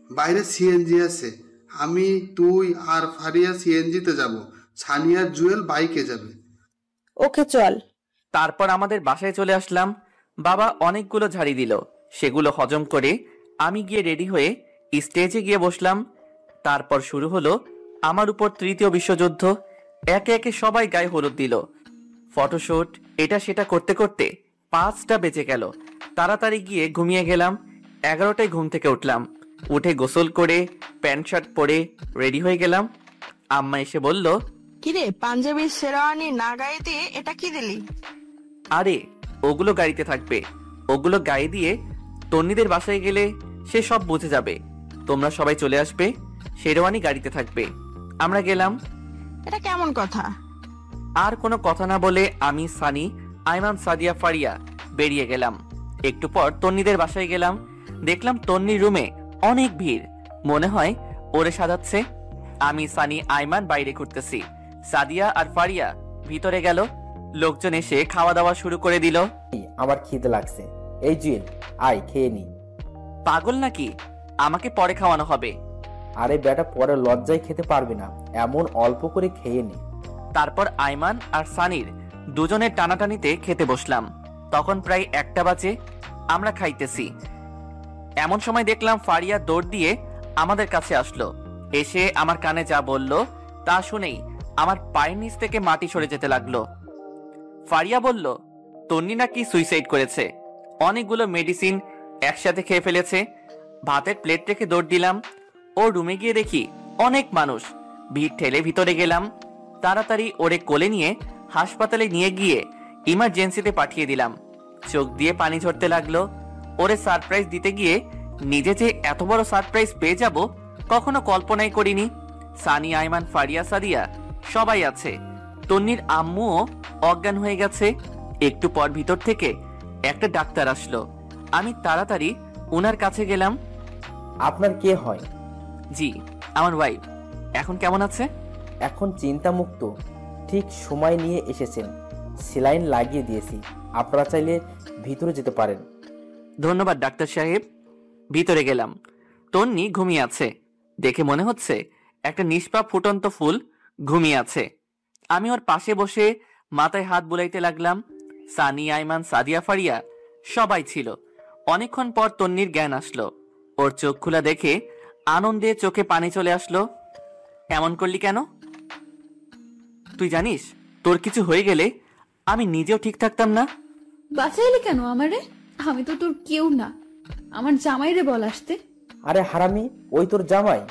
বাইরে সিএনজি আছে, আমি, তুই আর ফারিয়া সিএনজিতে যাব, সানিয়া জুয়েল বাইকে যাবে। ওকে চল। তারপর আমাদের বাসায় চলে আসলাম। বাবা অনেকগুলো ঝাড়ি দিল, সেগুলো হজম করে আমি গিয়ে রেডি হয়ে স্টেজে গিয়ে বসলাম। তারপর শুরু হলো আমার উপর তৃতীয় বিশ্বযুদ্ধ। একে একে সবাই গায়ে হলুদ দিল, ফটোশুট, এটা সেটা করতে করতে 5টা বেজে গেল। তাড়াতাড়ি গিয়ে ঘুমিয়ে গেলাম। 11টায় ঘুম থেকে উঠলাম। উঠে গোসল করে প্যান্ট শার্ট পরে রেডি হয়ে গেলাম। আম্মা এসে বলল, কিরে পাঞ্জাবির শেরওয়ানি না গায়ে দিয়ে এটা কি দিলি? আরে ওগুলো গাড়িতে থাকবে, ওগুলো গায়ে দিয়ে তন্নিদের বাসায় গেলে সে সব বুঝে যাবে। তোমরা সবাই চলে আসবে, শেরওয়ানি গাড়িতে থাকবে। আমরা গেলাম। এটা কেমন কথা? আর কোনো কথা না বলে আমি, সানি, আইমান, সাদিয়া, ফারিয়া বেরিয়ে গেলাম। একটু পর তন্নিদের বাসায় গেলাম। দেখলাম তন্নির রুমে অনেক ভিড়, মনে হয় ওরে সাজাচ্ছে। আমি, সানি, আইমান বাইরে ঘুরতেছি, সাদিয়া আর ফারিয়া ভিতরে গেল। লোকজন এসে খাওয়া দাওয়া শুরু করে দিল। আমার খিদে লাগছে, এই জুয়েল আয় খেয়ে নি। পাগল নাকি? আমাকে পরে খাওয়ানো হবে। আরে বেটা, পরে লজ্জায় খেতে পারবি না, এমন অল্প করে খেয়ে নি। তারপর আইমান আর সানির দুজনের টানাটানিতে খেতে বসলাম। তখন প্রায় 1টা বাজে। আমরা খাইতেছি। এমন সময় দেখলাম ফারিয়া দৌড় দিয়ে আমাদের কাছে আসলো। এসে আমার কানে যা বলল তা শুনেই আমার পায়ের নিচ থেকে মাটি সরে যেতে লাগলো। ফারিয়া বলল, তন্নি নাকি সুইসাইড করেছে, অনেকগুলো মেডিসিন একসাথে খেয়ে ফেলেছে। ভাতের প্লেট রেখে দৌড় দিলাম। ও রুমে গিয়ে দেখি অনেক মানুষ, ভিড় ঠেলে ভিতরে গেলাম। তাড়াতাড়ি ওরে কোলে নিয়ে হাসপাতালে নিয়ে গিয়ে ইমার্জেন্সিতে পাঠিয়ে দিলাম। চোখ দিয়ে পানি ঝরতে লাগলো। ওরে সারপ্রাইজ দিতে গিয়ে নিজে যে এত বড় সারপ্রাইজ পেয়ে যাব কখনো কল্পনাই করিনি। সানি, আইমান, ফারিয়া, সাদিয়া সবাই আছে। তন্নির আম্মুও অজ্ঞান হয়ে গেছে। একটু পর ভিতর থেকে একটা ডাক্তার আসলো। আমি তাড়াতাড়ি ওনার কাছে গেলাম। আপনার কে হয়? জি, আমার ওয়াইফ। এখন কেমন আছে? এখন চিন্তামুক্ত। ঠিক সময় নিয়ে এসেছেন, সেলাইন লাগিয়ে দিয়েছি। আপনারা চাইলে ভিতরে যেতে পারেন। ধন্যবাদ ডাক্তার সাহেব। ভিতরে গেলাম। তন্নি ঘুমিয়ে আছে। দেখে মনে হচ্ছে একটা নিষ্পাপ ফুটন্ত ফুল ঘুমিয়ে আছে। আমি ওর পাশে বসে মাথায় হাত বুলাইতে লাগলাম। সানি, আইমান, সাদিয়া, ফারিয়া সবাই ছিল। অনেকক্ষণ পর তন্নির জ্ঞান আসলো। ওর চোখ খোলা দেখে আনন্দে চোখে পানি চলে আসলো। এমন করলি কেন? তুই জানিস তোর কিছু হয়ে গেলে আমি নিজেও ঠিক থাকতাম না। বাঁচাইলি কেন আমারে? আমি তো তোর কেউ না। আমার জামাইরে বল আসতে। আরে হারামি, ওই তোর জামাই।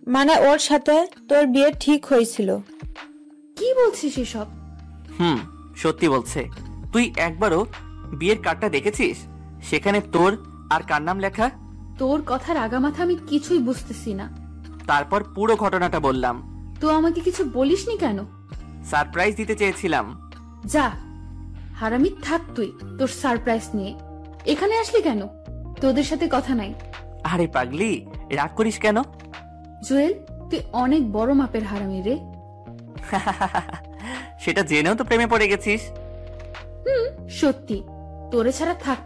মানে ওর সাথে তোর বিয়ে ঠিক হয়েছিল। কি বলছিস এসব? সত্যি বলছে। তুই একবারও বিয়ের কার্ডটা দেখেছিস? সেখানে তোর আর কার নাম লেখা? তোর কথার আগামাথা আমি কিছুই বুঝতেছি না। তারপর পুরো ঘটনাটা বললাম। তো আমাকে কিছু বলিসনি কেন? সারপ্রাইজ দিতে চেয়েছিলাম। যা হারামি, থাক তুই তোর সারপ্রাইজ নিয়ে। এখানে আসলি কেন? তোদের সাথে কথা নাই। আরে পাগলি, রাগ করিস কেন? জুয়েল, তুই অনেক বড় মাপের হারামি রে। সেটা জেনেও তো প্রেমে পড়ে গেছিস। সত্যি, তোরে ছাড়া থাক